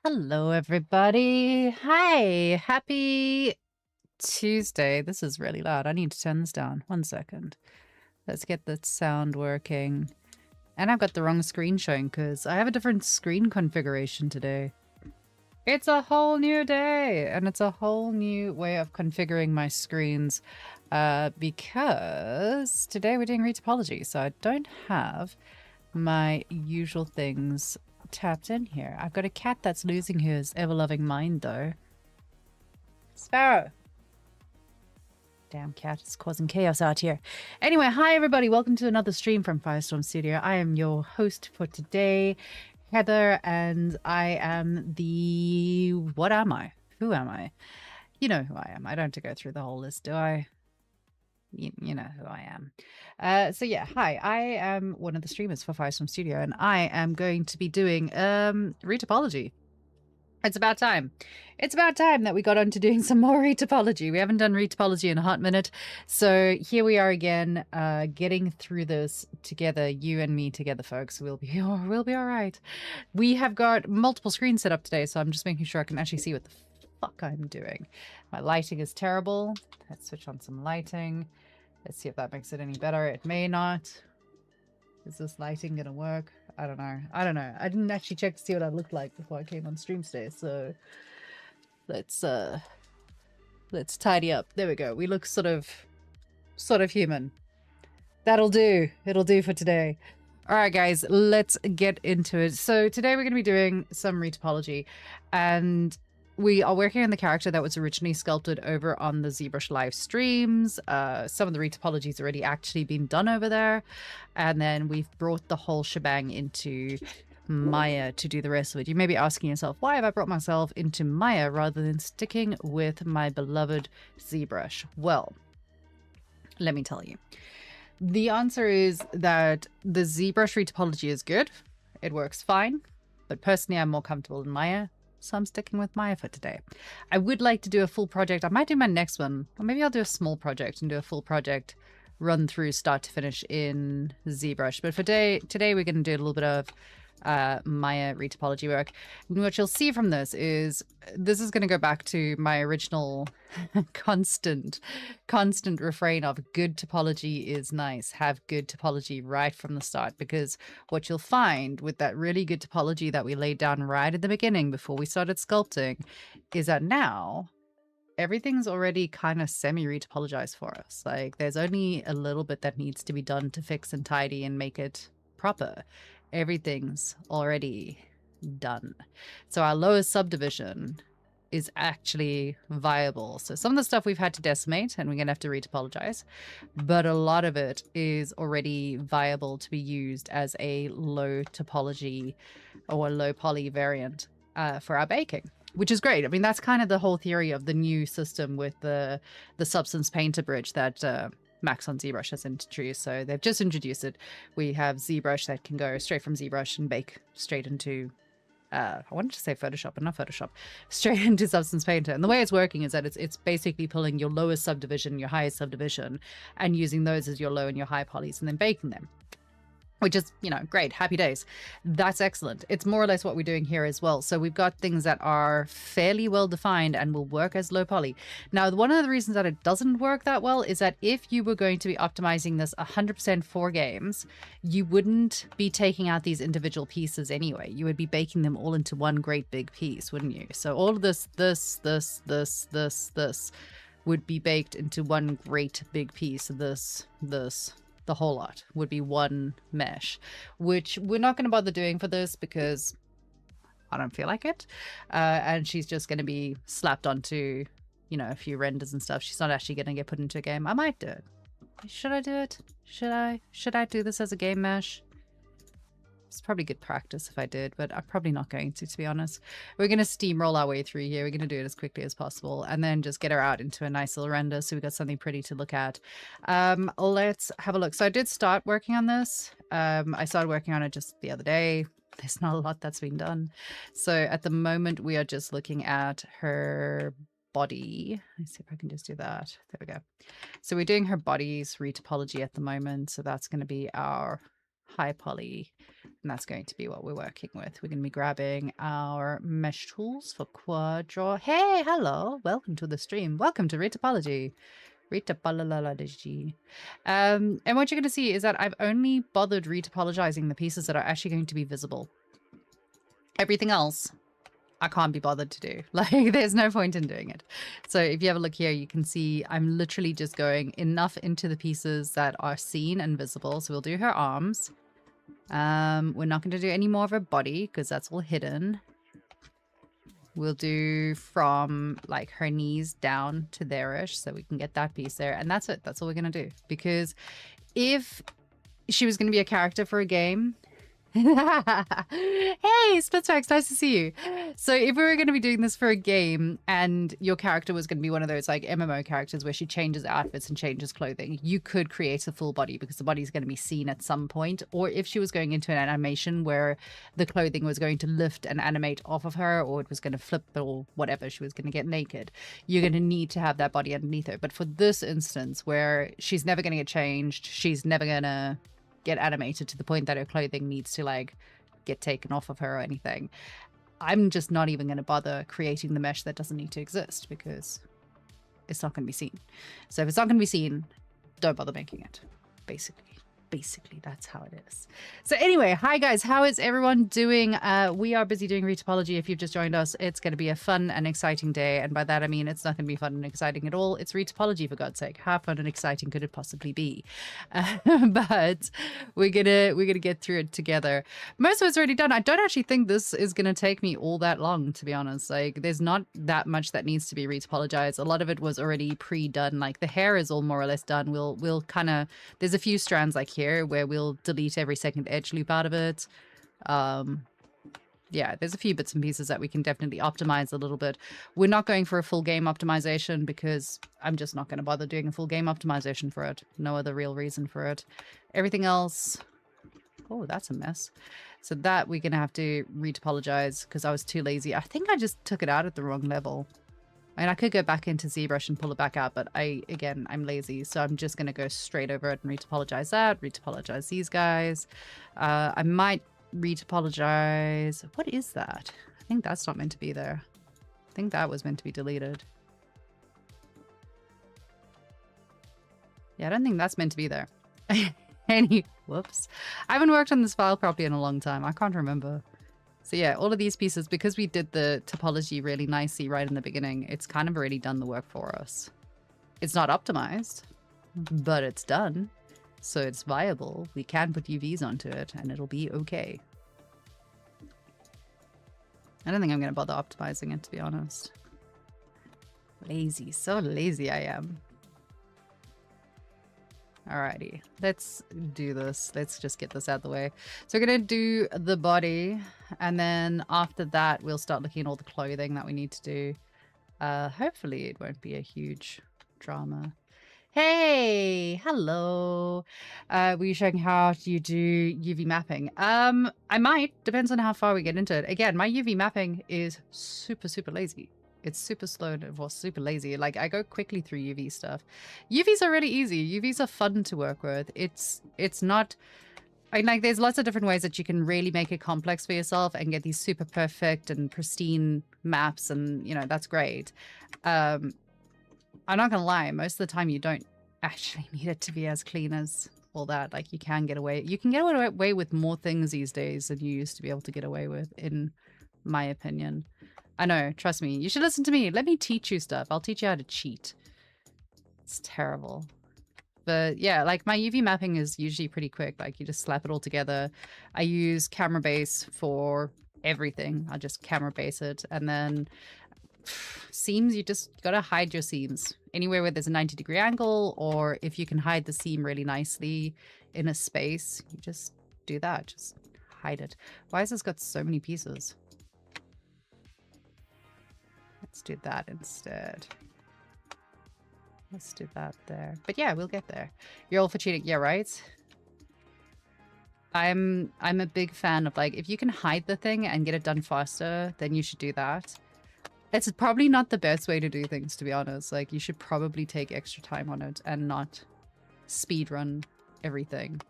Hello, everybody. Hi. Happy Tuesday. This is really loud. I need to turn this down. 1 second. Let's get the sound working. And I've got the wrong screen showing because I have a different screen configuration today. It's a whole new day, and it's a whole new way of configuring my screens because today we're doing retopology, so I don't have my usual things tapped in here. I've got a cat that's losing his ever-loving mind, though. Sparrow! Damn cat is causing chaos out here. Anyway, hi everybody. Welcome to another stream from Firestorm Studio. I am your host for today, Heather, and I am the... What am I? Who am I? You know who I am. I don't have to go through the whole list, do I? You know who I am. So yeah, hi. I am one of the streamers for Firestorm Studio, and I am going to be doing retopology. It's about time. It's about time that we got on to doing some more retopology. We haven't done retopology in a hot minute. So here we are again, getting through this together, you and me together, folks. We'll be all right. We have got multiple screens set up today, so I'm just making sure I can actually see what the fuck I'm doing. My lighting is terrible. Let's switch on some lighting. Let's see if that makes it any better. It may not. Is this lighting gonna work? I don't know. I didn't actually check to see what I looked like before I came on stream today, so let's tidy up. There we go. We look sort of human. That'll do. It'll do for today. All right, guys, let's get into it. So today we're going to be doing some retopology, and we are working on the character that was originally sculpted over on the ZBrush live streams. Some of the retopology's already actually been done over there. And then we've brought the whole shebang into Maya to do the rest of it. You may be asking yourself, why have I brought myself into Maya rather than sticking with my beloved ZBrush? Well, let me tell you. The answer is that the ZBrush retopology is good. It works fine. But personally, I'm more comfortable in Maya. So I'm sticking with Maya for today. I would like to do a full project. I might do my next one, or maybe I'll do a small project and do a full project run through start to finish in ZBrush. But for today we're going to do a little bit of Maya retopology work. And what you'll see from this is going to go back to my original constant refrain of good topology is nice. Have good topology right from the start, because what you'll find with that really good topology that we laid down right at the beginning before we started sculpting is that now everything's already kind of semi-retopologized for us. Like, there's only a little bit that needs to be done to fix and tidy and make it proper. Everything's already done. So our lowest subdivision is actually viable. So some of the stuff we've had to decimate and we're going to have to retopologize, but a lot of it is already viable to be used as a low topology or low poly variant for our baking, which is great. I mean, that's kind of the whole theory of the new system with the Substance Painter bridge that Max on ZBrush has introduced. So they've just introduced it. We have ZBrush that can go straight from ZBrush and bake straight into I wanted to say Photoshop, but not Photoshop, straight into Substance Painter. And the way it's working is that it's basically pulling your lowest subdivision, your highest subdivision, and using those as your low and your high polys and then baking them. Which is, you know, great. Happy days. That's excellent. It's more or less what we're doing here as well. So we've got things that are fairly well defined and will work as low poly. Now, one of the reasons that it doesn't work that well is that if you were going to be optimizing this 100% for games, you wouldn't be taking out these individual pieces anyway. You would be baking them all into one great big piece, wouldn't you? So all of this would be baked into one great big piece. The whole lot would be one mesh, which we're not going to bother doing for this because I don't feel like it. And she's just going to be slapped onto, you know, a few renders and stuff. She's not actually going to get put into a game. I might do it. Should I do it? Should I do this as a game mesh? It's probably good practice if I did, but I'm probably not going to be honest. We're going to steamroll our way through here. We're going to do it as quickly as possible and then just get her out into a nice little render so we got something pretty to look at. Let's have a look. So I did start working on this. I started working on it just the other day. There's not a lot that's been done. So at the moment, we are just looking at her body. Let's see if I can just do that. There we go. So we're doing her body's retopology at the moment. So that's going to be our high poly. And that's going to be what we're working with. We're going to be grabbing our mesh tools for quad draw. Hey, hello. Welcome to the stream. Welcome to Retopology. Retopology. And what you're going to see is that I've only bothered retopologizing the pieces that are actually going to be visible. Everything else, I can't be bothered to do. Like, there's no point in doing it. So if you have a look here, you can see I'm literally just going enough into the pieces that are seen and visible. So we'll do her arms. We're not going to do any more of her body because that's all hidden. We'll do from like her knees down to there-ish so we can get that piece there. And that's it. That's all we're going to do. Because if she was going to be a character for a game... Hey, Splitsmax, nice to see you. So if we were going to be doing this for a game and your character was going to be one of those like MMO characters where she changes outfits and changes clothing, you could create a full body because the body is going to be seen at some point. Or if she was going into an animation where the clothing was going to lift and animate off of her, or it was going to flip or whatever, she was going to get naked, you're going to need to have that body underneath her. But for this instance where she's never going to get changed, she's never going to get animated to the point that her clothing needs to like get taken off of her or anything, I'm just not even going to bother creating the mesh that doesn't need to exist because it's not going to be seen. So if it's not going to be seen, don't bother making it. Basically, that's how it is. So anyway, hi guys, how is everyone doing? We are busy doing Retopology. If you've just joined us, it's going to be a fun and exciting day. And by that, I mean, it's not going to be fun and exciting at all. It's Retopology, for God's sake. How fun and exciting could it possibly be? But we're gonna get through it together. Most of it's already done. I don't actually think this is going to take me all that long, to be honest. Like, there's not that much that needs to be retopologized. A lot of it was already pre-done. Like, the hair is all more or less done. We'll kind of, there's a few strands like here where we'll delete every second edge loop out of it. Yeah, there's a few bits and pieces that we can definitely optimize a little bit. We're not going for a full game optimization because I'm just not going to bother doing a full game optimization for it. No other real reason for it. Everything else, oh, that's a mess. So that we're going to have to retopologize because I was too lazy. I think I just took it out at the wrong level. I mean, I could go back into ZBrush and pull it back out, but again, I'm lazy. So I'm just going to go straight over it and retopologize that, retopologize these guys. I might retopologize. What is that? I think that's not meant to be there. I think that was meant to be deleted. Yeah, I don't think that's meant to be there. Whoops. I haven't worked on this file properly in a long time. I can't remember. So yeah, all of these pieces, because we did the topology really nicely right in the beginning, it's kind of already done the work for us. It's not optimized, but it's done. So it's viable. We can put UVs onto it and it'll be okay. I don't think I'm going to bother optimizing it, to be honest. Lazy, so lazy I am. Alrighty, let's do this. Let's just get this out of the way. So we're going to do the body, and then after that, we'll start looking at all the clothing that we need to do. Hopefully it won't be a huge drama. Hey, hello. Were you showing how you do UV mapping? I might, depends on how far we get into it. Again, my UV mapping is super lazy. It's super slow or super lazy. Like, I go quickly through UV stuff. UVs are really easy. UVs are fun to work with. It's not... like, there's lots of different ways that you can really make it complex for yourself and get these super perfect and pristine maps, and, you know, that's great. I'm not gonna lie, most of the time you don't actually need it to be as clean as all that. Like, you can get away with more things these days than you used to be able to get away with, in my opinion. I know, trust me. You should listen to me. Let me teach you stuff. I'll teach you how to cheat. It's terrible. But yeah, like, my UV mapping is usually pretty quick. Like, you just slap it all together. I use camera base for everything. I just camera base it. And then seams, you just gotta hide your seams. Anywhere where there's a 90-degree angle, or if you can hide the seam really nicely in a space, you just do that. Just hide it. Why has this got so many pieces? Let's do that instead. Let's do that there. But yeah, we'll get there. You're all for cheating. Yeah, right? I'm a big fan of, like, if you can hide the thing and get it done faster, then you should do that. It's probably not the best way to do things, to be honest. Like, you should probably take extra time on it and not speed run everything.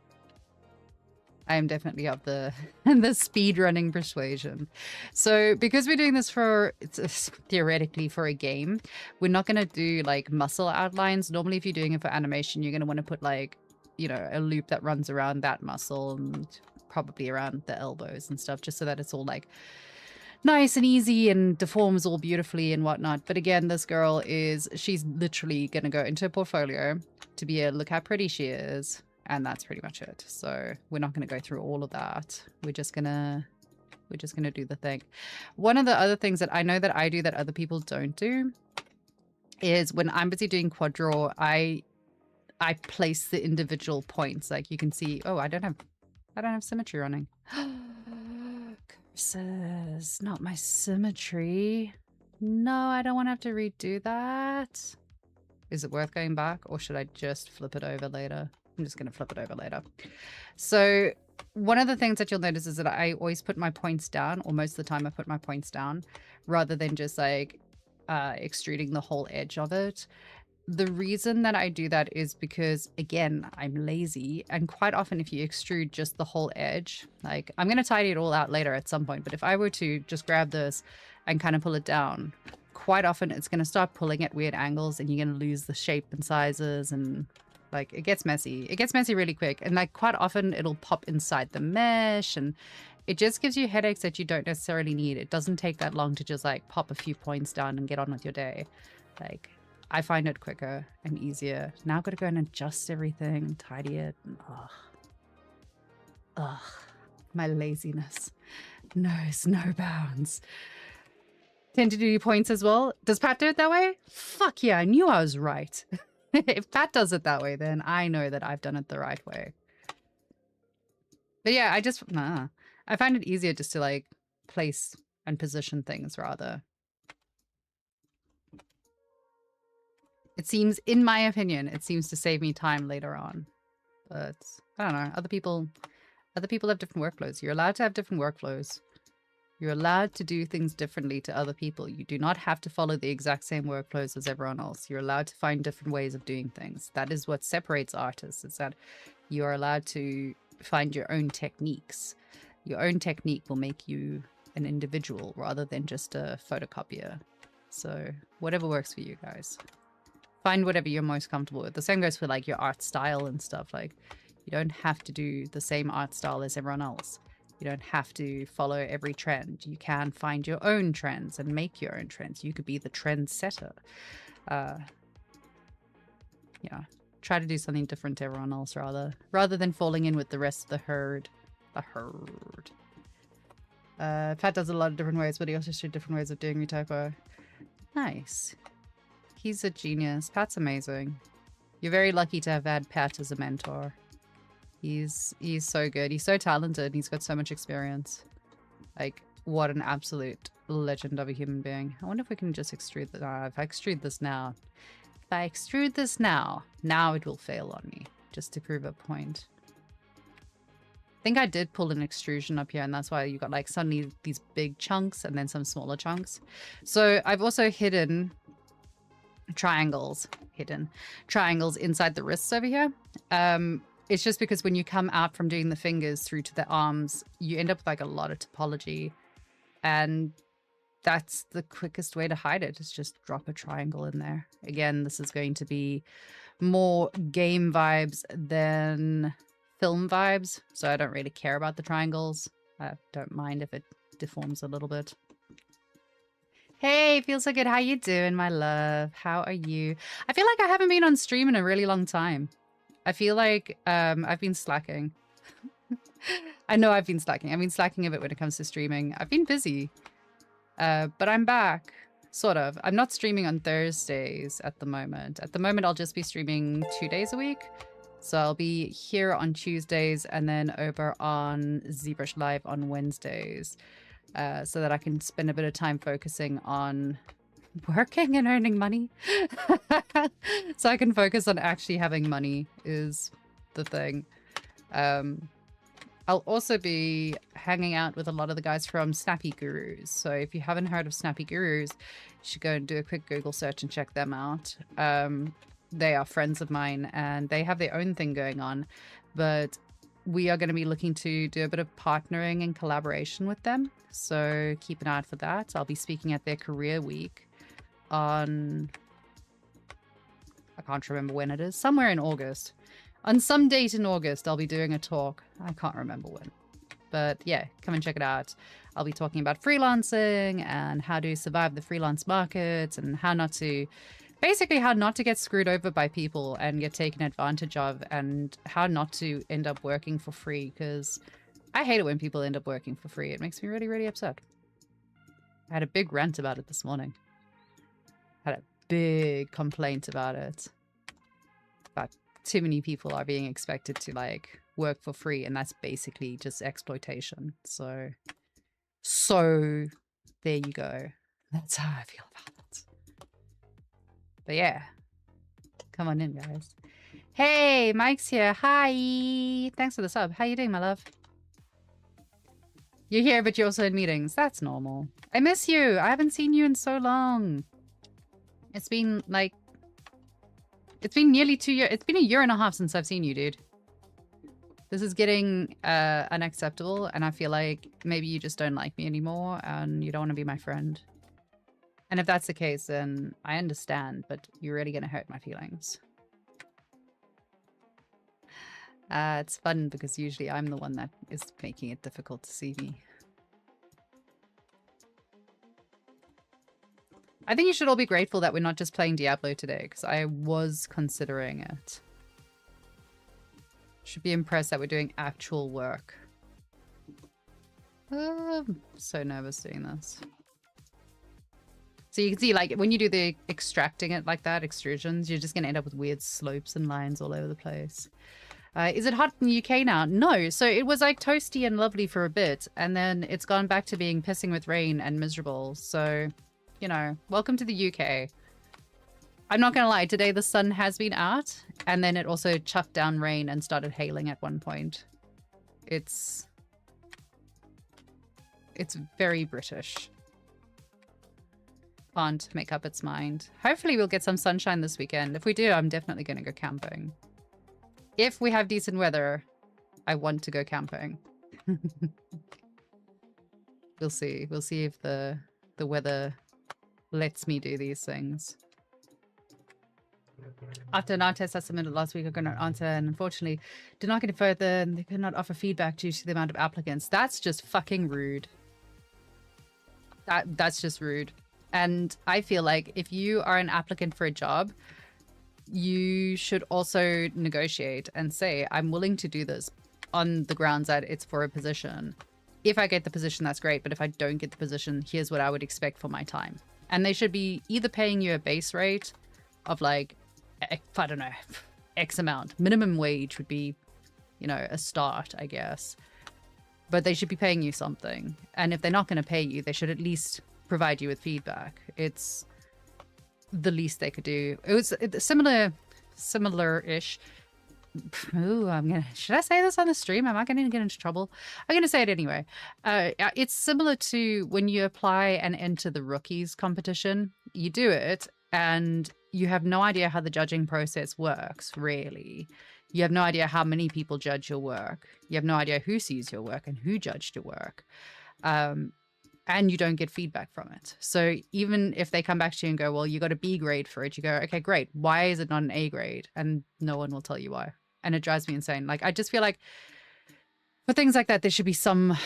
I am definitely of the the speed running persuasion. So because we're doing this for it's theoretically for a game, we're not going to do like muscle outlines. Normally, if you're doing it for animation, you're going to want to put like, you know, a loop that runs around that muscle and probably around the elbows and stuff, just so that it's all like nice and easy and deforms all beautifully and whatnot. But again, this girl she's literally going to go into a portfolio to be look how pretty she is. And that's pretty much it. So we're not going to go through all of that. We're just going to do the thing. One of the other things that I know that I do that other people don't do is when I'm busy doing quad draw, I place the individual points. Like you can see, oh, I don't have symmetry running. Curses, not my symmetry. No, I don't want to have to redo that. Is it worth going back, or should I just flip it over later? I'm just going to flip it over later. So one of the things that you'll notice is that I always put my points down, or most of the time I put my points down, rather than just like extruding the whole edge of it. The reason that I do that is because, again, I'm lazy, and quite often if you extrude just the whole edge, like I'm going to tidy it all out later at some point, but if I were to just grab this and kind of pull it down, quite often it's going to start pulling at weird angles and you're going to lose the shape and sizes, and like it gets messy. It gets messy really quick, and like quite often it'll pop inside the mesh, and it just gives you headaches that you don't necessarily need. It doesn't take that long to just like pop a few points down and get on with your day. Like I find it quicker and easier. Now I've got to go and adjust everything, tidy it. Ugh, my laziness knows no bounds. Tend to do points as well. Does Pat do it that way? Fuck yeah, I knew I was right. If Pat does it that way, then I know that I've done it the right way. But yeah, I find it easier just to like place and position things rather. It seems, in my opinion, it seems to save me time later on. But I don't know. Other people have different workflows. You're allowed to have different workflows. You're allowed to do things differently to other people. You do not have to follow the exact same workflows as everyone else. You're allowed to find different ways of doing things. That is what separates artists. It's that you are allowed to find your own techniques. Your own technique will make you an individual rather than just a photocopier. So whatever works for you guys. Find whatever you're most comfortable with. The same goes for like your art style and stuff. Like you don't have to do the same art style as everyone else. You don't have to follow every trend. You can find your own trends and make your own trends. You could be the trend setter. Yeah. Try to do something different to everyone else rather than falling in with the rest of the herd. Pat does a lot of different ways, but he also showed different ways of doing Retopo. Nice. He's a genius. Pat's amazing. You're very lucky to have had Pat as a mentor. He's so good. He's so talented. He's got so much experience. Like, what an absolute legend of a human being. I wonder if we can just extrude that. If I extrude this now. If I extrude this now it will fail on me. Just to prove a point. I think I did pull an extrusion up here, and that's why you got like suddenly these big chunks and then some smaller chunks. So I've also hidden triangles inside the wrists over here. It's just because when you come out from doing the fingers through to the arms, you end up with like a lot of topology, and that's the quickest way to hide it, is just drop a triangle in there. Again, this is going to be more game vibes than film vibes, so I don't really care about the triangles. I don't mind if it deforms a little bit. Hey, feels so good. How you doing, my love? How are you? I feel like I haven't been on stream in a really long time. I feel like I've been slacking. I know I've been slacking. I've been slacking a bit when it comes to streaming. I've been busy. But I'm back. Sort of. I'm not streaming on Thursdays at the moment. At the moment, I'll just be streaming 2 days a week. So I'll be here on Tuesdays and then over on ZBrush Live on Wednesdays. So that I can spend a bit of time focusing on working and earning money. So I can focus on actually having money is the thing. I'll also be hanging out with a lot of the guys from Snappy Gurus. So if you haven't heard of Snappy Gurus, you should go and do a quick Google search and check them out. They are friends of mine and they have their own thing going on. But we are going to be looking to do a bit of partnering and collaboration with them. So keep an eye out for that. I'll be speaking at their career week on, I can't remember when it is, somewhere in August. On some date in August, I'll be doing a talk. I can't remember when. But yeah, come and check it out. I'll be talking about freelancing and how to survive the freelance market and how not to, basically how not to get screwed over by people and get taken advantage of, and how not to end up working for free, because I hate it when people end up working for free. It makes me really, really upset. I had a big rant about it this morning. Had a big complaint about it. About too many people are being expected to like work for free, and that's basically just exploitation. So there you go. That's how I feel about it. But yeah, come on in, guys. Hey, Mike's here. Hi. Thanks for the sub. How you doing, my love? You're here, but you're also in meetings. That's normal. I miss you. I haven't seen you in so long. It's been like, it's been nearly 2 years. It's been a year and a half since I've seen you, dude. This is getting unacceptable, and I feel like maybe you just don't like me anymore and you don't want to be my friend. And if that's the case, then I understand, but you're really going to hurt my feelings. It's fun because usually I'm the one that is making it difficult to see me. I think you should all be grateful that we're not just playing Diablo today, because I was considering it. Should be impressed that we're doing actual work. I'm so nervous doing this. So you can see, like, when you do the extracting it like that, extrusions, you're just going to end up with weird slopes and lines all over the place. Is it hot in the UK now? No. So it was like toasty and lovely for a bit, and then it's gone back to being pissing with rain and miserable. So, you know, welcome to the UK. I'm not going to lie, today the sun has been out, and then it also chucked down rain and started hailing at one point. It's very British. Can't make up its mind. Hopefully we'll get some sunshine this weekend. If we do, I'm definitely going to go camping. If we have decent weather, I want to go camping. We'll see. We'll see if the weather lets me do these things. After an art test I submitted last week, I got an answer and unfortunately did not get it further, and they could not offer feedback due to the amount of applicants. That's just fucking rude. That's just rude. And I feel like if you are an applicant for a job, you should also negotiate and say, I'm willing to do this on the grounds that it's for a position. If I get the position, that's great. But if I don't get the position, here's what I would expect for my time. And they should be either paying you a base rate of like, I don't know, X amount. Minimum wage would be, you know, a start, I guess. But they should be paying you something. And if they're not going to pay you, they should at least provide you with feedback. It's the least they could do. It was similar-ish. Ooh, should I say this on the stream? Am I going to get into trouble? I'm going to say it anyway. It's similar to when you apply and enter the rookies competition. You do it and you have no idea how the judging process works, really. You have no idea how many people judge your work. You have no idea who sees your work and who judged your work. And you don't get feedback from it. So even if they come back to you and go, well, you got a B grade for it, you go, okay, great. Why is it not an A grade? And no one will tell you why. And it drives me insane. Like, I just feel like for things like that, there should be some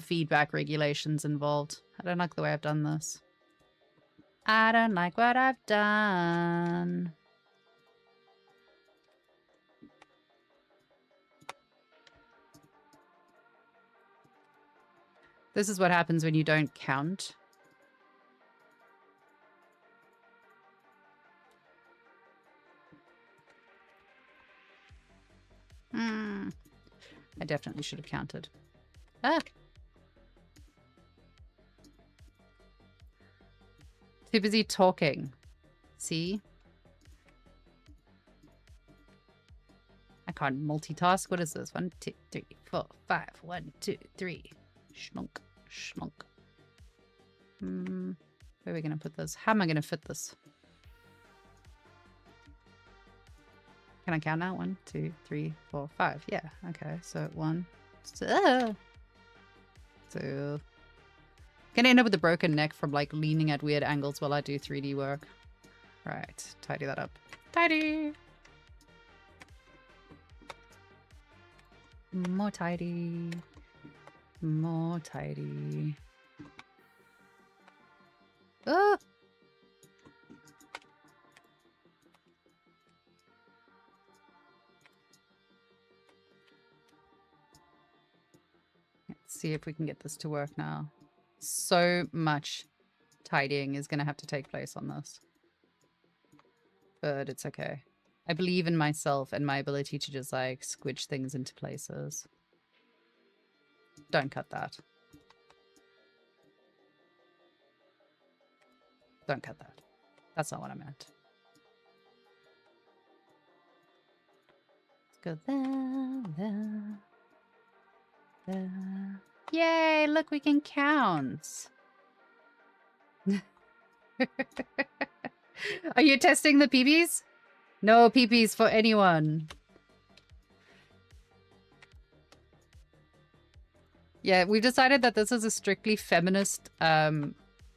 feedback regulations involved. I don't like the way I've done this. I don't like what I've done. This is what happens when you don't count. I definitely should have counted. Ah! Too busy talking. See? I can't multitask. What is this? 1, 2, 3, 4, 5. 1, 2, 3. Schlunk. Schlunk. Where are we going to put this? How am I going to fit this? Can I count now? 1, 2, 3, 4, 5. Yeah. Okay. So 1, 2. So gonna end up with a broken neck from like leaning at weird angles while I do 3D work. Right. Tidy that up. Tidy. More tidy. More tidy. Oh. Let's see if we can get this to work now. So much tidying is going to have to take place on this. But it's okay. I believe in myself and my ability to just like squidge things into places. Don't cut that. Don't cut that. That's not what I meant. Let's go there. Yay, look, we can count. Are you testing the PBs? No PBs for anyone. Yeah, we've decided that this is a strictly feminist, I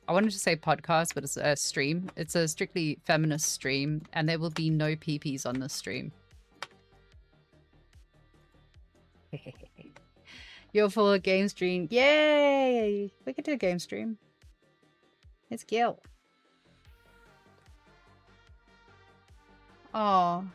wanted to say podcast, but it's a stream. It's a strictly feminist stream, and there will be no PBs on this stream. You're for a game stream. Yay! We could do a game stream. It's cute. Oh.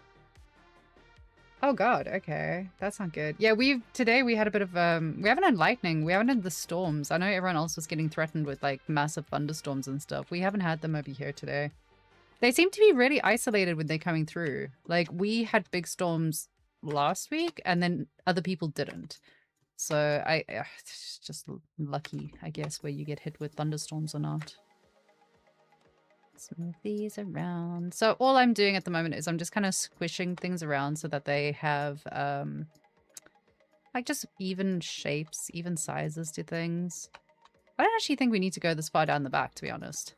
Oh god, okay. That's not good. Yeah, today we had a bit of we haven't had lightning. We haven't had the storms. I know everyone else was getting threatened with like massive thunderstorms and stuff. We haven't had them over here today. They seem to be really isolated when they're coming through. Like we had big storms last week and then other people didn't. So it's just lucky, I guess, where you get hit with thunderstorms or not. Let's move these around. So all I'm doing at the moment is I'm just kind of squishing things around so that they have like just even shapes, even sizes to things. I don't actually think we need to go this far down the back, to be honest.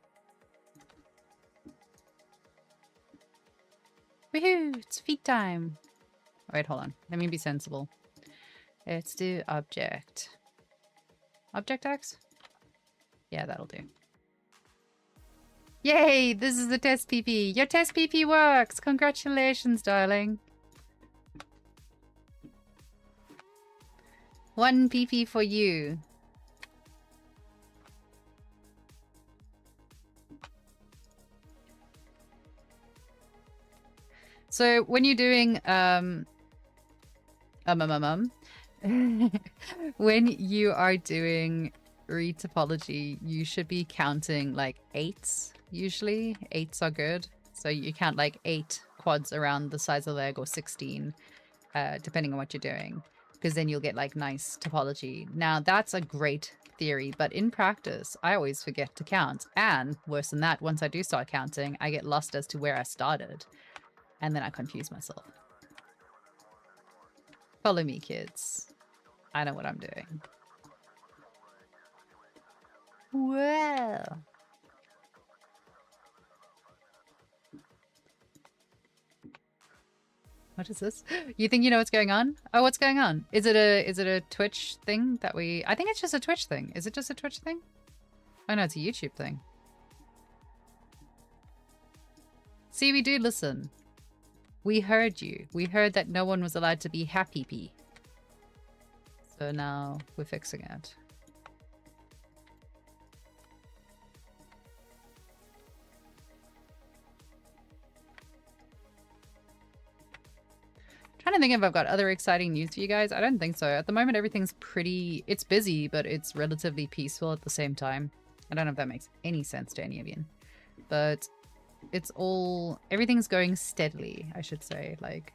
Woohoo! It's feet time. Wait, hold on. Let me be sensible. Let's do object. Object X? Yeah, that'll do. Yay! This is the test PP. Your test PP works! Congratulations, darling. 1 PP for you. So when you're doing when you are doing retopology, you should be counting like 8s usually. 8s are good. So you count like 8 quads around the size of the leg or 16, depending on what you're doing, because then you'll get like nice topology. Now that's a great theory, but in practice, I always forget to count. And worse than that, once I do start counting, I get lost as to where I started. And then I confuse myself. Follow me, kids. I know what I'm doing. Well. What is this? You think you know what's going on? Oh, what's going on? Is it a Twitch thing that we... I think it's just a Twitch thing. Is it just a Twitch thing? Oh no, it's a YouTube thing. See, we do listen. We heard you. We heard that no one was allowed to be happy. So now we're fixing it. Trying to think if I've got other exciting news for you guys. I don't think so. At the moment, everything's pretty... It's busy, but it's relatively peaceful at the same time. I don't know if that makes any sense to any of you. But it's all... Everything's going steadily, I should say. Like,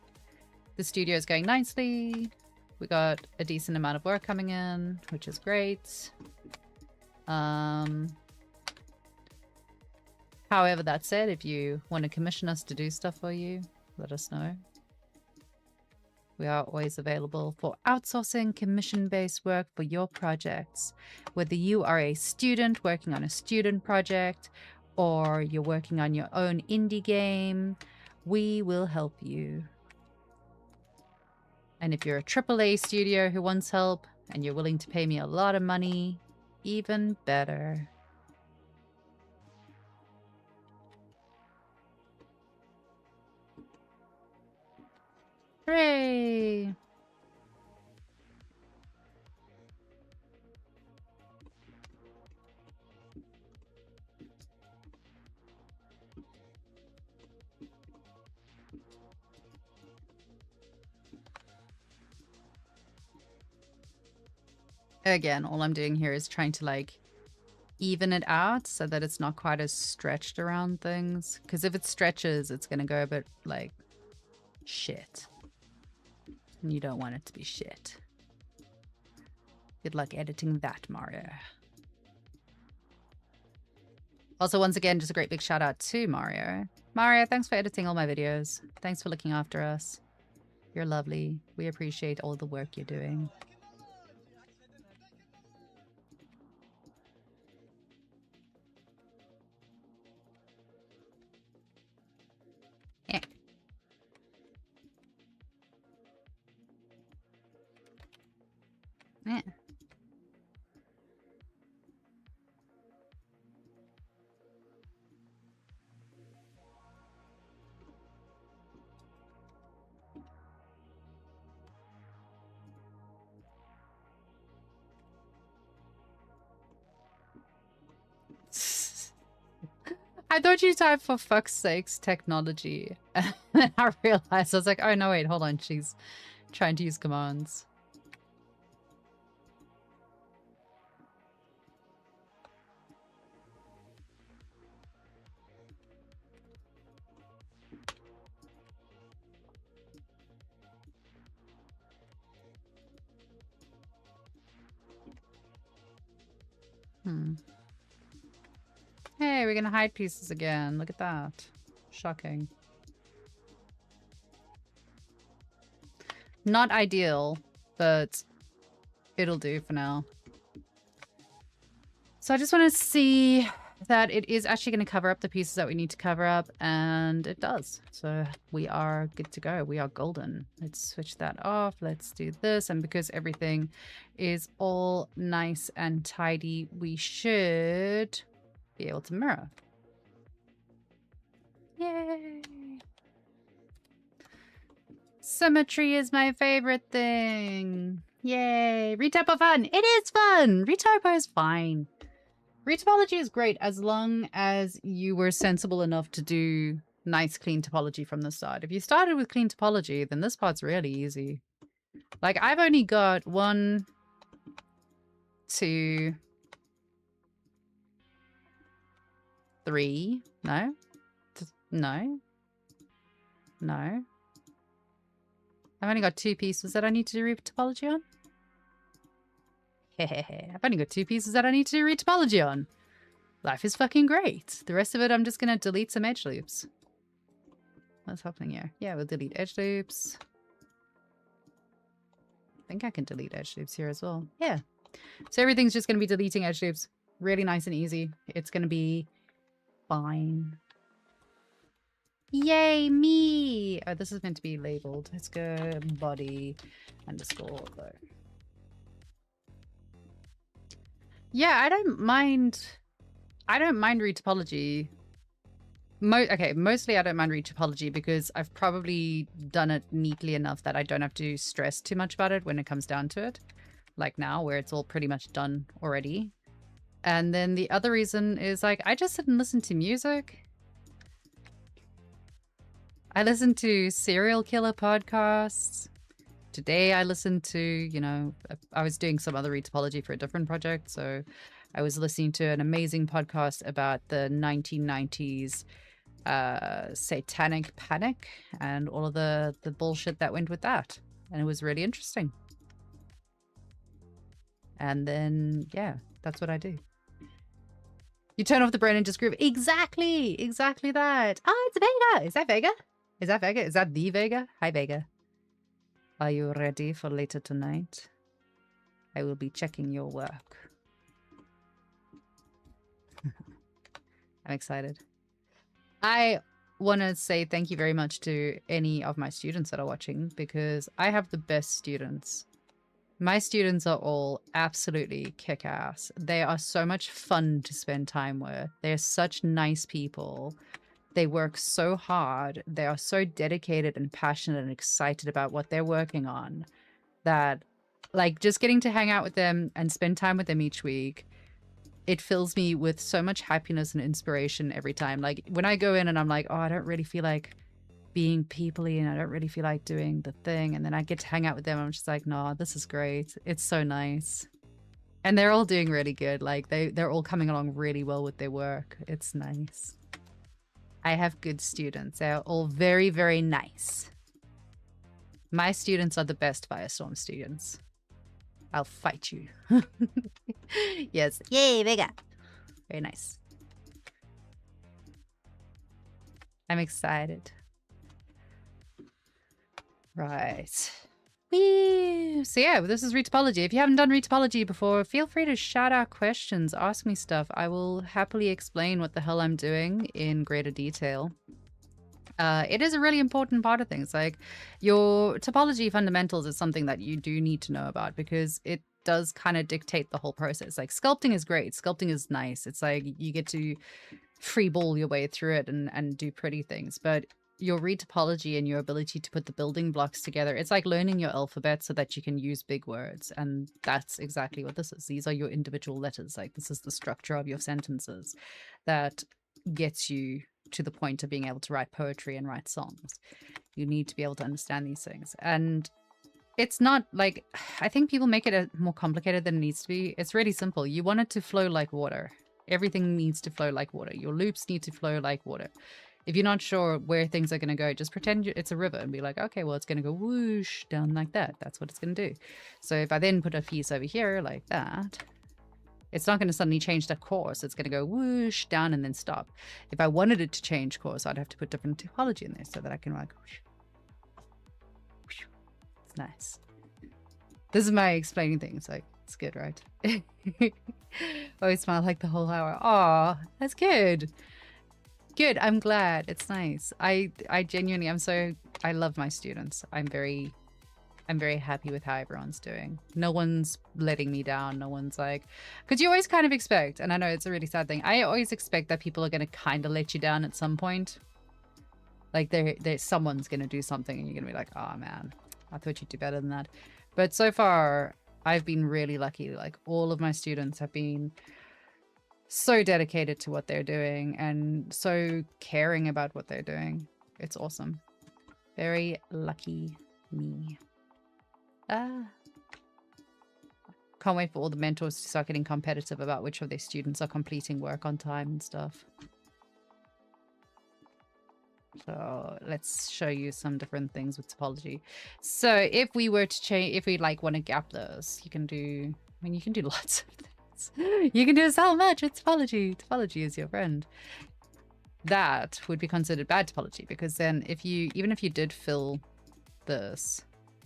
the studio is going nicely. We got a decent amount of work coming in, which is great. However, that said, if you want to commission us to do stuff for you, let us know. We are always available for outsourcing commission-based work for your projects. Whether you are a student working on a student project or you're working on your own indie game, we will help you. And if you're a AAA studio who wants help and you're willing to pay me a lot of money, even better. Hooray! Again, all I'm doing here is trying to like even it out so that it's not quite as stretched around things. Because if it stretches, it's going to go a bit like shit. And you don't want it to be shit. Good luck editing that, Mario. Also, once again, just a great big shout out to Mario. Mario, thanks for editing all my videos. Thanks for looking after us. You're lovely. We appreciate all the work you're doing. Yeah. Yeah. I thought you typed for fuck's sakes technology. And then I realized, I was like, oh no, wait, hold on. She's trying to use commands. Hey, we're gonna hide pieces again. Look at that. Shocking. Not ideal, but it'll do for now. So I just want to see that it is actually going to cover up the pieces that we need to cover up, and it does. So we are good to go. We are golden. Let's switch that off. Let's do this. And because everything is all nice and tidy, we should be able to mirror. Yay! Symmetry is my favorite thing. Yay! Retopo fun! It is fun! Retopo is fine. Retopology is great as long as you were sensible enough to do nice clean topology from the start. If you started with clean topology, then this part's really easy. Like, I've only got 1, 2, 3. No? No. No. I've only got 2 pieces that I need to do retopology on. I've only got 2 pieces that I need to do retopology on. Life is fucking great. The rest of it, I'm just going to delete some edge loops. What's happening here? Yeah, we'll delete edge loops. I think I can delete edge loops here as well. Yeah. So everything's just going to be deleting edge loops. Really nice and easy. It's going to be fine. Yay, me! Oh, this is meant to be labeled. Let's go body underscore though. Yeah, I don't mind retopology. Mostly I don't mind retopology because I've probably done it neatly enough that I don't have to stress too much about it when it comes down to it. Like now, where it's all pretty much done already. And then the other reason is, like, I just sit and listen to music. I listen to serial killer podcasts. Today I listened to, you know, I was doing some other retopology for a different project, so I was listening to an amazing podcast about the 1990s satanic panic and all of the bullshit that went with that. And it was really interesting. And then, yeah, that's what I do. You turn off the brain and just groove. Exactly! Exactly that. Oh, it's Vega! Is that Vega? Is that Vega? Is that the Vega? Hi, Vega. Are you ready for later tonight? I will be checking your work. I'm excited. I want to say thank you very much to any of my students that are watching, because I have the best students. My students are all absolutely kick-ass. They are so much fun to spend time with. They're such nice people. They work so hard. They are so dedicated and passionate and excited about what they're working on that, like, just getting to hang out with them and spend time with them each week, it fills me with so much happiness and inspiration every time. Like, when I go in and I'm like, oh, I don't really feel like being people-y and I don't really feel like doing the thing, and then I get to hang out with them, I'm just like, no, this is great. It's so nice. And they're all doing really good. Like, they're all coming along really well with their work. It's nice. I have good students. They're all very, very nice. My students are the best Firestorm students. I'll fight you. Yes. Yay, Vega. Very nice. I'm excited. Right. Whee! So yeah, this is Retopology. If you haven't done Retopology before, feel free to shout out questions, ask me stuff. I will happily explain what the hell I'm doing in greater detail. It is a really important part of things. Like, your topology fundamentals is something that you do need to know about, because it does kind of dictate the whole process. Like, sculpting is great. Sculpting is nice. It's like you get to free ball your way through it and do pretty things. But your retopology and your ability to put the building blocks together, it's like learning your alphabet so that you can use big words. And that's exactly what this is. These are your individual letters. Like, this is the structure of your sentences that gets you to the point of being able to write poetry and write songs. You need to be able to understand these things. And it's not like, I think people make it more complicated than it needs to be. It's really simple. You want it to flow like water. Everything needs to flow like water. Your loops need to flow like water. If you're not sure where things are going to go, just pretend it's a river and be like, okay, well, it's going to go whoosh down like that. That's what it's going to do. So if I then put a piece over here like that, it's not going to suddenly change the course. It's going to go whoosh down and then stop. If I wanted it to change course, I'd have to put different topology in there so that I can like whoosh, whoosh. It's nice. This is my explaining things. Like, it's good, right? Always smile like the whole hour. Aw, that's good. Good. I'm glad. It's nice. I genuinely, I love my students. I'm very happy with how everyone's doing. No one's letting me down. No one's like, because you always kind of expect, and I know it's a really sad thing, I always expect that people are going to kind of let you down at some point. Like, someone's going to do something and you're going to be like, oh man, I thought you'd do better than that. But so far, I've been really lucky. Like, all of my students have been so dedicated to what they're doing and so caring about what they're doing. It's awesome. Very lucky me. Can't wait for all the mentors to start getting competitive about which of their students are completing work on time and stuff. So let's show you some different things with topology. So if we were to change, if we like want to gap this, you can do, I mean, you can do lots of things. You can do so much with topology. Topology is your friend. That would be considered bad topology, because then even if you did fill this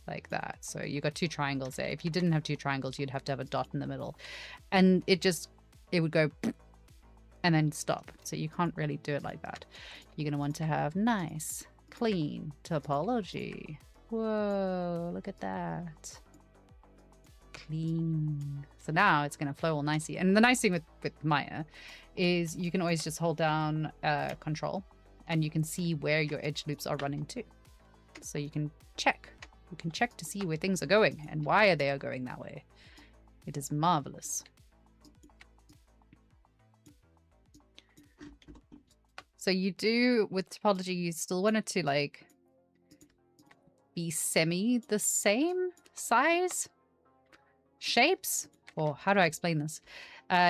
like that, so you got two triangles there. If you didn't have two triangles, you'd have to have a dot in the middle, and it would go and then stop. So you can't really do it like that. You're gonna want to have nice, clean topology. Whoa, look at that. Clean. So now it's going to flow all nicely. And the nice thing with Maya is you can always just hold down control and you can see where your edge loops are running to. So you can check. You can check to see where things are going and why they are going that way. It is marvelous. So you do, with topology, you still want it to like be semi the same size shapes, or how do I explain this?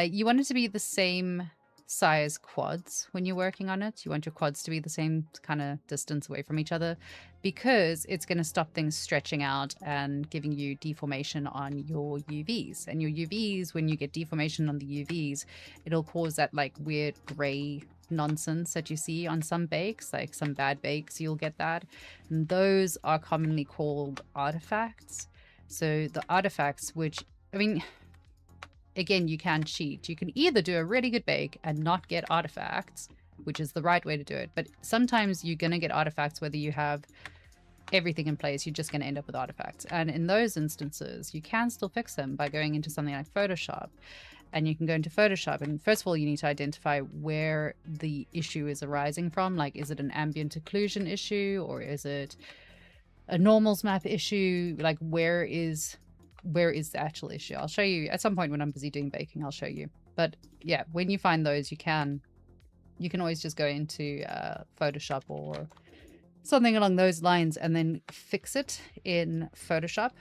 You want it to be the same size quads when you're working on it. You want your quads to be the same kind of distance away from each other, because it's going to stop things stretching out and giving you deformation on your UVs. And your UVs, when you get deformation on the UVs, it'll cause that like weird gray nonsense that you see on some bakes, like some bad bakes, you'll get that. And those are commonly called artifacts. So the artifacts, which, I mean, again, you can cheat. You can either do a really good bake and not get artifacts, which is the right way to do it. But sometimes you're going to get artifacts whether you have everything in place. You're just going to end up with artifacts. And in those instances, you can still fix them by going into something like Photoshop. And you can go into Photoshop, and first of all, you need to identify where the issue is arising from. Like, is it an ambient occlusion issue, or is it a normals map issue? Like, where is the actual issue? I'll show you at some point when I'm busy doing baking. I'll show you. But yeah, when you find those, you can always just go into Photoshop or something along those lines and then fix it in Photoshop.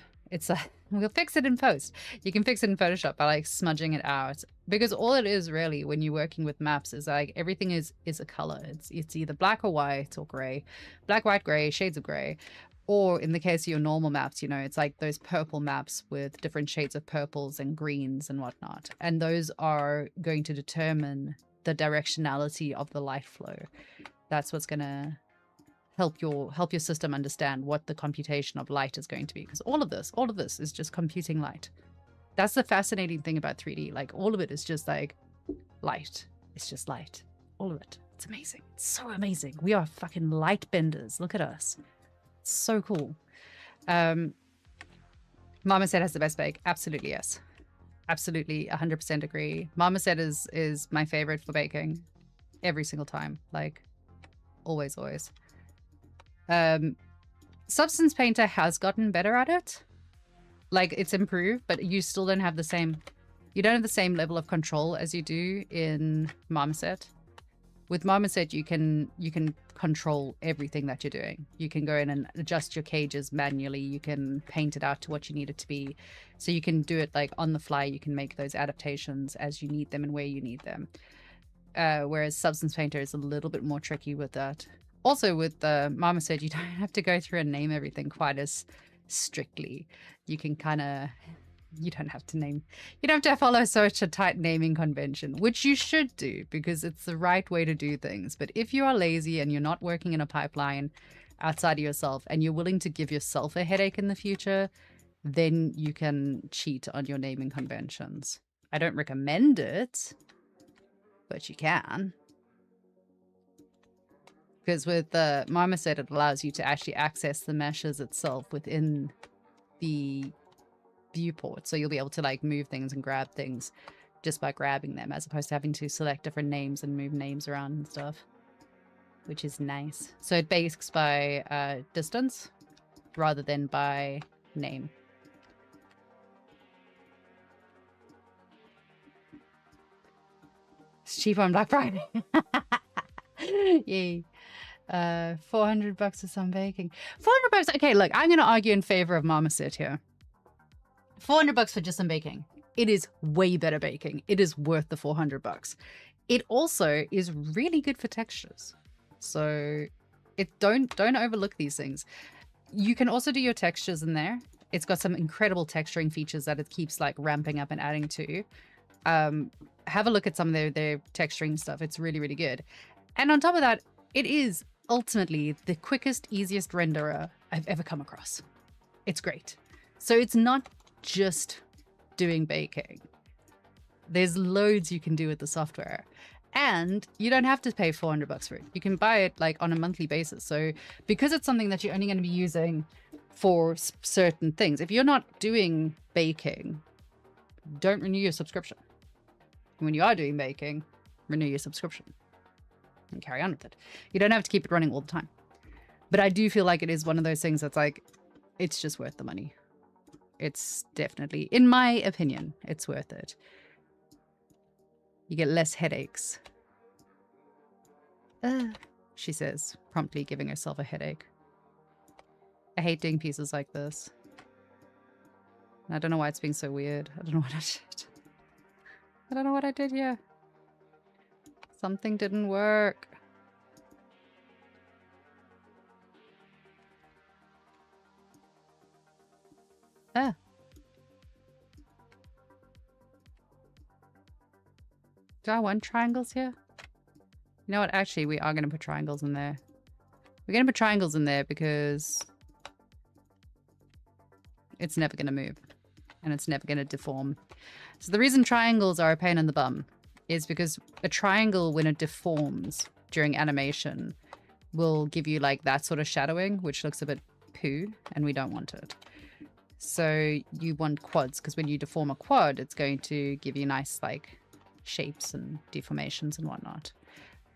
We'll fix it in post. You can fix it in Photoshop by like smudging it out, because all it is really when you're working with maps is like everything is a color. It's either black or white or gray, black, white, gray, shades of gray. Or in the case of your normal maps, you know, it's like those purple maps with different shades of purples and greens and whatnot. And those are going to determine the directionality of the light flow. That's what's going to help your system understand what the computation of light is going to be. Because all of this is just computing light. That's the fascinating thing about 3D. Like, all of it is just like light. It's just light. All of it. It's amazing. It's so amazing. We are fucking light benders. Look at us. It's so cool. Marmoset has the best bake. Absolutely, yes. Absolutely, 100% agree. Marmoset is my favorite for baking. Every single time. Like, always, always. Substance Painter has gotten better at it. Like, it's improved, but you still don't have the same... You don't have the same level of control as you do in Marmoset. With Marmoset, you can control everything that you're doing. You can go in and adjust your cages manually. You can paint it out to what you need it to be. So you can do it like on the fly. You can make those adaptations as you need them and where you need them. Whereas Substance Painter is a little bit more tricky with that. Also with Marmoset, you don't have to go through and name everything quite as strictly. You can kind of... You don't have to follow such a tight naming convention, which you should do because it's the right way to do things. But if you are lazy and you're not working in a pipeline outside of yourself and you're willing to give yourself a headache in the future, then you can cheat on your naming conventions. I don't recommend it, but you can. Because with the Marmoset, it allows you to actually access the meshes itself within the viewport, so you'll be able to like move things and grab things just by grabbing them, as opposed to having to select different names and move names around and stuff, which is nice. So it bakes by distance rather than by name. It's cheaper on Black Friday. Yay. $400 for some baking. $400. Okay, look, I'm gonna argue in favor of Marmoset here. $400 for just some baking. It is way better baking. It is worth the $400. It also is really good for textures. So don't overlook these things. You can also do your textures in there. It's got some incredible texturing features that it keeps like ramping up and adding to. Have a look at some of their texturing stuff. It's really, really good. And on top of that, it is ultimately the quickest, easiest renderer I've ever come across. It's great. So it's not just doing baking. There's loads you can do with the software, and you don't have to pay $400 for it. You can buy it like on a monthly basis. So because it's something that you're only going to be using for certain things, if you're not doing baking, don't renew your subscription. When you are doing baking, renew your subscription and carry on with it. You don't have to keep it running all the time. But I do feel like it is one of those things that's like, it's just worth the money. It's definitely, in my opinion, it's worth it. You get less headaches. She says, promptly giving herself a headache. I hate doing pieces like this. I don't know why it's being so weird. I don't know what I did. I don't know what I did here. Something didn't work. Ah. Do I want triangles here? You know what? Actually, we are going to put triangles in there. We're going to put triangles in there because it's never going to move and it's never going to deform. So the reason triangles are a pain in the bum is because a triangle, when it deforms during animation will give you like that sort of shadowing, which looks a bit poo, and we don't want it. So you want quads, because when you deform a quad, it's going to give you nice like shapes and deformations and whatnot.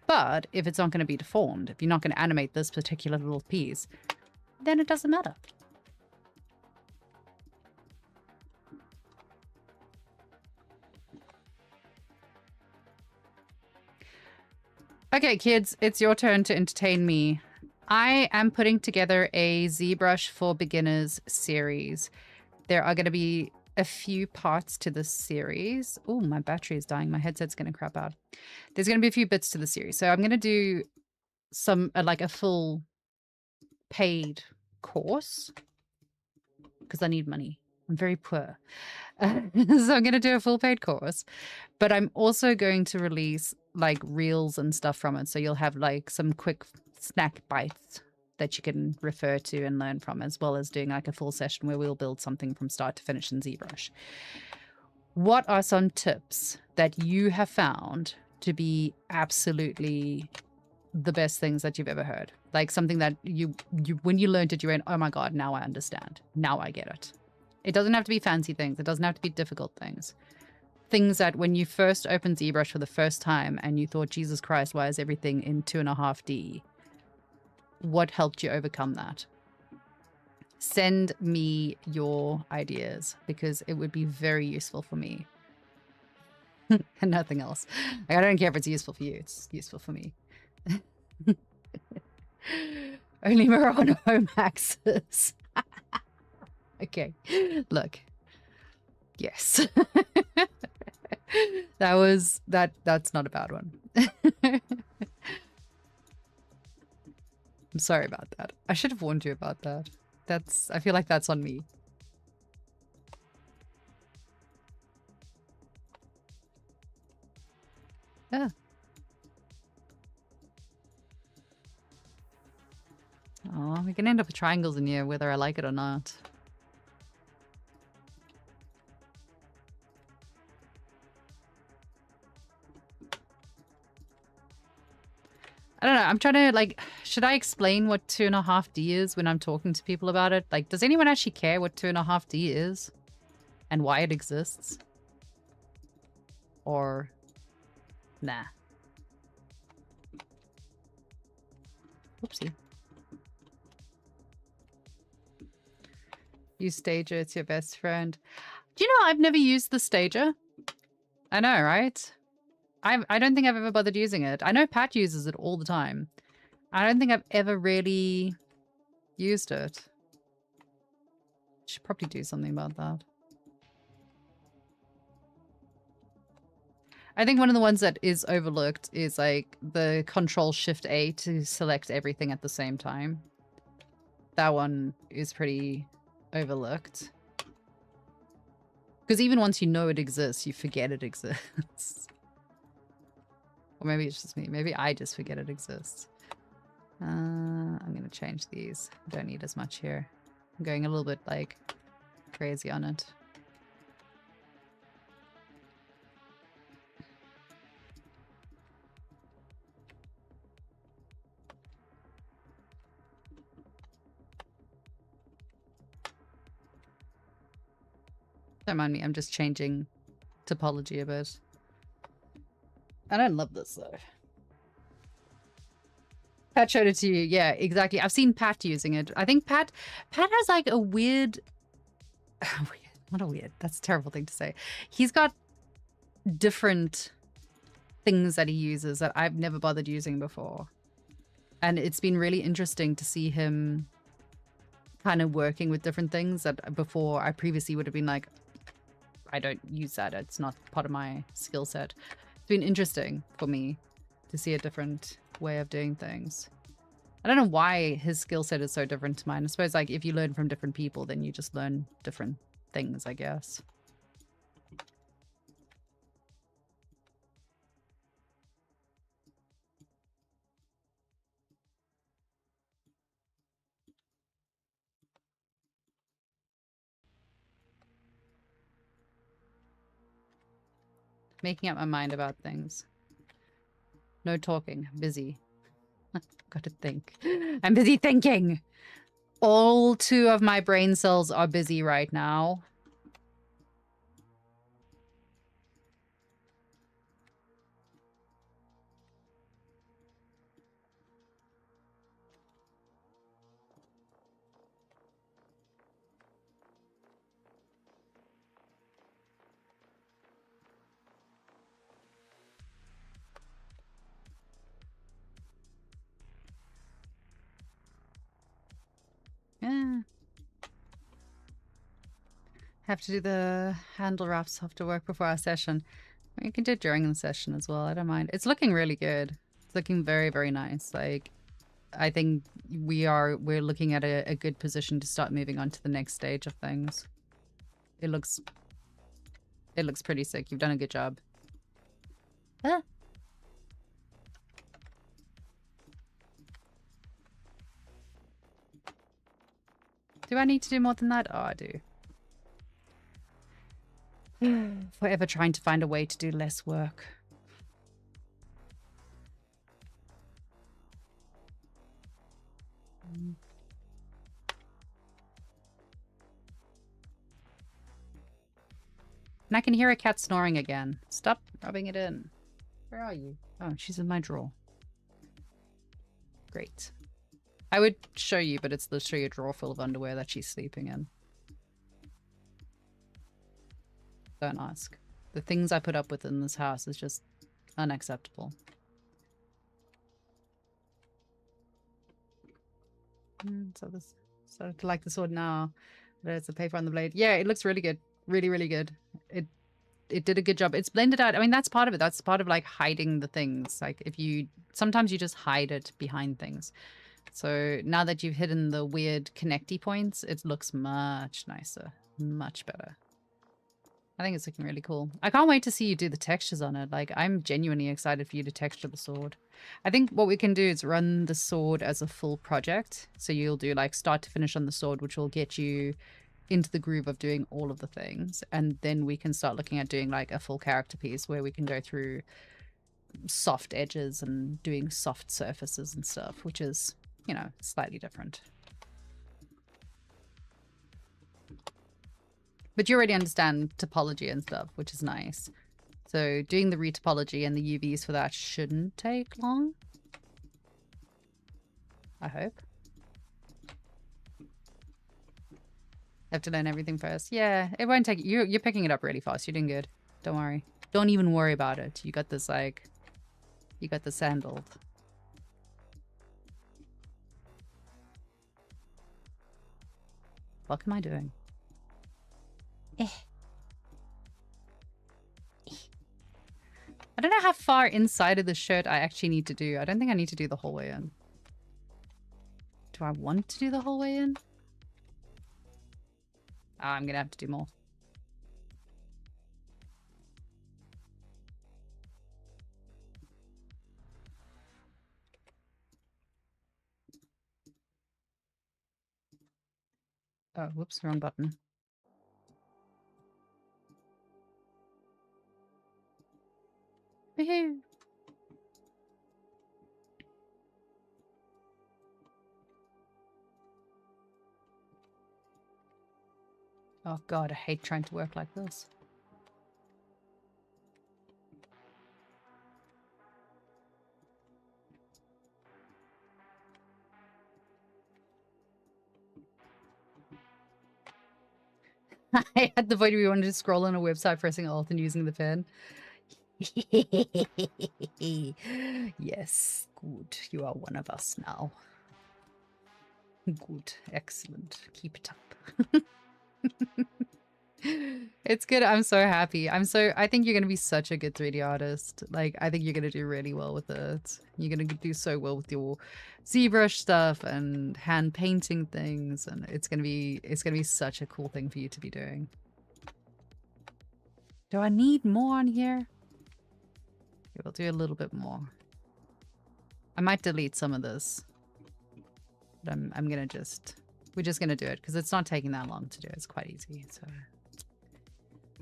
But if it's not going to be deformed, if you're not going to animate this particular little piece, then it doesn't matter. Okay, kids, it's your turn to entertain me. I am putting together a ZBrush for Beginners series. There are going to be a few parts to this series. Oh, my battery is dying. My headset's going to crap out. There's going to be a few bits to the series. So I'm going to do some, like a full paid course because I need money. I'm very poor. So I'm going to do a full paid course, but I'm also going to release like reels and stuff from it. So you'll have like some quick snack bites that you can refer to and learn from, as well as doing like a full session where we'll build something from start to finish in ZBrush. What are some tips that you have found to be absolutely the best things that you've ever heard? Like something that you when you learned it, you went, oh my God, now I understand. Now I get it. It doesn't have to be fancy things. It doesn't have to be difficult things. Things that when you first opened ZBrush for the first time and you thought, Jesus Christ, why is everything in 2.5D? What helped you overcome that? Send me your ideas because it would be very useful for me. And nothing else. Like, I don't care if it's useful for you. It's useful for me. Only Murano home access. Okay. Look. Yes. That's not a bad one. I'm sorry about that. I should have warned you about that. I feel like that's on me. Yeah. Oh, we can end up with triangles in here whether I like it or not. I don't know. I'm trying to, like, should I explain what 2.5D is when I'm talking to people about it? Like, does anyone actually care what 2.5D is and why it exists? Or, nah. Oopsie. Use Stager, it's your best friend. Do you know I've never used the Stager? I know, right? I don't think I've ever bothered using it. I know Pat uses it all the time. I don't think I've ever really used it. Should probably do something about that. I think one of the ones that is overlooked is like the Control-Shift-A to select everything at the same time. That one is pretty overlooked. Because even once you know it exists, you forget it exists. Or maybe it's just me. Maybe I just forget it exists. I'm going to change these. I don't need as much here. I'm going a little bit, like, crazy on it. Don't mind me. I'm just changing topology a bit. I don't love this, though. Pat showed it to you. Yeah, exactly. I've seen Pat using it. I think Pat has like a weird, not a weird, that's a terrible thing to say. He's got different things that he uses that I've never bothered using before. And it's been really interesting to see him kind of working with different things that before I previously would have been like, I don't use that. It's not part of my skill set. It's been interesting for me to see a different way of doing things. I don't know why his skill set is so different to mine. I suppose like if you learn from different people, then you just learn different things, I guess. Making up my mind about things. No talking. Busy. Gotta think. I'm busy thinking. All 2 of my brain cells are busy right now. Yeah. Have to do the handle wraps after work before our session. You can do it during the session as well. I don't mind. It's looking really good. It's looking very, very nice. Like, I think we're looking at a good position to start moving on to the next stage of things. It looks pretty sick. You've done a good job. Ah. Do I need to do more than that? Oh, I do. Forever trying to find a way to do less work. And I can hear a cat snoring again. Stop rubbing it in. Where are you? Oh, she's in my drawer. Great. I would show you, but it's literally a drawer full of underwear that she's sleeping in. Don't ask. The things I put up with in this house is just unacceptable. So this started to like the sword now. There's the paper on the blade. Yeah, it looks really good. Really, really good. It did a good job. It's blended out. I mean, that's part of it. That's part of like hiding the things. Like if you, sometimes you just hide it behind things. So now that you've hidden the weird connecty points, it looks much nicer. Much better. I think it's looking really cool. I can't wait to see you do the textures on it. Like, I'm genuinely excited for you to texture the sword. I think what we can do is run the sword as a full project. So you'll do like start to finish on the sword, which will get you into the groove of doing all of the things. And then we can start looking at doing like a full character piece where we can go through soft edges and doing soft surfaces and stuff, which is, you know, slightly different. But you already understand topology and stuff, which is nice. So doing the retopology and the UVs for that shouldn't take long. I hope. Have to learn everything first. Yeah, it won't take you. You're picking it up really fast. You're doing good. Don't worry. Don't even worry about it. You got this, like, you got this handled. What am I doing? I don't know how far inside of the shirt I actually need to do. I don't think I need to do the whole way in. Do I want to do the whole way in? Oh, I'm gonna have to do more. Oh, whoops, wrong button. Woohoo! Oh god, I hate trying to work like this. I had the point where you wanted to scroll on a website pressing Alt and using the pen. Yes, good. You are one of us now. Good. Excellent. Keep it up. It's good. I'm so happy. I think you're going to be such a good 3D artist. Like, I think you're going to do really well with it. You're going to do so well with your ZBrush stuff and hand painting things. And it's going to be such a cool thing for you to be doing. Do I need more on here? Okay, we'll do a little bit more. I might delete some of this. But I'm going to we're just going to do it because it's not taking that long to do. It's quite easy. So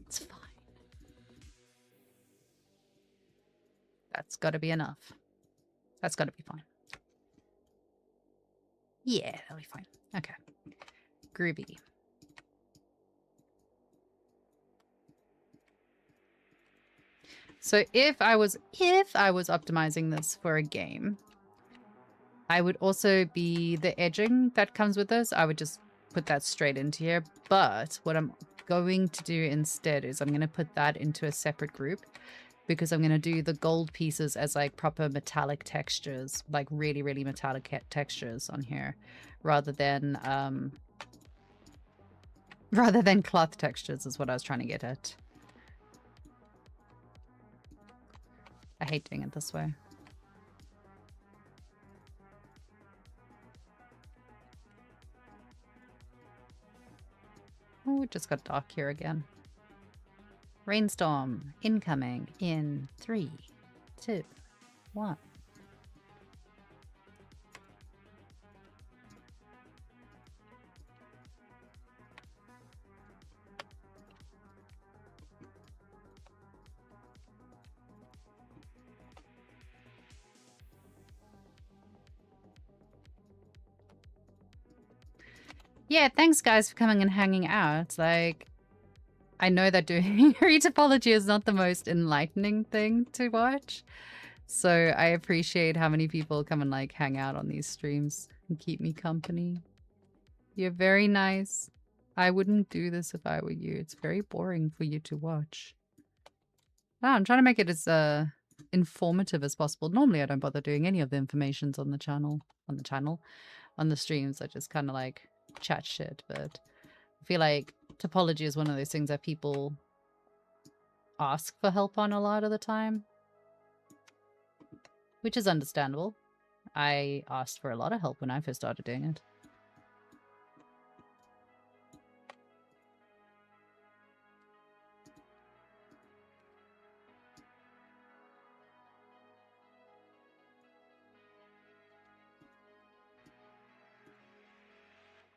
it's fine. That's got to be enough. That's got to be fine. Yeah, that'll be fine. Okay. Groovy. So if I was optimizing this for a game, I would also be the edging that comes with this. I would just put that straight into here. But what I'm going to do instead is I'm going to put that into a separate group, because I'm going to do the gold pieces as like proper metallic textures, like really, really metallic textures on here, rather than cloth textures is what I was trying to get at. I hate doing it this way. Oh, it just got dark here again. Rainstorm incoming in 3, 2, 1. Yeah, thanks guys for coming and hanging out. Like, I know that doing retopology is not the most enlightening thing to watch. So I appreciate how many people come and like hang out on these streams and keep me company. You're very nice. I wouldn't do this if I were you. It's very boring for you to watch. Oh, I'm trying to make it as informative as possible. Normally I don't bother doing any of the informations on the channel. On the streams. I just kind of like chat shit, but I feel like topology is one of those things that people ask for help on a lot of the time, which is understandable. I asked for a lot of help when I first started doing it.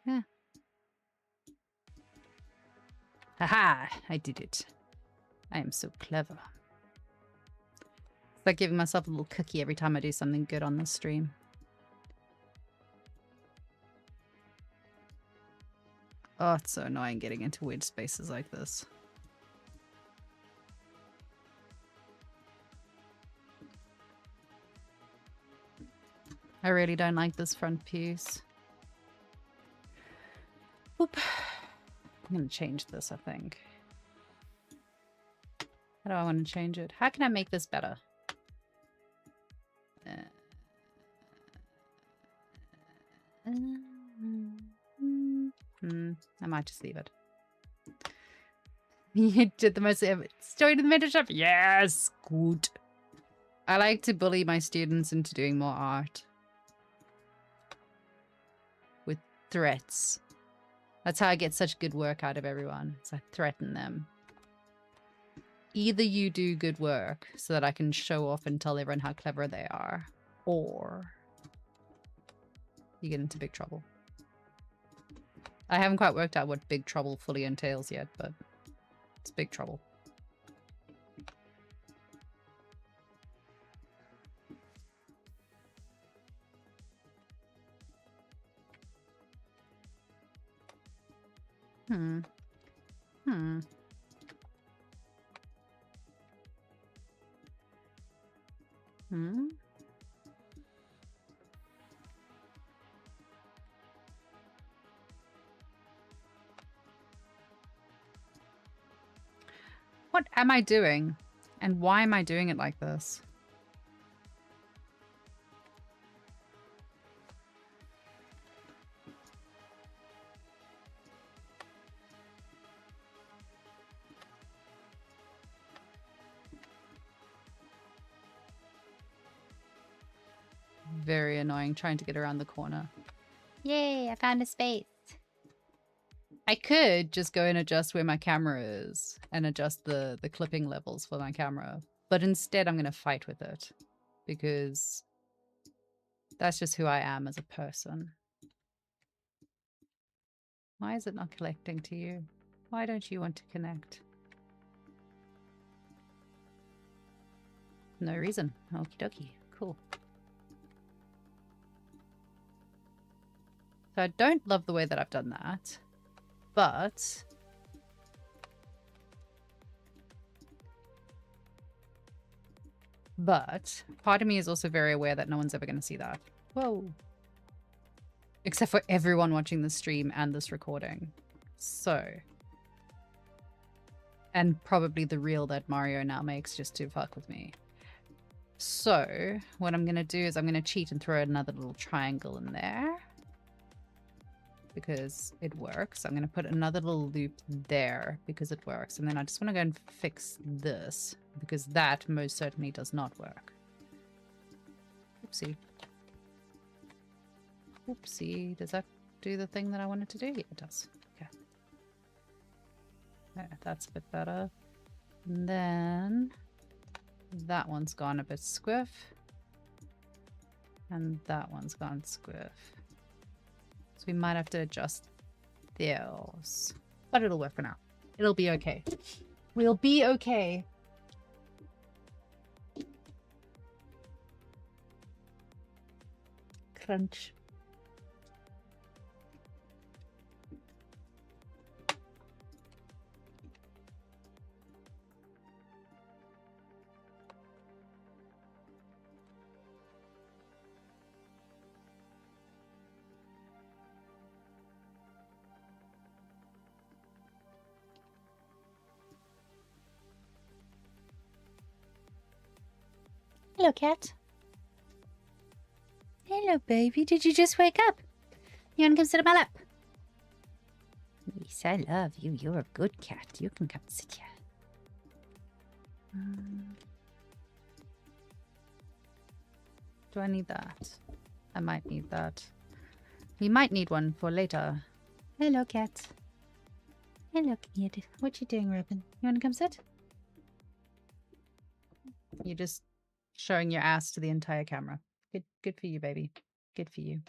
Yeah. Haha! I did it. I am so clever. It's like giving myself a little cookie every time I do something good on this stream. Oh, it's so annoying getting into weird spaces like this. I really don't like this front piece. Oop. I'm going to change this, I think. How do I want to change it? How can I make this better? I might just leave it. You did the most ever. Joined the meta shop. Yes, good. I like to bully my students into doing more art. With threats. That's how I get such good work out of everyone. So I threaten them. Either you do good work so that I can show off and tell everyone how clever they are, or you get into big trouble. I haven't quite worked out what big trouble fully entails yet, but it's big trouble. What am I doing? And why am I doing it like this? Very annoying trying to get around the corner. Yay, I found a space. I could just go and adjust where my camera is and adjust the clipping levels for my camera. But instead I'm going to fight with it because that's just who I am as a person. Why is it not connecting to you? Why don't you want to connect? No reason. Okie dokie. Cool. So I don't love the way that I've done that, but part of me is also very aware that no one's ever going to see that. Whoa. Except for everyone watching the stream and this recording. So. And probably the reel that Mario now makes just to fuck with me. So what I'm going to do is I'm going to cheat and throw another little triangle in there. Because it works. I'm going to put another little loop there because it works. And then I just want to go and fix this because that most certainly does not work. Oopsie. Oopsie. Does that do the thing that I wanted to do? Yeah, it does. Okay. There, that's a bit better. And then that one's gone a bit squiff. And that one's gone squiff. So we might have to adjust those. But it'll work for now. It'll be okay. We'll be okay. Crunch. Hello, cat. Hello, baby. Did you just wake up? You want to come sit on my lap? Yes, I love you. You're a good cat. You can come sit here. Do I need that? I might need that. We might need one for later. Hello, cat. Hello, kid. What you doing, Robin? You want to come sit? You're just showing your ass to the entire camera. Good for you, baby. Good for you.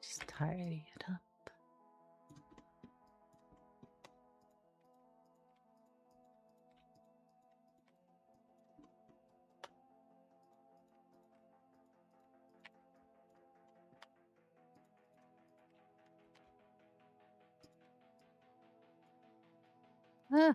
Just tidying it up. Ah.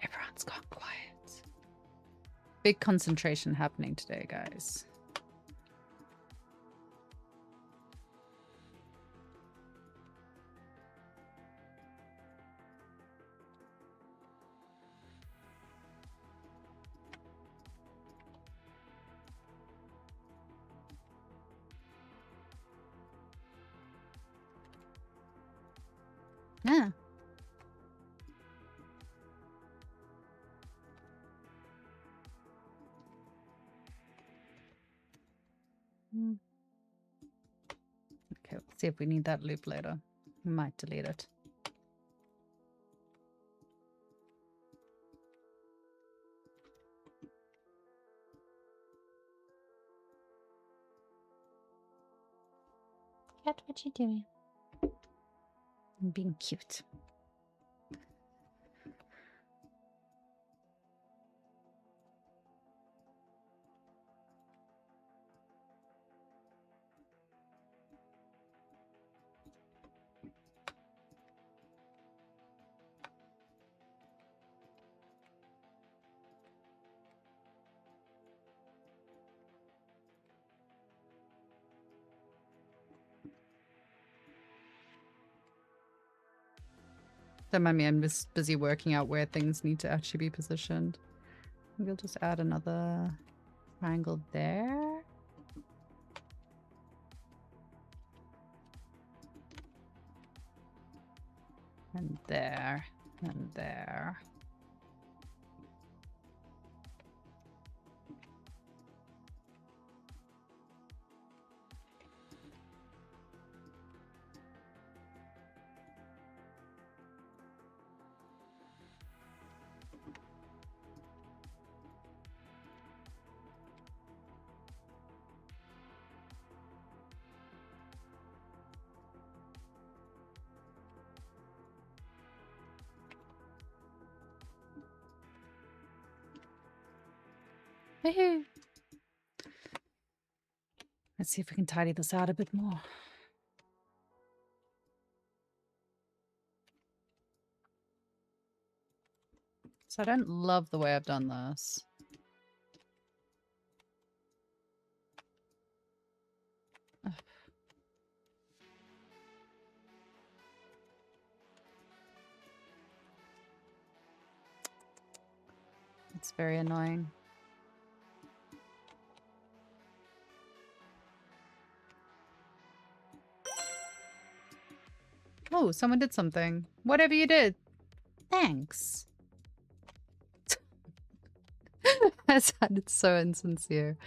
Everyone's gone quiet. Big concentration happening today, guys. Yeah. Okay, let's see if we need that loop later. We might delete it. Cat, what you doing? I'm being cute. Don't mind me, I'm just busy working out where things need to actually be positioned. We'll just add another triangle there. And there. Woohoo! Let's see if we can tidy this out a bit more. So I don't love the way I've done this. Ugh. It's very annoying. Oh, someone did something. Whatever you did. Thanks. That sounded so insincere.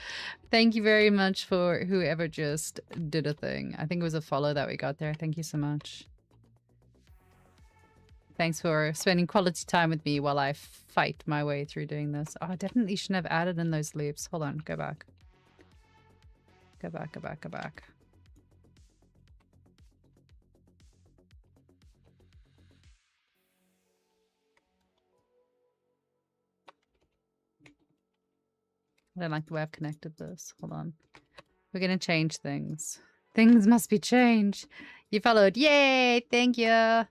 Thank you very much for whoever just did a thing. I think it was a follow that we got there. Thank you so much. Thanks for spending quality time with me while I fight my way through doing this. Oh, I definitely shouldn't have added in those loops. Hold on, go back. Go back, go back, go back. I don't like the way I've connected this. Hold on. We're going to change things. Things must be changed. You followed. Yay! Thank you. Yeah.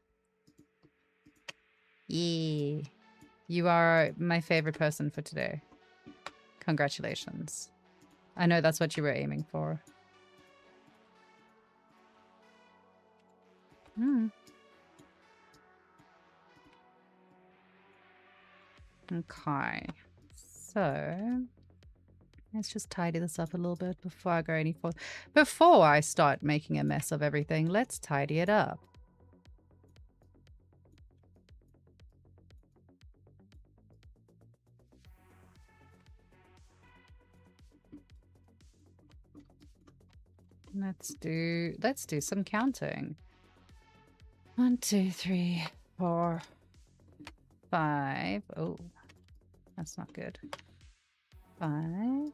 You are my favorite person for today. Congratulations. I know that's what you were aiming for. Okay. So let's just tidy this up a little bit before I go any further. Before I start making a mess of everything, let's tidy it up. Let's do some counting. 1, 2, 3, 4, 5. Oh, that's not good. 5.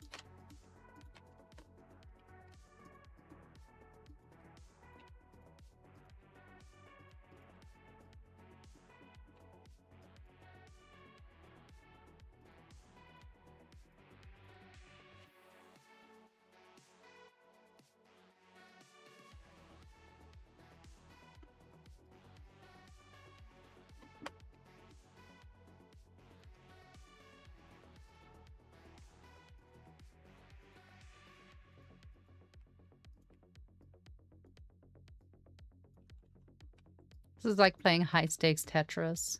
This is like playing high stakes Tetris.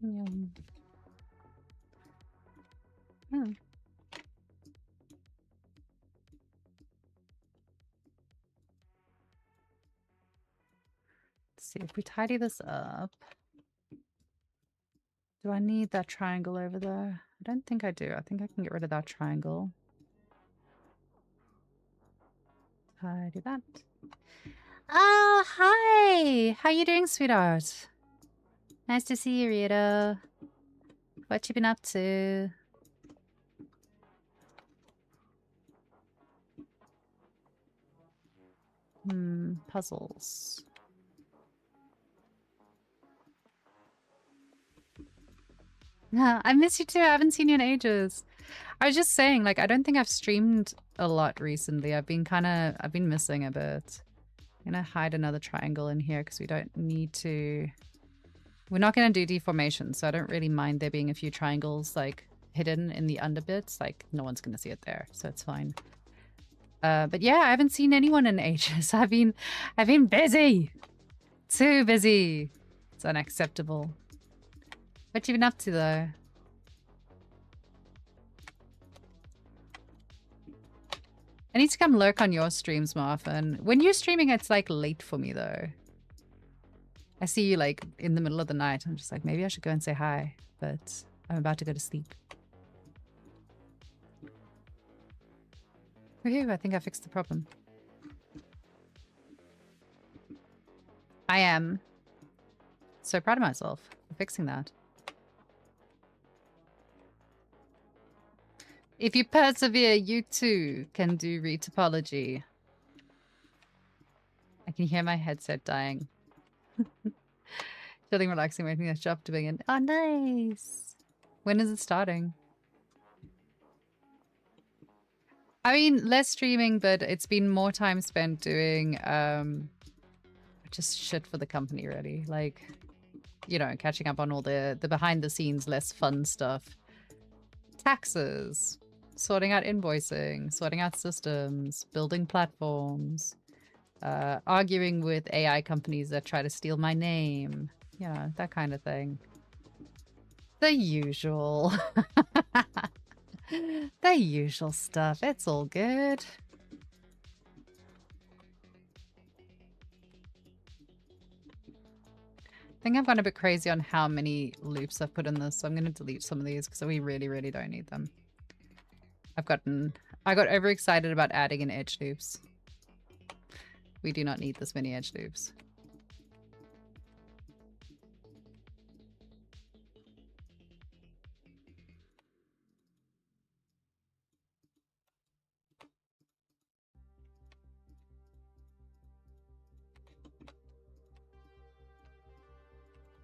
Yum. Hmm. Let's see if we tidy this up. Do I need that triangle over there? I don't think I do. I think I can get rid of that triangle. Tidy that. Oh, hi! How you doing, sweetheart? Nice to see you, Rita. What you been up to? Puzzles. Yeah, I miss you too. I haven't seen you in ages. I was just saying, like, I don't think I've streamed a lot recently. I've been missing a bit. I'm gonna hide another triangle in here because we don't need to. We're not gonna do deformation, so I don't really mind there being a few triangles like hidden in the underbits. Like, no one's gonna see it there, so it's fine. But yeah, I haven't seen anyone in ages. I've been busy. Too busy. It's unacceptable. What you been up to though? need to come lurk on your streams more often. When you're streaming, it's like late for me though. I see you like in the middle of the night. I'm just like, maybe I should go and say hi, but I'm about to go to sleep. Woohoo, I think I fixed the problem. I am so proud of myself for fixing that. If you persevere, you too can do retopology. I can hear my headset dying. Feeling relaxing, waiting for the shop to begin. Oh, nice. When is it starting? I mean, less streaming, but it's been more time spent doing just shit for the company, really. Like, you know, catching up on all the behind the scenes, less fun stuff. Taxes, sorting out invoicing, sorting out systems, building platforms, arguing with AI companies that try to steal my name. You know, that kind of thing. The usual. The usual stuff. It's all good. I think I've gone a bit crazy on how many loops I've put in this, so I'm going to delete some of these because we really, really don't need them. I got overexcited about adding in edge loops. We do not need this many edge loops.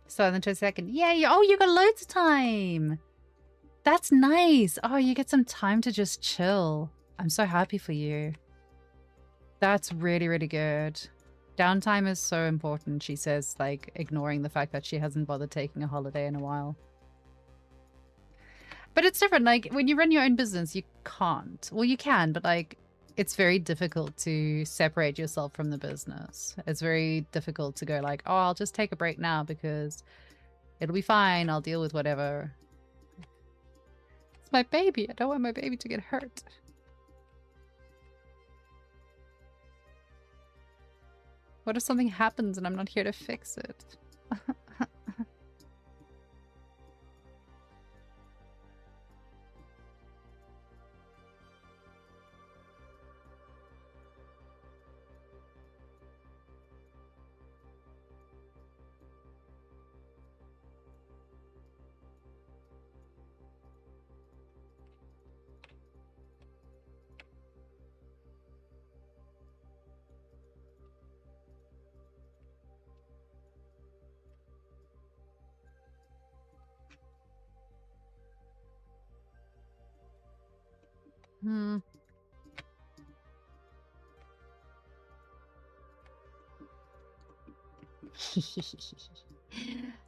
So then to a second. Yay! Oh, you got loads of time! That's nice! Oh, you get some time to just chill. I'm so happy for you. That's really, really good. Downtime is so important, she says, like, ignoring the fact that she hasn't bothered taking a holiday in a while. But it's different. Like, when you run your own business, you can't. Well, you can, but, like, it's very difficult to separate yourself from the business. It's very difficult to go like, oh, I'll just take a break now because it'll be fine. I'll deal with whatever. It's my baby. I don't want my baby to get hurt. What if something happens and I'm not here to fix it?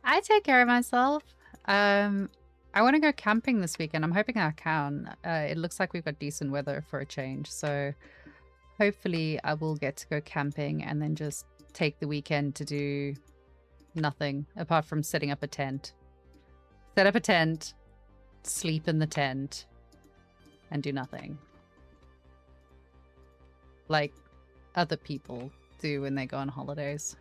I take care of myself. I want to go camping this weekend. I'm hoping I can. It looks like we've got decent weather for a change, so hopefully I will get to go camping and then just take the weekend to do nothing apart from setting up a tent. Set up a tent, sleep in the tent, and do nothing. Like other people do when they go on holidays.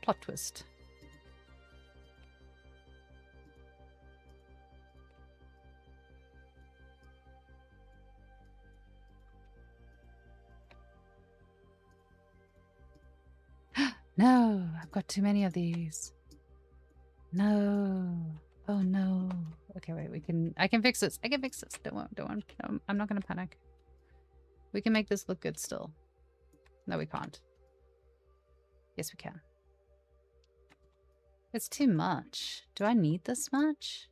Plot twist. No, I've got too many of these. No. Oh no. Okay, wait, I can fix this. I can fix this. Don't worry. No, I'm not gonna panic. We can make this look good still. No, we can't. Yes, we can. It's too much. Do I need this much?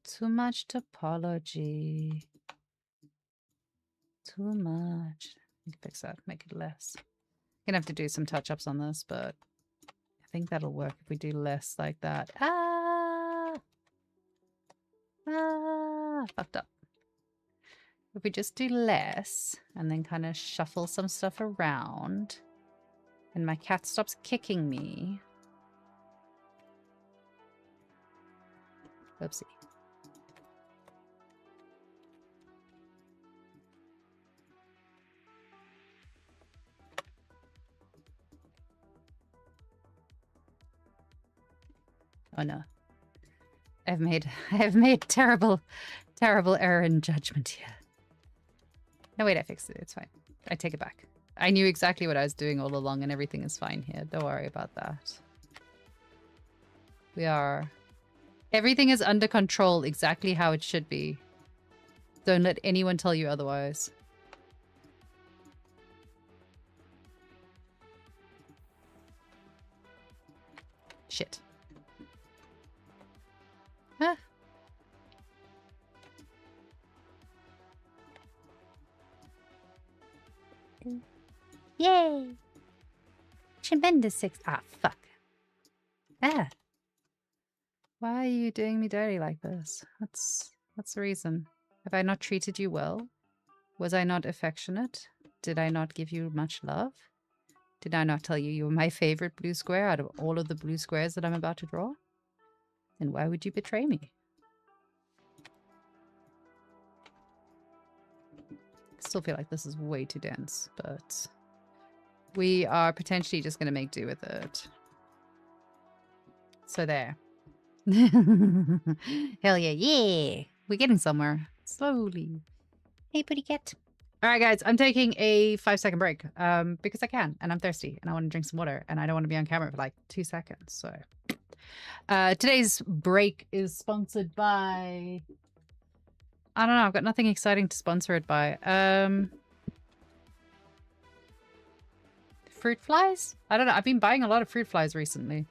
Too much topology. Too much. I can fix that, make it less. Gonna have to do some touch-ups on this, but I think that'll work if we do less like that. Ah! fucked up. If we just do less and then kind of shuffle some stuff around and my cat stops kicking me. Oopsie. Oh no. I have made terrible error in judgment here. No, wait, I fixed it. It's fine. I take it back. I knew exactly what I was doing all along and everything is fine here. Don't worry about that. Everything is under control exactly how it should be. Don't let anyone tell you otherwise. Shit. Huh? Yay! Tremendous six. Ah, fuck. Ah. Why are you doing me dirty like this? What's the reason? Have I not treated you well? Was I not affectionate? Did I not give you much love? Did I not tell you you were my favorite blue square out of all of the blue squares that I'm about to draw? Then why would you betray me? I still feel like this is way too dense, but we are potentially just going to make do with it. So there. Hell yeah, yeah! We're getting somewhere. Slowly. Hey, pretty cat. All right, guys, I'm taking a 5-second break because I can, and I'm thirsty, and I want to drink some water, and I don't want to be on camera for like 2 seconds. So today's break is sponsored by... I don't know. I've got nothing exciting to sponsor it by. Fruit flies? I don't know. I've been buying a lot of fruit flies recently.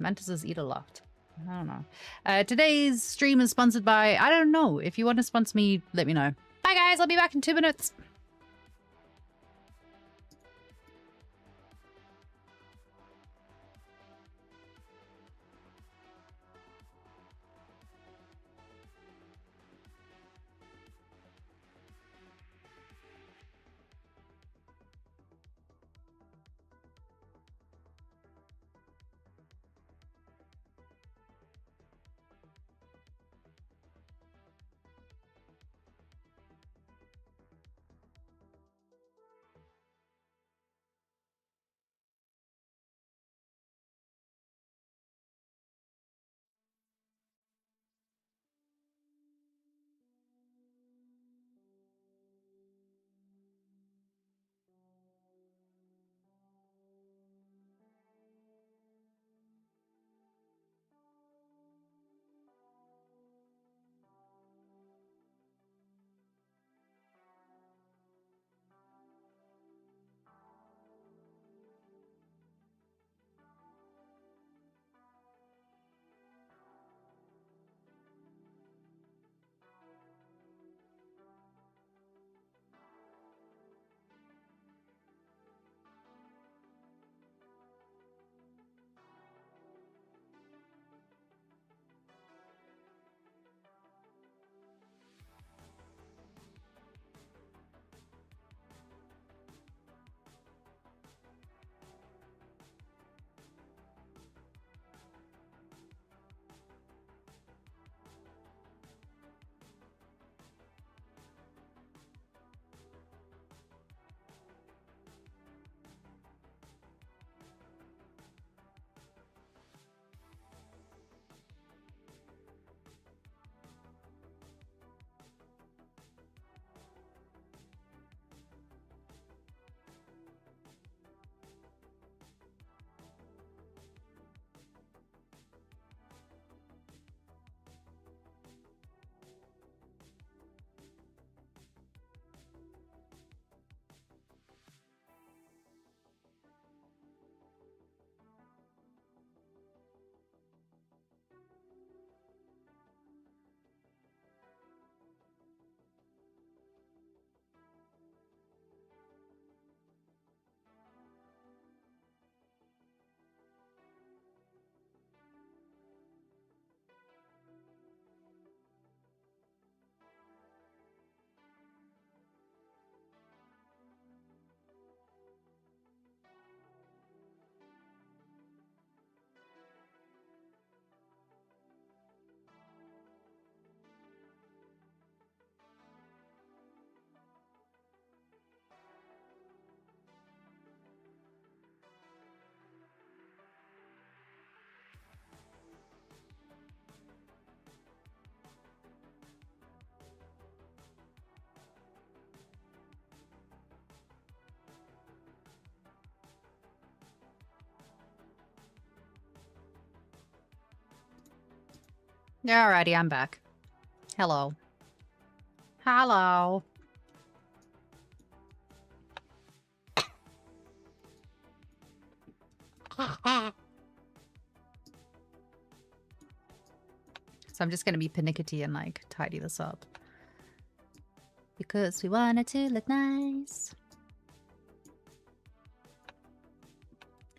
Mantises eat a lot. I don't know. Today's stream is sponsored by... I don't know. If you want to sponsor me, let me know. Bye, guys. I'll be back in 2 minutes. Alrighty, I'm back. Hello. Hello. So I'm just going to be pernickety and like tidy this up. Because we want it to look nice.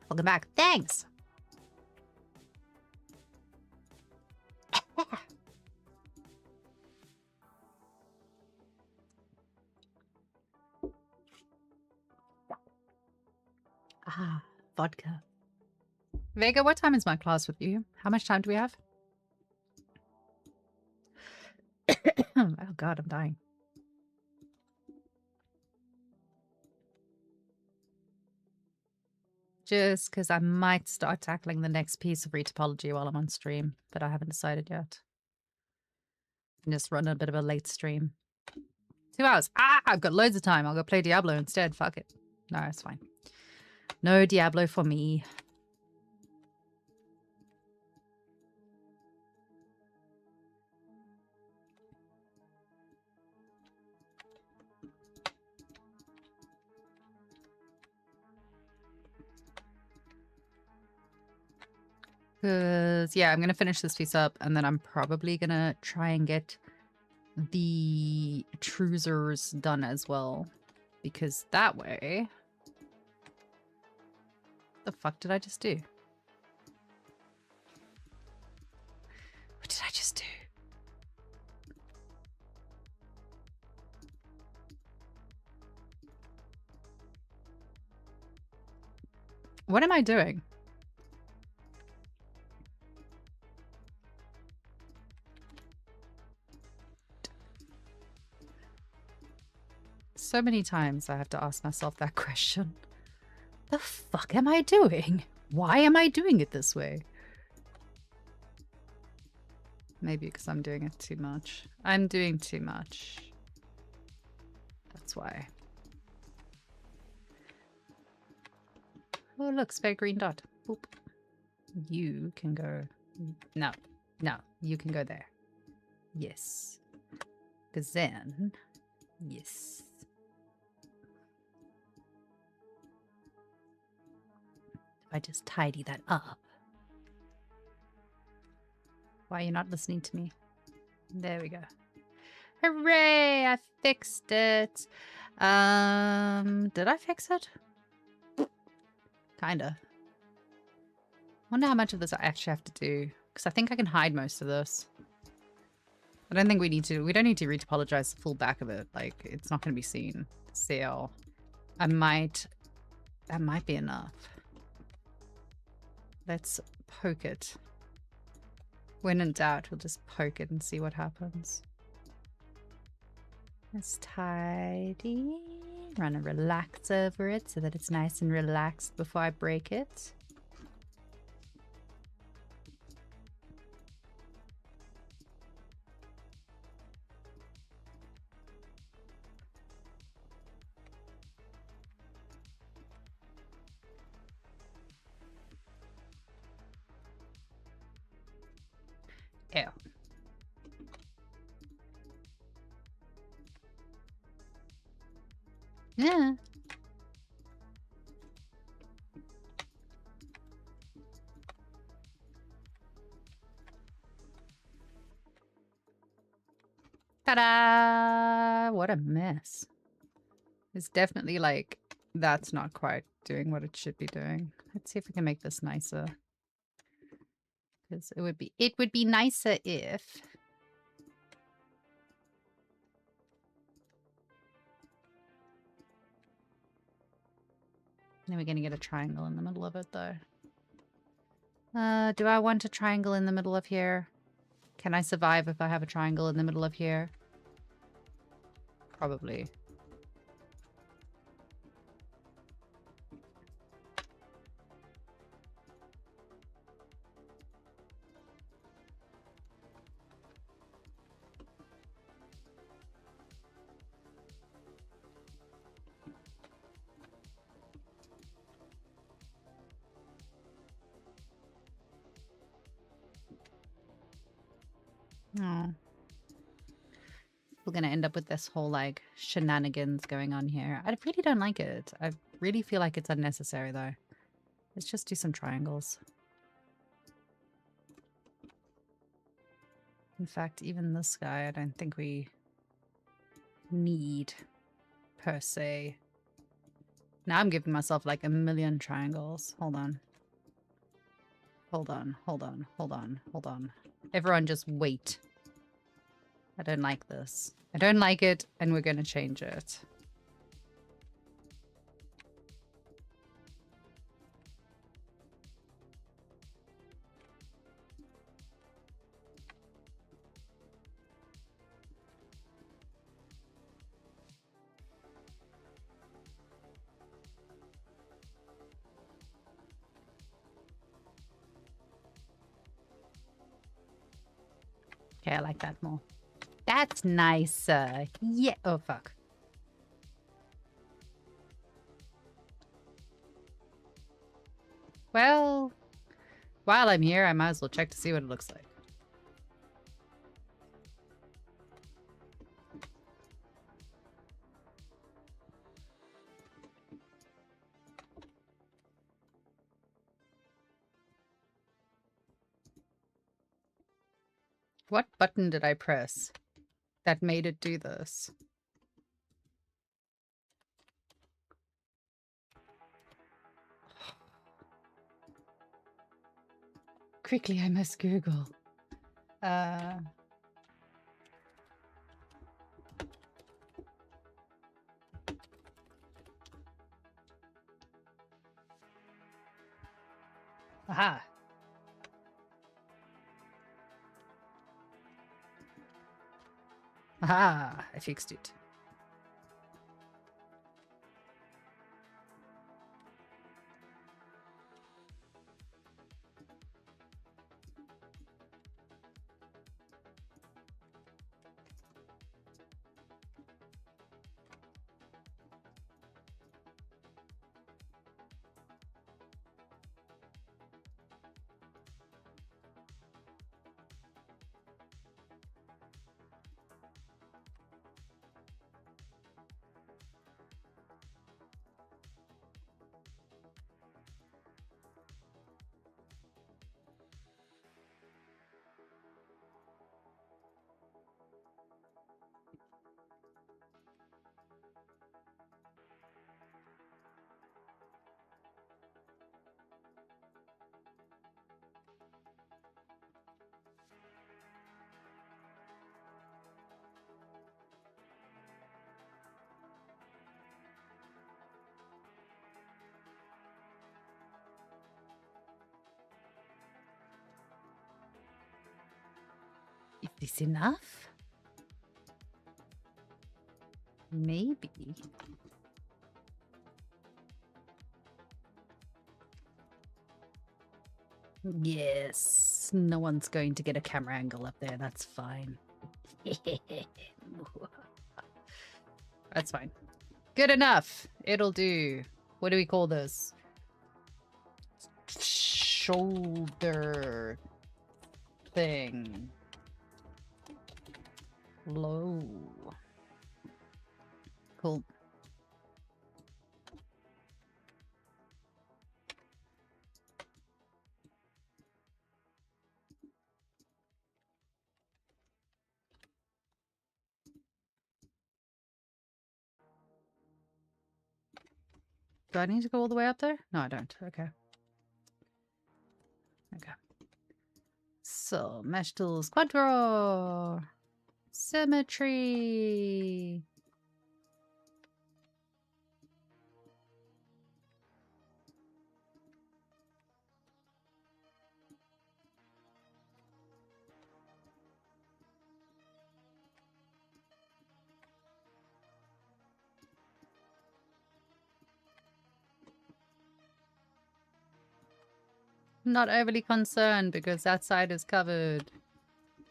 Welcome back. Thanks. Ah, vodka. Vega, what time is my class with you? How much time do we have? Oh God, I'm dying. Just because I might start tackling the next piece of retopology while I'm on stream, but I haven't decided yet. And just run a bit of a late stream. 2 hours. Ah, I've got loads of time. I'll go play Diablo instead. Fuck it. No, it's fine. No Diablo for me. Because, yeah, I'm going to finish this piece up, and then I'm probably going to try and get the Truisers done as well. Because that way... What the fuck did I just do? What did I just do? What am I doing? So many times I have to ask myself that question. The fuck am I doing? Why am I doing it this way? Maybe because I'm doing it too much. I'm doing too much. That's why. Oh, look, spare green dot. Boop. You can go... No. No, you can go there. Yes. Because then... Yes. If I just tidy that up. Why are you not listening to me? There we go. Hooray! I fixed it. Did I fix it? Kinda. Wonder how much of this I actually have to do. Because I think I can hide most of this. I don't think we need to. We don't need to retopologize the full back of it. Like, it's not going to be seen. So, that might be enough. Let's poke it. When in doubt, we'll just poke it and see what happens. Let's tidy. Run a relax over it so that it's nice and relaxed before I break it. Ew. Yeah. Ta-da! What a mess. It's definitely like, that's not quite doing what it should be doing. Let's see if we can make this nicer. Because it would be nicer if... Then we're going to get a triangle in the middle of it, though. Do I want a triangle in the middle of here? Can I survive if I have a triangle in the middle of here? Probably. Oh. We're going to end up with this whole, like, shenanigans going on here. I really don't like it. I really feel like it's unnecessary, though. Let's just do some triangles. In fact, even this guy, I don't think we need, per se. Now I'm giving myself, like, a million triangles. Hold on. Hold on, hold on, hold on, hold on. Everyone just wait. I don't like this. I don't like it, and we're going to change it. Okay, I like that more. That's nicer. Yeah. Oh, fuck. Well, while I'm here, I might as well check to see what it looks like. What button did I press that made it do this? Quickly, I must Google. Aha. Aha, I fixed it. Is this enough? Maybe. Yes. No one's going to get a camera angle up there. That's fine. That's fine. Good enough. It'll do. What do we call this? Shoulder thing. Low. Cool. Do I need to go all the way up there? No, I don't. Okay. Okay. So, mesh tools, quad draw, symmetry. Not overly concerned because that side is covered.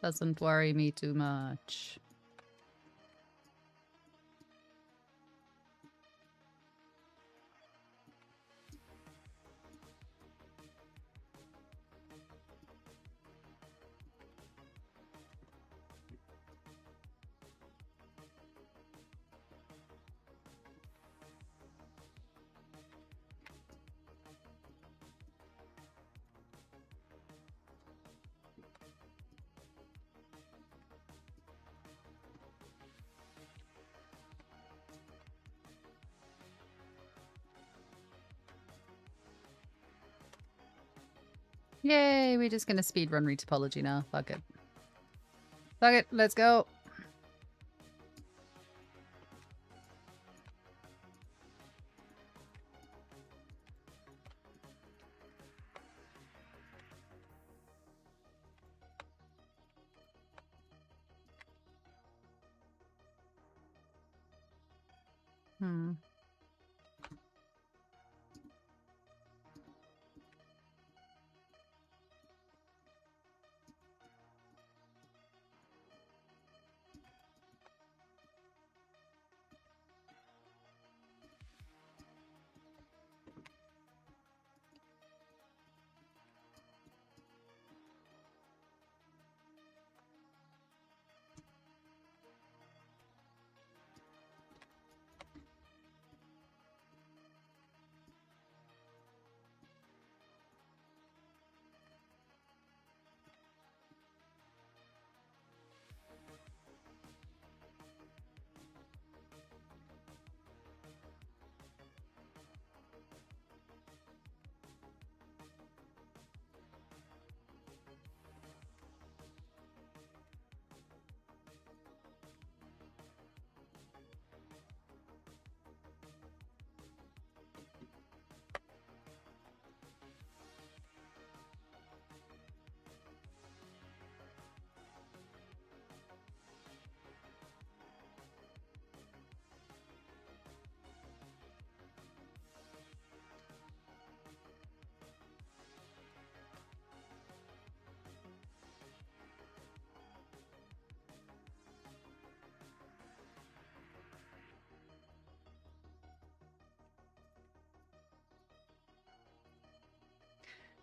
Doesn't worry me too much. Yay, we're just gonna speedrun Retopology now. Fuck it. Fuck it, let's go.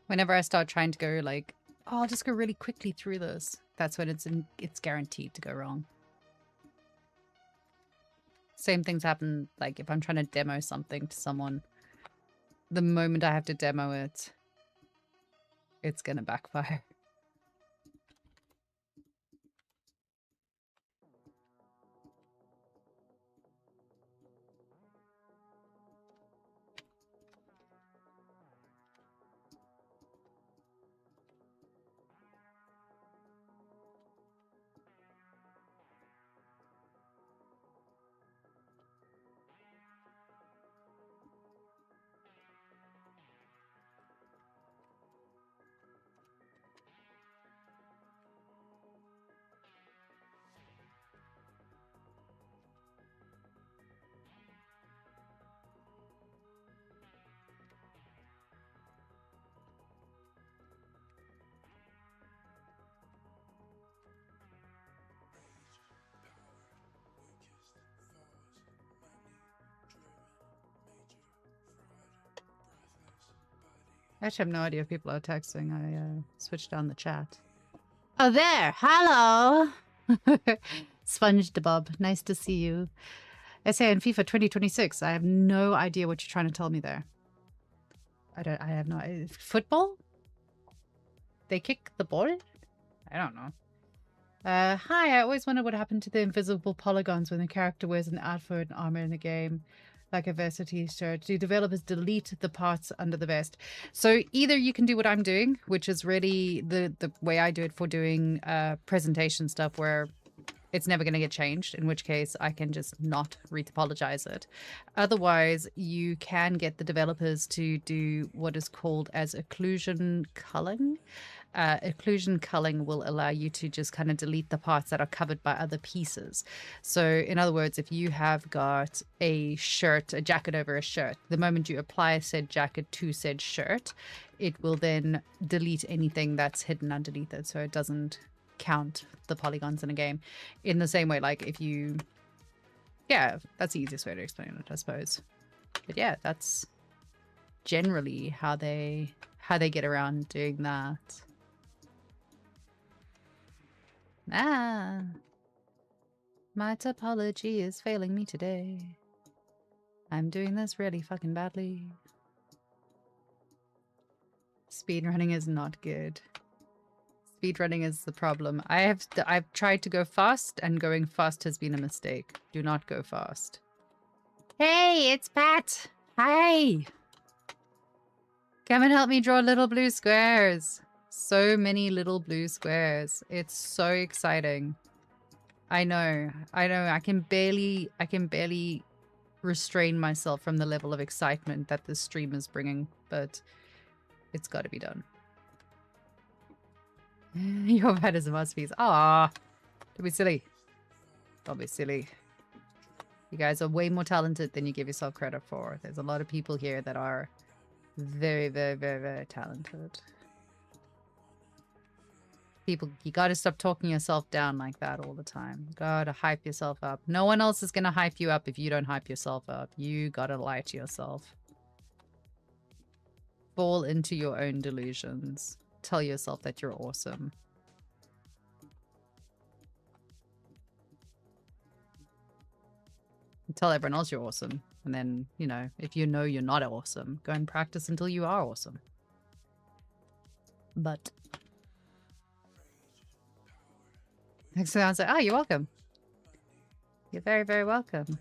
Whenever I start trying to go like, oh, I'll just go really quickly through this, that's when it's guaranteed to go wrong. Same things happen like if I'm trying to demo something to someone. The moment I have to demo it, it's gonna backfire. I actually have no idea if people are texting. I switched on the chat. Oh, there. Hello. SpongeBob. Nice to see you. SA in FIFA 2026. I have no idea what you're trying to tell me there. I have no idea. Football? They kick the ball? I don't know. Hi, I always wondered what happened to the invisible polygons when the character wears an outfit and armor in the game. Like a vest or t-shirt. Do developers delete the parts under the vest? So either you can do what I'm doing, which is really the way I do it for doing presentation stuff where it's never going to get changed, in which case I can just not retopologize it. Otherwise, you can get the developers to do what is called as occlusion culling. Occlusion culling will allow you to just kind of delete the parts that are covered by other pieces. So in other words, if you have got a shirt, a jacket over a shirt, the moment you apply said jacket to said shirt, it will then delete anything that's hidden underneath it. So it doesn't count the polygons in a game. In the same way, like if you... Yeah, that's the easiest way to explain it, I suppose. But yeah, that's generally how they get around doing that. Ah, my topology is failing me today. I'm doing this really fucking badly. Speedrunning is not good. Speedrunning is the problem. I've tried to go fast, and going fast has been a mistake. Do not go fast. Hey, it's Pat. Hi. Come and help me draw little blue squares. So many little blue squares. It's so exciting. I know. I can barely restrain myself from the level of excitement that this stream is bringing, but it's got to be done. Your bad is a masterpiece. Ah, don't be silly. Don't be silly. You guys are way more talented than you give yourself credit for. There's a lot of people here that are very, very, very, very talented. People, you gotta stop talking yourself down like that all the time. You gotta hype yourself up. No one else is gonna hype you up if you don't hype yourself up. You gotta lie to yourself. Fall into your own delusions. Tell yourself that you're awesome. Tell everyone else you're awesome. And then, you know, if you know you're not awesome, go and practice until you are awesome. But next thing I was like, oh, you're welcome. You're very, very welcome.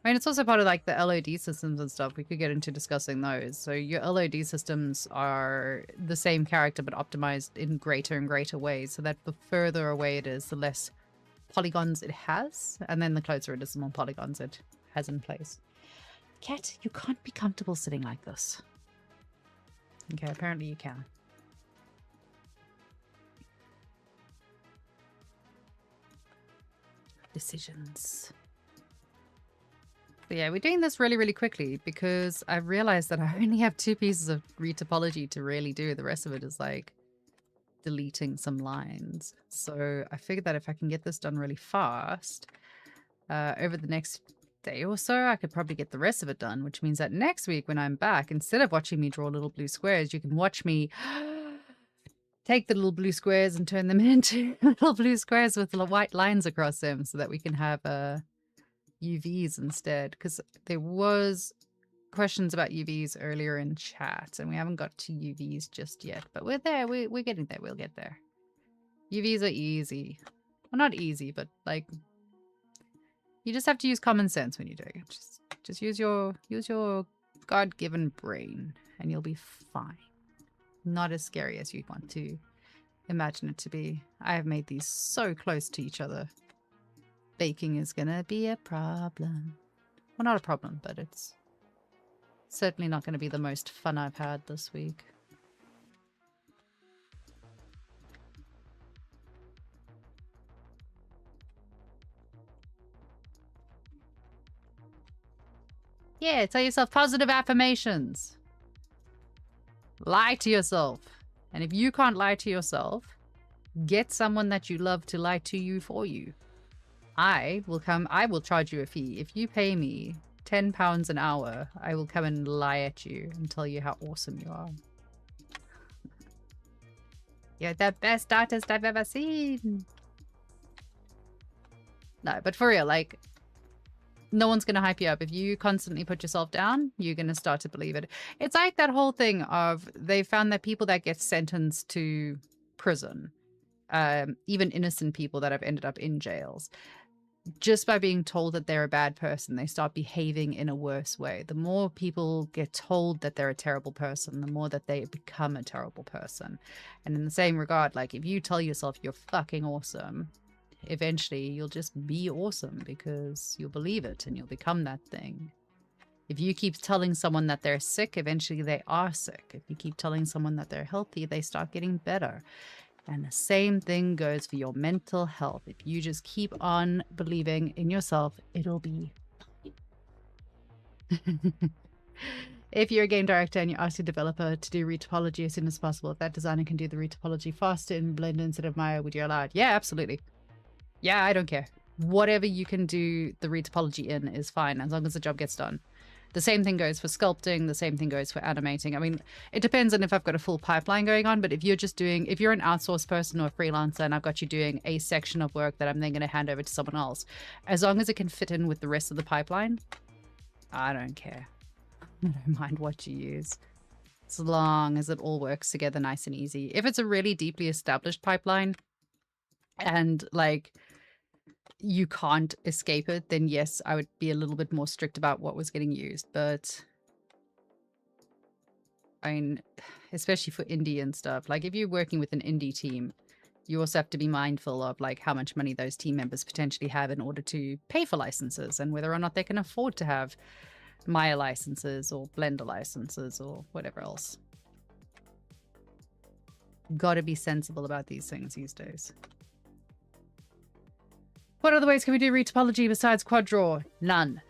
I mean, it's also part of like the LOD systems and stuff. We could get into discussing those. So your LOD systems are the same character, but optimized in greater and greater ways. So that the further away it is, the less polygons it has. And then the closer it is, the more polygons it has in place. Cat, you can't be comfortable sitting like this. Okay, apparently you can. Decisions. But yeah, we're doing this really, really quickly because I've realized that I only have 2 pieces of retopology to really do. The rest of it is like deleting some lines. So I figured that if I can get this done really fast, over the next day or so, I could probably get the rest of it done, which means that next week when I'm back, instead of watching me draw little blue squares, you can watch me take the little blue squares and turn them into little blue squares with the white lines across them so that we can have UVs instead. Because there was questions about UVs earlier in chat and we haven't got to UVs just yet, but we're there. We're getting there. We'll get there. UVs are easy. Well, not easy, but like you just have to use common sense when you're doing it. Just use your God-given brain and you'll be fine. Not as scary as you'd want to imagine it to be. I have made these so close to each other. Baking is gonna be a problem. Well, not a problem, but it's certainly not going to be the most fun I've had this week. Yeah, tell yourself positive affirmations. Lie to yourself. And if you can't lie to yourself, get someone that you love to lie to you for you. I will charge you a fee. If you pay me £10 an hour, I will come and lie at you and tell you how awesome you are. You're the best artist I've ever seen. No, but for real, like, no one's going to hype you up. If you constantly put yourself down, you're going to start to believe it. It's like that whole thing of they found that people that get sentenced to prison, even innocent people that have ended up in jails, just by being told that they're a bad person, they start behaving in a worse way. The more people get told that they're a terrible person, the more that they become a terrible person. And in the same regard, like if you tell yourself you're fucking awesome, eventually you'll just be awesome because you'll believe it and you'll become that thing. If you keep telling someone that they're sick, eventually they are sick. If you keep telling someone that they're healthy, they start getting better. And the same thing goes for your mental health. If you just keep on believing in yourself, it'll be fine. If you're a game director and you ask your developer to do retopology as soon as possible, if that designer can do the retopology faster in Blender instead of Maya, would you allow it? Yeah, absolutely. Yeah, I don't care. Whatever you can do the retopology in is fine, as long as the job gets done. The same thing goes for sculpting. The same thing goes for animating. I mean, it depends on if I've got a full pipeline going on, but if you're an outsourced person or a freelancer and I've got you doing a section of work that I'm then going to hand over to someone else, as long as it can fit in with the rest of the pipeline, I don't care. I don't mind what you use. As long as it all works together nice and easy. If it's a really deeply established pipeline and like you can't escape it, then yes, I would be a little bit more strict about what was getting used. But I mean, especially for indie and stuff. Like if you're working with an indie team, you also have to be mindful of like how much money those team members potentially have in order to pay for licenses and whether or not they can afford to have Maya licenses or Blender licenses or whatever else. Got to be sensible about these things these days. What other ways can we do retopology besides quad draw? None.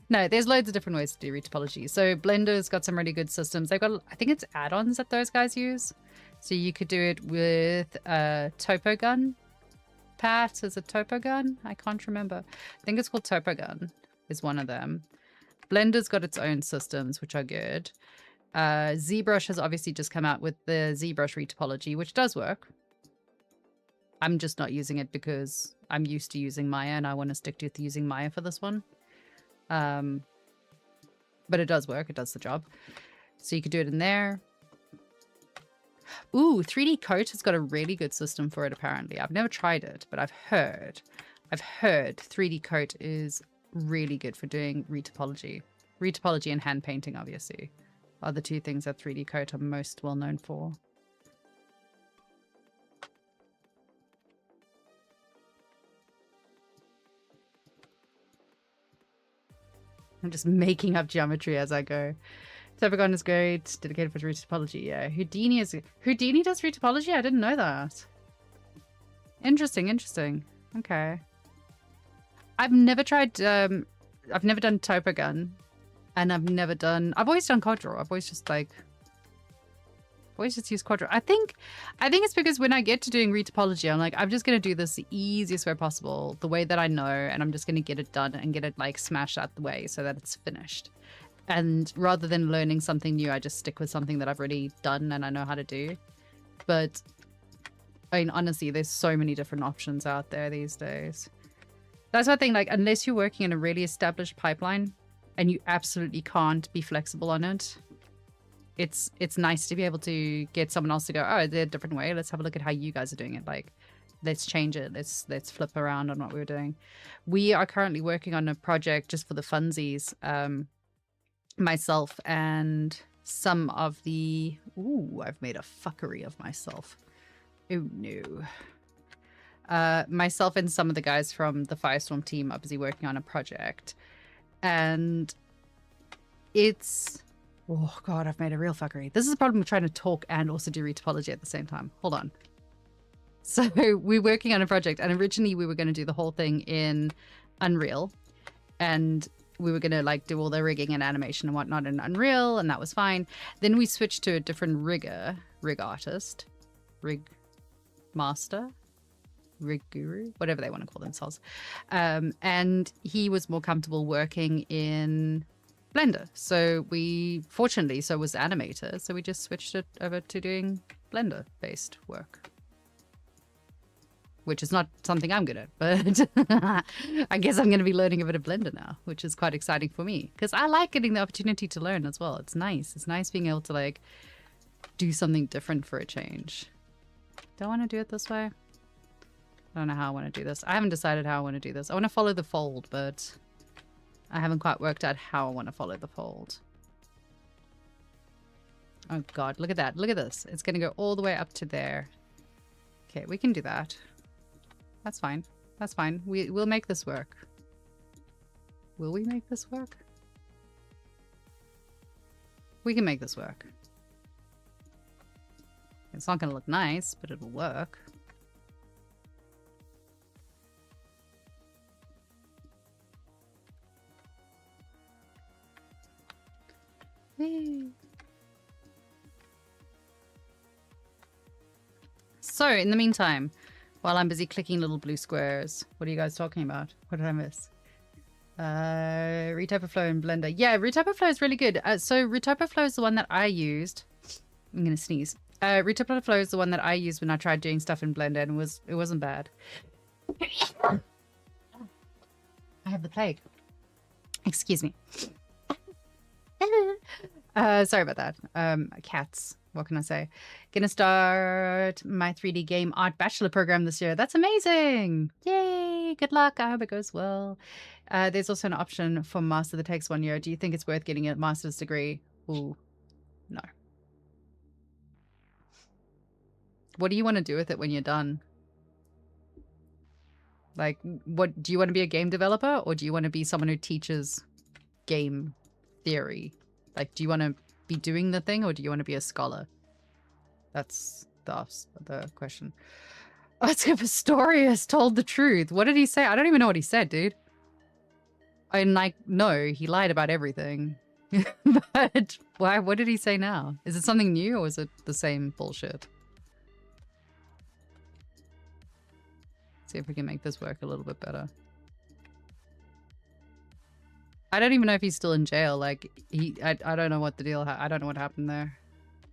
No, there's loads of different ways to do retopology. So Blender's got some really good systems. They've got, I think it's add-ons that those guys use. So you could do it with a Topogun. Pat, is it Topogun? I can't remember. I think it's called Topogun is one of them. Blender's got its own systems, which are good. ZBrush has obviously just come out with the ZBrush retopology, which does work. I'm just not using it because I'm used to using Maya and I want to stick to using Maya for this one. But it does work. It does the job. So you could do it in there. Ooh, 3D Coat has got a really good system for it, apparently. I've never tried it, but I've heard 3D Coat is really good for doing retopology. Retopology and hand painting, obviously, are the two things that 3D Coat are most well known for. I'm just making up geometry as I go. Topogun is great, dedicated for retopology. Yeah, Houdini does retopology? I didn't know that. Interesting, interesting. Okay. I've never tried, I've never done Topogun. And I've always done quad draw. I've always just used quad draw. I think it's because when I get to doing retopology, I'm like, I'm just going to do this the easiest way possible, the way that I know, and I'm just going to get it done and get it like smashed out the way so that it's finished. And rather than learning something new, I just stick with something that I've already done and I know how to do. But I mean, honestly, there's so many different options out there these days. That's one thing, like, unless you're working in a really established pipeline and you absolutely can't be flexible on it, it's nice to be able to get someone else to go, oh, they're a different way. Let's have a look at how you guys are doing it. Like, let's change it. Let's flip around on what we're doing. We are currently working on a project just for the funsies. Myself and some of the... Ooh, I've made a fuckery of myself. Oh, no. Myself and some of the guys from the Firestorm team are busy working on a project. And it's... Oh, God, I've made a real fuckery. This is the problem with trying to talk and also do retopology at the same time. Hold on. So we're working on a project, and originally we were going to do the whole thing in Unreal. And we were going to like do all the rigging and animation and whatnot in Unreal, and that was fine. Then we switched to a different rig artist, rig master, rig guru, whatever they want to call themselves. And he was more comfortable working in Blender. So fortunately, so was the animator. So we just switched it over to doing Blender based work. Which is not something I'm good at, but I guess I'm going to be learning a bit of Blender now, which is quite exciting for me because I like getting the opportunity to learn as well. It's nice. It's nice being able to like do something different for a change. Do I want to do it this way? I don't know how I want to do this. I haven't decided how I want to do this. I want to follow the fold, but I haven't quite worked out how I want to follow the fold. Oh God, look at that. Look at this. It's going to go all the way up to there. Okay, we can do that. That's fine. That's fine. We'll make this work. Will we make this work? We can make this work. It's not going to look nice, but it'll work. Whee. So, in the meantime, while I'm busy clicking little blue squares, what are you guys talking about? What did I miss? Retopoflow in Blender. Yeah, Retopoflow is really good. So Retopoflow is the one that I used. I'm gonna sneeze. Retopoflow is the one that I used when I tried doing stuff in Blender, and it wasn't bad. I have the plague. Excuse me. Sorry about that. Cats. What can I say? Gonna start my 3D game art bachelor program this year. That's amazing. Yay. Good luck. I hope it goes well. There's also an option for master that takes 1 year. Do you think it's worth getting a master's degree? Ooh, no. What do you want to do with it when you're done? Like, what do you want to be a game developer, or do you want to be someone who teaches game theory? Like, do you want to be doing the thing, or do you want to be a scholar? That's the question. Oscar Pistorius told the truth. What did he say? I don't even know what he said, dude. And like, no, he lied about everything. But why? What did he say now? Is it something new, or is it the same bullshit? See if we can make this work a little bit better. I don't even know if he's still in jail. Like, I don't know what the deal. I don't know what happened there.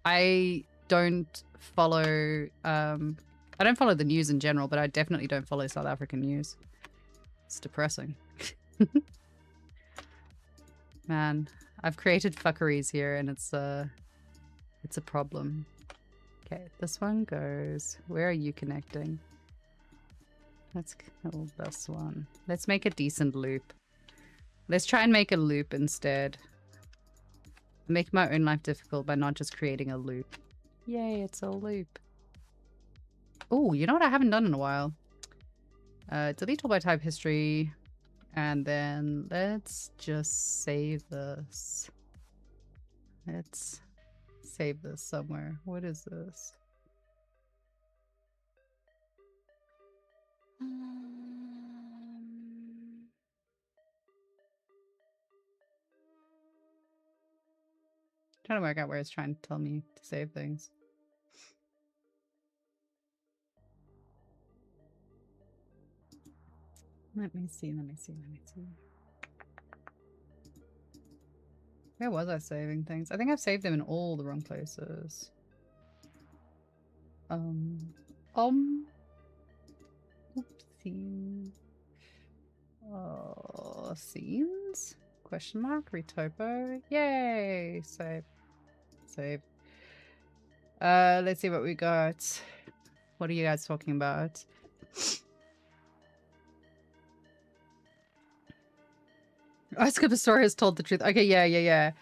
I don't follow. I don't follow the news in general, but I definitely don't follow South African news. It's depressing. Man, I've created fuckeries here, and it's a problem. Okay, this one goes. Where are you connecting? Let's kill this one. Let's make a decent loop. Let's try and make a loop instead. Make my own life difficult by not just creating a loop. Yay, it's a loop. Oh, you know what I haven't done in a while? Delete all by type history. And then let's just save this. Let's save this somewhere. What is this? Trying to work out where it's trying to tell me to save things. Let me see. Where was I saving things? I think I've saved them in all the wrong places. Oopsie. Oh, scenes? Question mark? Retopo? Yay! Save. Save. Let's see what we got. What are you guys talking about? Oscar Pistorius told the truth. Okay, yeah.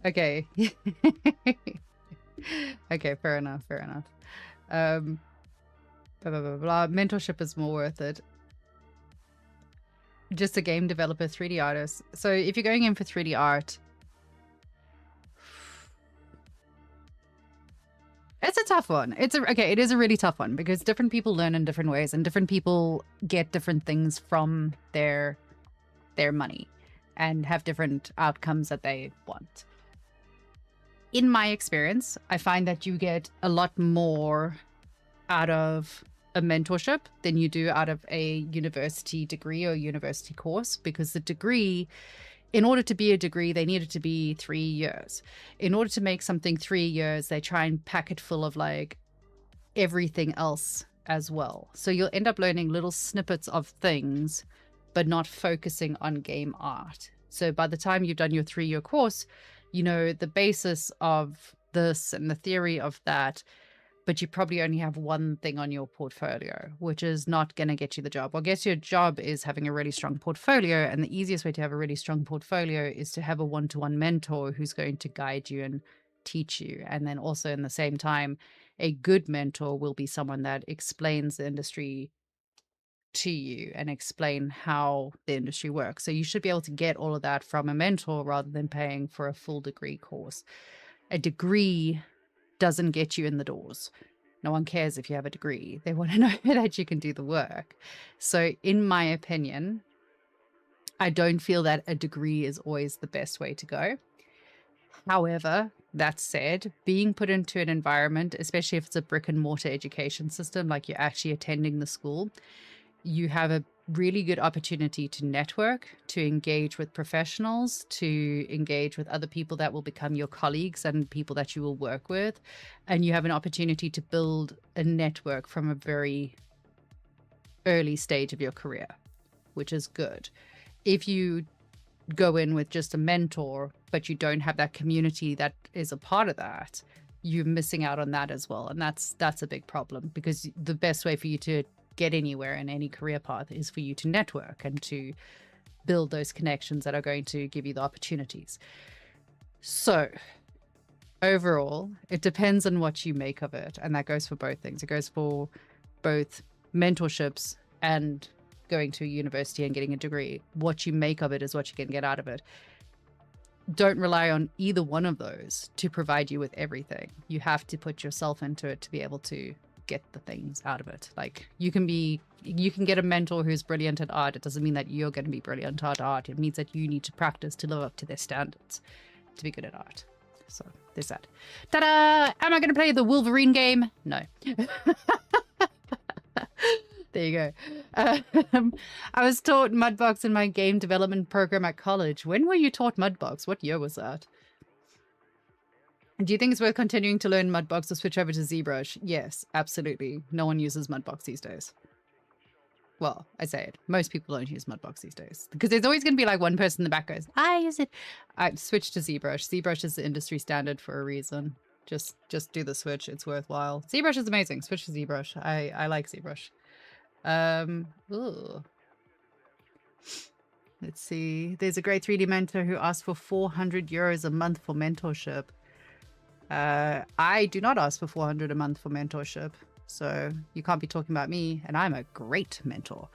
Okay. Okay, fair enough. Blah, blah, blah, blah. Mentorship is more worth it. Just a game developer, 3D artist. So if you're going in for 3D art, it's a tough one. It is a really tough one because different people learn in different ways and different people get different things from their money and have different outcomes that they want. In my experience, I find that you get a lot more out of a mentorship than you do out of a university degree or university course, because the degree, in order to be a degree, they need it to be 3 years. In order to make something 3 years, they try and pack it full of like everything else as well. So you'll end up learning little snippets of things, but not focusing on game art. So by the time you've done your 3-year course, you know the basis of this and the theory of that, but you probably only have one thing on your portfolio, which is not going to get you the job. What gets you a job is having a really strong portfolio. And the easiest way to have a really strong portfolio is to have a one-to-one mentor who's going to guide you and teach you. And then also in the same time, a good mentor will be someone that explains the industry to you and explain how the industry works. So you should be able to get all of that from a mentor rather than paying for a full degree course. A degree doesn't get you in the doors. No one cares if you have a degree. They want to know that you can do the work. So in my opinion, I don't feel that a degree is always the best way to go. However, that said, being put into an environment, especially if it's a brick and mortar education system, like you're actually attending the school, you have a really good opportunity to network, to engage with professionals, to engage with other people that will become your colleagues and people that you will work with. And you have an opportunity to build a network from a very early stage of your career, which is good. If you go in with just a mentor, but you don't have that community that is a part of that, you're missing out on that as well. And that's a big problem, because the best way for you to get anywhere in any career path is for you to network and to build those connections that are going to give you the opportunities. So overall, it depends on what you make of it. And that goes for both things. It goes for both mentorships and going to a university and getting a degree. What you make of it is what you can get out of it. Don't rely on either one of those to provide you with everything. You have to put yourself into it to be able to get the things out of it. Like you can get a mentor who's brilliant at art. It doesn't mean that you're going to be brilliant at art. It means that you need to practice to live up to their standards to be good at art. So there's that. Ta-da! Am I going to play the Wolverine game? No. There you go. I was taught Mudbox in my game development program at college. When were you taught Mudbox? What year was that? Do you think it's worth continuing to learn Mudbox or switch over to ZBrush? Yes, absolutely. No one uses Mudbox these days. Well, I say it. Most people don't use Mudbox these days. Because there's always going to be like one person in the back goes, I use it. I switched to ZBrush. ZBrush is the industry standard for a reason. Just do the switch. It's worthwhile. ZBrush is amazing. Switch to ZBrush. I like ZBrush. Ooh. Let's see. There's a great 3D mentor who asked for 400 euros a month for mentorship. I do not ask for 400 a month for mentorship. So you can't be talking about me, and I'm a great mentor.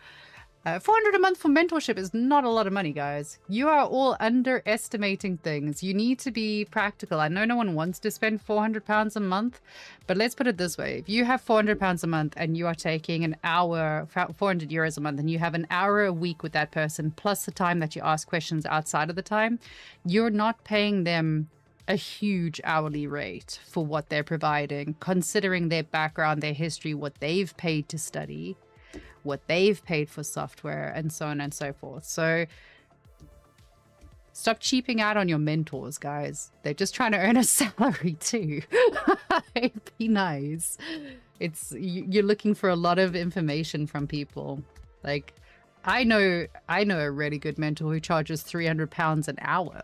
400 a month for mentorship is not a lot of money, guys. You are all underestimating things. You need to be practical. I know no one wants to spend £400 a month, but let's put it this way. If you have £400 a month and you are taking an hour, 400 euros a month, and you have an hour a week with that person, plus the time that you ask questions outside of the time, you're not paying them a huge hourly rate for what they're providing, considering their background, their history, what they've paid to study, what they've paid for software, and so on and so forth. So stop cheaping out on your mentors, guys. They're just trying to earn a salary too. Be nice. You're looking for a lot of information from people. Like I know a really good mentor who charges £300 an hour.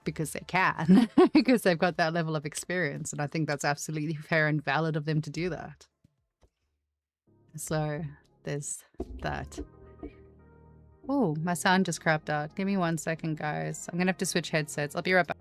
Because they can, because they've got that level of experience. And I think that's absolutely fair and valid of them to do that. So there's that. Oh, my sound just crapped out. Give me 1 second, guys. I'm going to have to switch headsets. I'll be right back.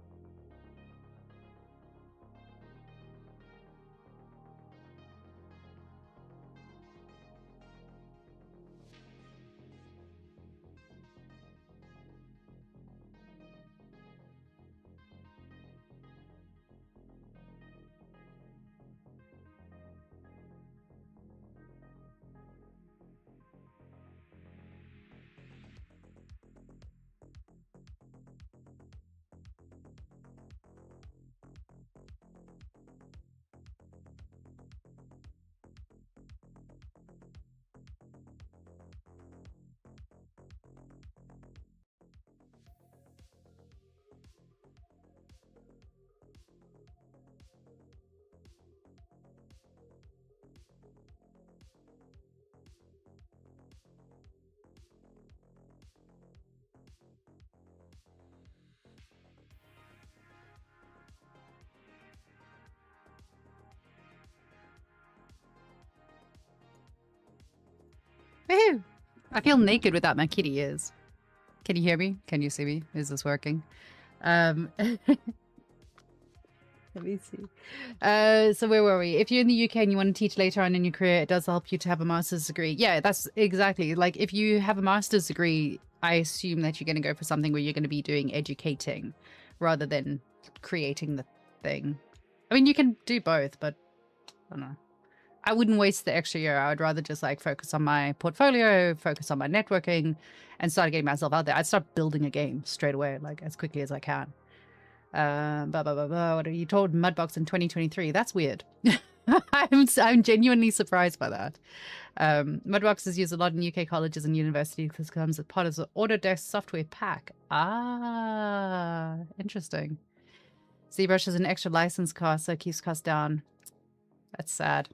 Woohoo! I feel naked without my kitty ears. Can you hear me? Can you see me? Is this working? Let me see. So where were we? If you're in the UK and you want to teach later on in your career, it does help you to have a master's degree. Yeah, that's exactly. Like if you have a master's degree, I assume that you're going to go for something where you're going to be doing educating rather than creating the thing. I mean, you can do both, but I don't know. I wouldn't waste the extra year. I would rather just like focus on my portfolio, focus on my networking, and start getting myself out there. I'd start building a game straight away, like as quickly as I can. What are you told Mudbox in 2023? That's weird. I'm genuinely surprised by that. Mudbox is used a lot in UK colleges and universities because it comes as part of the Autodesk software pack. Ah, interesting. ZBrush is an extra license cost, so it keeps costs down. That's sad.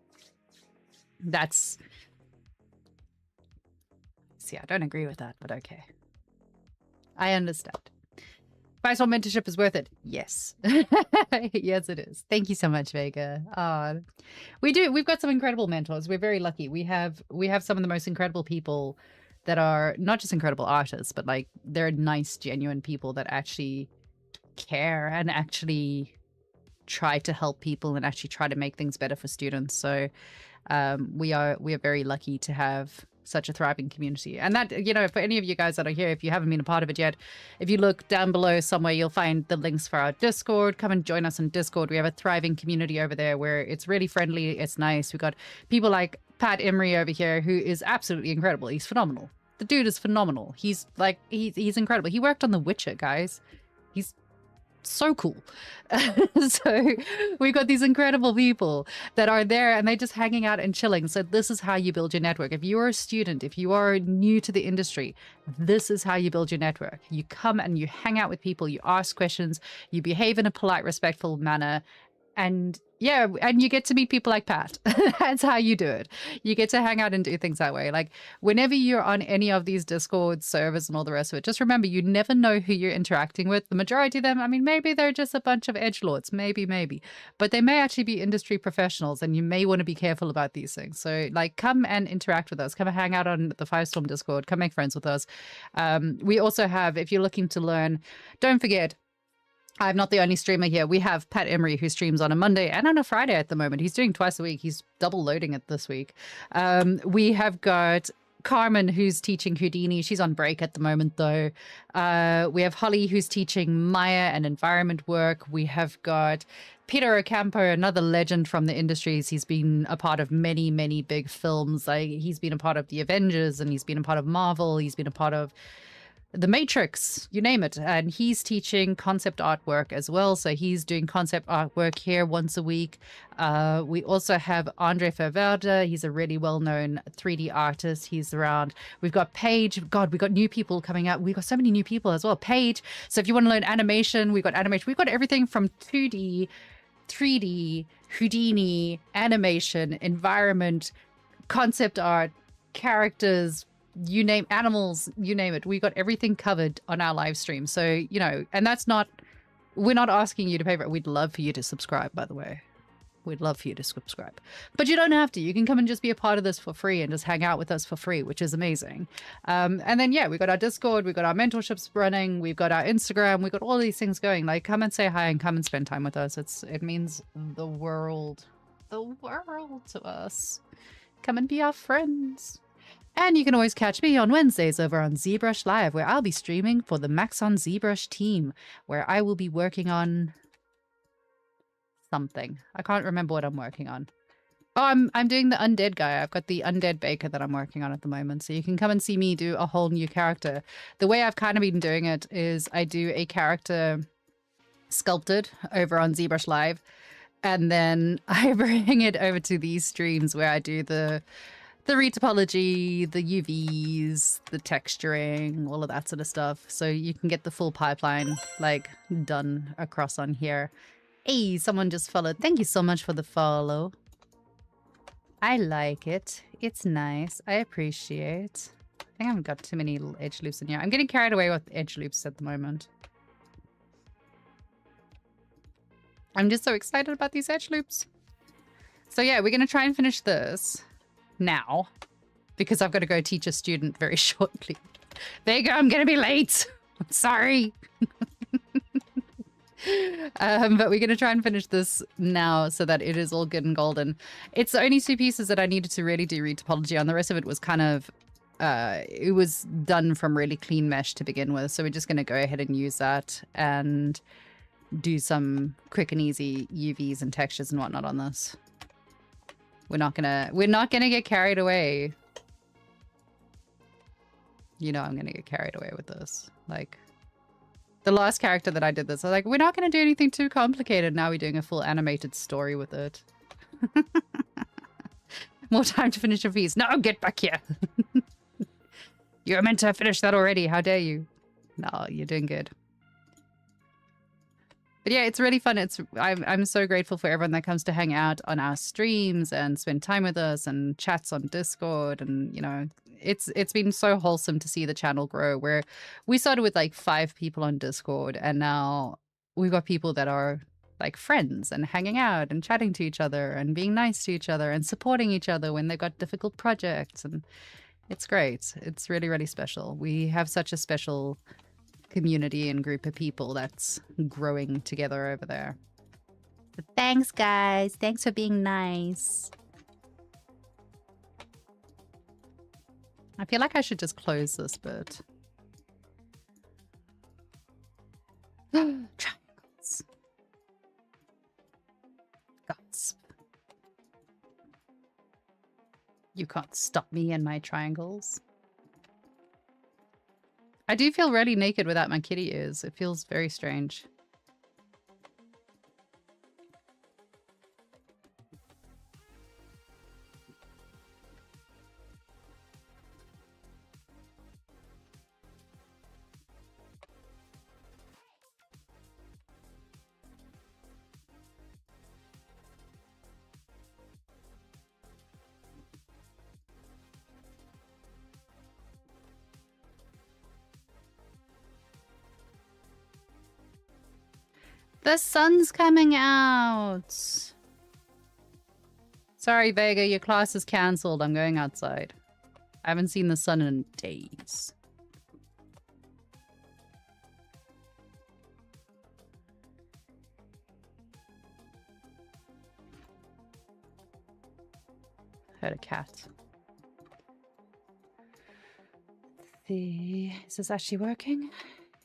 See, I don't agree with that, but okay. I understand. Firestorm mentorship is worth it. Yes. Yes, it is. Thank you so much, Vega. We've got some incredible mentors. We're very lucky. We have some of the most incredible people that are not just incredible artists, but like they're nice, genuine people that actually care and actually try to help people and actually try to make things better for students. So we are very lucky to have such a thriving community. And that, you know, for any of you guys that are here, if you haven't been a part of it yet, if you look down below somewhere, you'll find the links for our Discord. Come and join us on Discord. We have a thriving community over there where it's really friendly. It's nice. We've got people like Pat Emery over here, who is absolutely incredible. He's phenomenal. The dude is phenomenal. He's like, he's incredible. He worked on The Witcher, guys. He's so cool. So we've got these incredible people that are there and they're just hanging out and chilling. So this is how you build your network. If you're a student, if you are new to the industry, this is how you build your network. You come and you hang out with people, you ask questions, you behave in a polite, respectful manner, and yeah, and you get to meet people like Pat. That's how you do it. You get to hang out and do things that way. Like whenever you're on any of these Discord servers and all the rest of it, just remember, you never know who you're interacting with. The majority of them, I mean, maybe they're just a bunch of edgelords, maybe, but they may actually be industry professionals and you may want to be careful about these things. So like, come and interact with us. Come and hang out on the Firestorm Discord. Come make friends with us. We also have, if you're looking to learn, don't forget, I'm not the only streamer here. We have Pat Emery, who streams on a Monday and on a Friday at the moment. He's doing twice a week. He's double loading it this week. We have got Carmen, who's teaching Houdini. She's on break at the moment, though. We have Holly, who's teaching Maya and environment work. We have got Peter Ocampo, another legend from the industries. He's been a part of many, many big films. Like, he's been a part of The Avengers, and he's been a part of Marvel. He's been a part of The Matrix, you name it. And he's teaching concept artwork as well. So he's doing concept artwork here once a week. We also have Andre Ververde. He's a really well-known 3D artist. He's around. We've got Paige. God, we've got new people coming out. We've got so many new people as well. Paige. So if you want to learn animation, we've got animation. We've got everything from 2D, 3D, Houdini, animation, environment, concept art, characters, you name, animals, you name it. We got everything covered on our live stream. So, you know, and that's not, we're not asking you to pay for it. We'd love for you to subscribe, by the way. We'd love for you to subscribe. But you don't have to. You can come and just be a part of this for free and just hang out with us for free, which is amazing. And then, yeah, we've got our Discord, we've got our mentorships running, we've got our Instagram, we've got all these things going. Like, come and say hi and come and spend time with us. It means the world to us. Come and be our friends. And you can always catch me on Wednesdays over on ZBrush Live, where I'll be streaming for the Max on ZBrush team, where I will be working on something. I can't remember what I'm working on. Oh, I'm doing the undead guy. I've got the undead baker that I'm working on at the moment. So you can come and see me do a whole new character. The way I've kind of been doing it is I do a character sculpted over on ZBrush Live, and then I bring it over to these streams where I do the retopology, the UVs, the texturing, all of that sort of stuff. So you can get the full pipeline, like, done across on here. Hey, someone just followed. Thank you so much for the follow. I like it. It's nice. I appreciate. I think I've got too many little edge loops in here. I'm getting carried away with edge loops at the moment. I'm just so excited about these edge loops. So yeah, we're going to try and finish this now, because I've got to go teach a student very shortly. There you go, I'm gonna be late. I'm sorry. But we're gonna try and finish this now so that it is all good and golden. It's the only two pieces that I needed to really do retopology on. The rest of it was kind of it was done from really clean mesh to begin with, so we're just gonna go ahead and use that and do some quick and easy UVs and textures and whatnot on this. We're not gonna get carried away. You know I'm gonna get carried away with this. Like, the last character that I did this, I was like, we're not gonna do anything too complicated. Now we're doing a full animated story with it. More time to finish a piece. No, get back here. You're meant to have finished that already. How dare you? No, you're doing good. But yeah, it's really fun. I'm so grateful for everyone that comes to hang out on our streams and spend time with us and chats on Discord. And, you know, it's been so wholesome to see the channel grow, where we started with like 5 people on Discord, and now we've got people that are like friends and hanging out and chatting to each other and being nice to each other and supporting each other when they've got difficult projects. And it's great. It's really, really special. We have such a special community and group of people that's growing together over there. But thanks, guys. Thanks for being nice. I feel like I should just close this bit. Triangles. Gasp. You can't stop me and my triangles. I do feel really naked without my kitty ears. It feels very strange. The sun's coming out. Sorry, Vega, your class is cancelled. I'm going outside. I haven't seen the sun in days. Heard a cat. Is this actually working?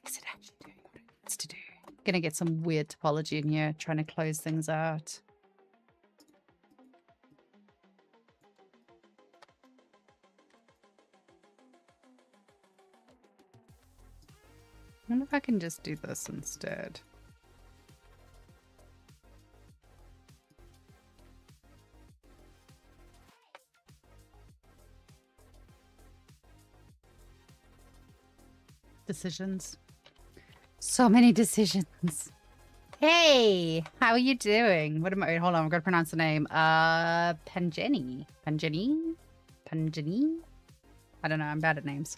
Is it actually doing what it needs to do? Gonna get some weird topology in here, trying to close things out. I wonder if I can just do this instead. Decisions. So many decisions. Hey, how are you doing? What am I? Hold on, I've got to pronounce the name. Panjeni. Panjeni? Panjeni? I don't know, I'm bad at names.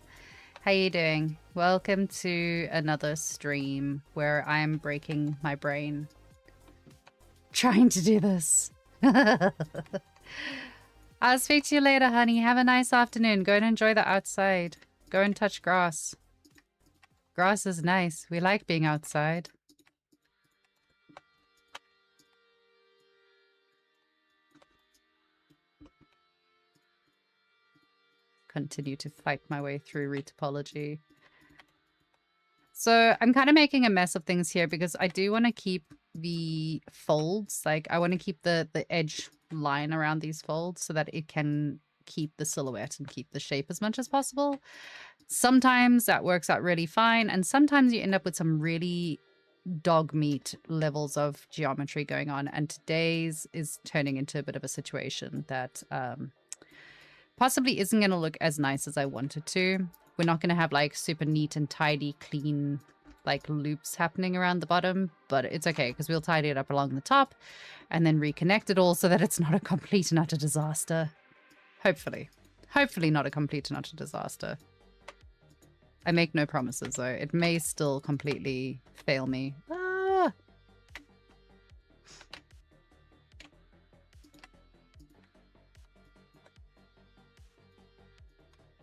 How you doing? Welcome to another stream where I'm breaking my brain trying to do this. I'll speak to you later, honey. Have a nice afternoon. Go and enjoy the outside. Go and touch grass. Grass is nice. We like being outside. Continue to fight my way through retopology. So I'm kind of making a mess of things here because I do want to keep the folds. Like I want to keep the edge line around these folds so that it can keep the silhouette and keep the shape as much as possible. Sometimes that works out really fine. And sometimes you end up with some really dog meat levels of geometry going on. And today's is turning into a bit of a situation that possibly isn't going to look as nice as I wanted to. We're not going to have like super neat and tidy, clean like loops happening around the bottom, but it's okay because we'll tidy it up along the top and then reconnect it all so that it's not a complete and utter disaster. Hopefully. Hopefully not a complete and utter disaster. I make no promises though. It may still completely fail me. Ah!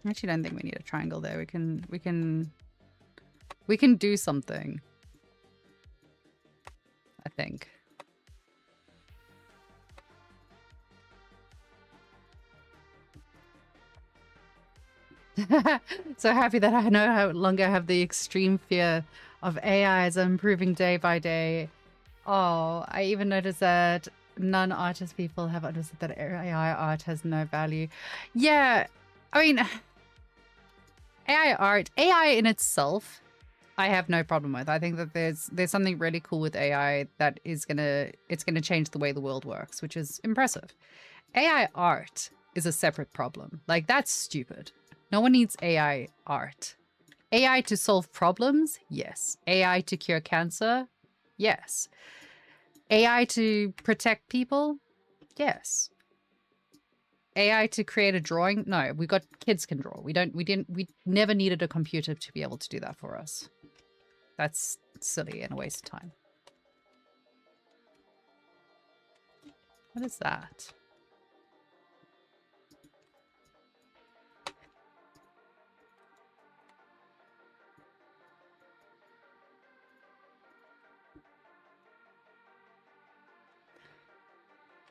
I actually don't think we need a triangle there. We can do something. I think. So happy that I no longer have the extreme fear of AI as I'm improving day by day. Oh, I even noticed that non-artist people have understood that AI art has no value. Yeah, I mean, AI art, AI in itself, I have no problem with. I think that there's something really cool with AI that is it's gonna change the way the world works, which is impressive. AI art is a separate problem. Like that's stupid. No one needs AI art. AI to solve problems? Yes. AI to cure cancer? Yes. AI to protect people? Yes. AI to create a drawing? No, we got kids can draw. We never needed a computer to be able to do that for us. That's silly and a waste of time. What is that?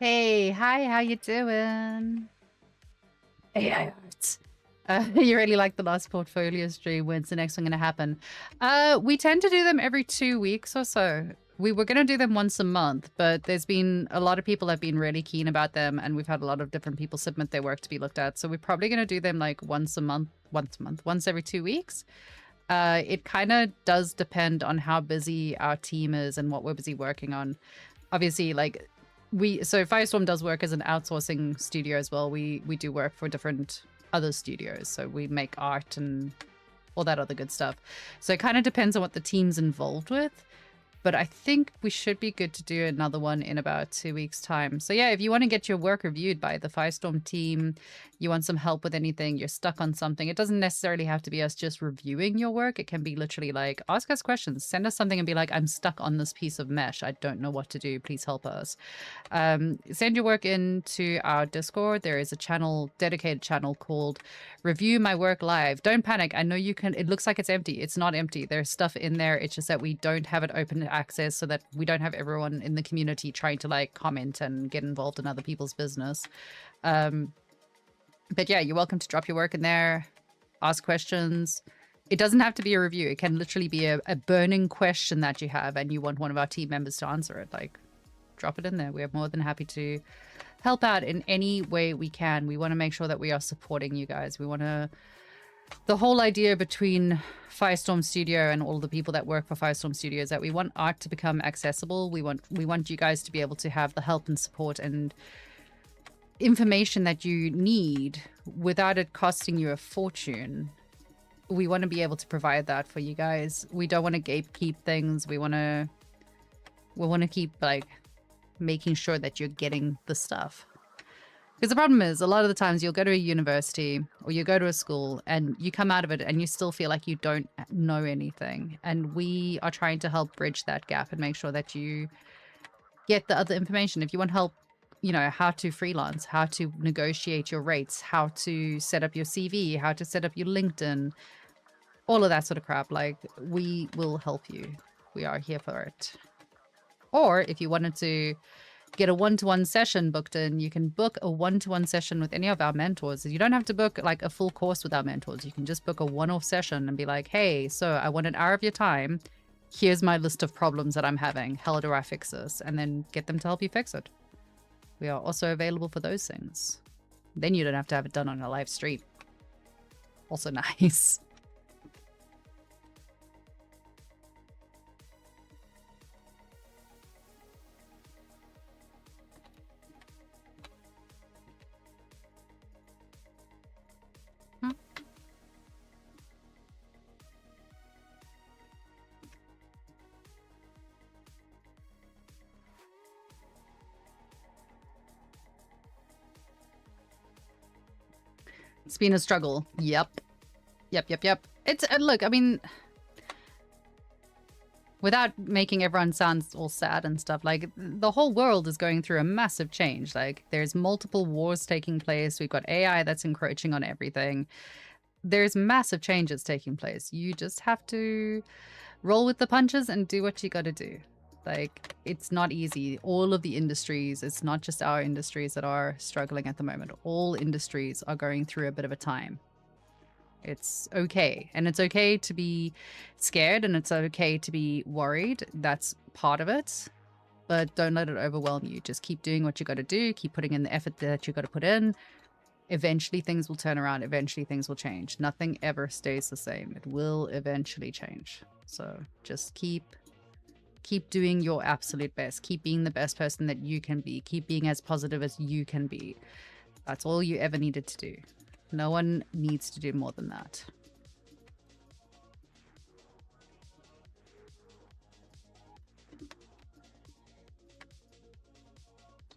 Hey, hi, how you doing? AI art. You really like the last portfolio stream. When's the next one going to happen? We tend to do them every 2 weeks or so. We were going to do them once a month, but there's been a lot of people have been really keen about them, and we've had a lot of different people submit their work to be looked at. So we're probably going to do them like once every 2 weeks. It kind of does depend on how busy our team is and what we're busy working on. Obviously, like so Firestorm does work as an outsourcing studio as well. We do work for different other studios, so we make art and all that other good stuff. So it kind of depends on what the team's involved with. But I think we should be good to do another one in about 2 weeks' time. So yeah, if you want to get your work reviewed by the Firestorm team, you want some help with anything, you're stuck on something, it doesn't necessarily have to be us just reviewing your work. It can be literally like, ask us questions, send us something and be like, I'm stuck on this piece of mesh. I don't know what to do. Please help us. Send your work into our Discord. There is a dedicated channel called Review My Work Live. Don't panic. I know you can, it looks like it's empty. It's not empty. There's stuff in there. It's just that we don't have it open to access, so that we don't have everyone in the community trying to like comment and get involved in other people's business. But yeah, you're welcome to drop your work in there, ask questions. It doesn't have to be a review. It can literally be a burning question that you have and you want one of our team members to answer it. Like, drop it in there. We're more than happy to help out in any way we can. We want to make sure that we are supporting you guys. We want to... The whole idea between Firestorm Studio and all the people that work for Firestorm Studio is that we want art to become accessible. We want you guys to be able to have the help and support and information that you need without it costing you a fortune. We want to be able to provide that for you guys. We don't want to gatekeep things. We want to keep like making sure that you're getting the stuff. Because the problem is, a lot of the times you'll go to a university or you go to a school and you come out of it and you still feel like you don't know anything. And we are trying to help bridge that gap and make sure that you get the other information. If you want help, you know, how to freelance, how to negotiate your rates, how to set up your CV, how to set up your LinkedIn, all of that sort of crap, like, we will help you. We are here for it. Or if you wanted to get a one-to-one session booked in, you can book a one-to-one session with any of our mentors. You don't have to book like a full course with our mentors. You can just book a one-off session and be like, hey, so I want an hour of your time. Here's my list of problems that I'm having. How do I fix this? And then get them to help you fix it. We are also available for those things. Then you don't have to have it done on a live stream. Also nice. It's been a struggle. Yep. It's, look, I mean, without making everyone sound all sad and stuff, like, the whole world is going through a massive change. Like, there's multiple wars taking place. We've got AI that's encroaching on everything. There's massive changes taking place. You just have to roll with the punches and do what you gotta do. Like, it's not easy. All of the industries, it's not just our industries that are struggling at the moment. All industries are going through a bit of a time. It's okay. And it's okay to be scared and it's okay to be worried. That's part of it. But don't let it overwhelm you. Just keep doing what you got to do. Keep putting in the effort that you got to put in. Eventually things will turn around. Eventually things will change. Nothing ever stays the same. It will eventually change. So just keep doing your absolute best. Keep being the best person that you can be. Keep being as positive as you can be. That's all you ever needed to do. No one needs to do more than that.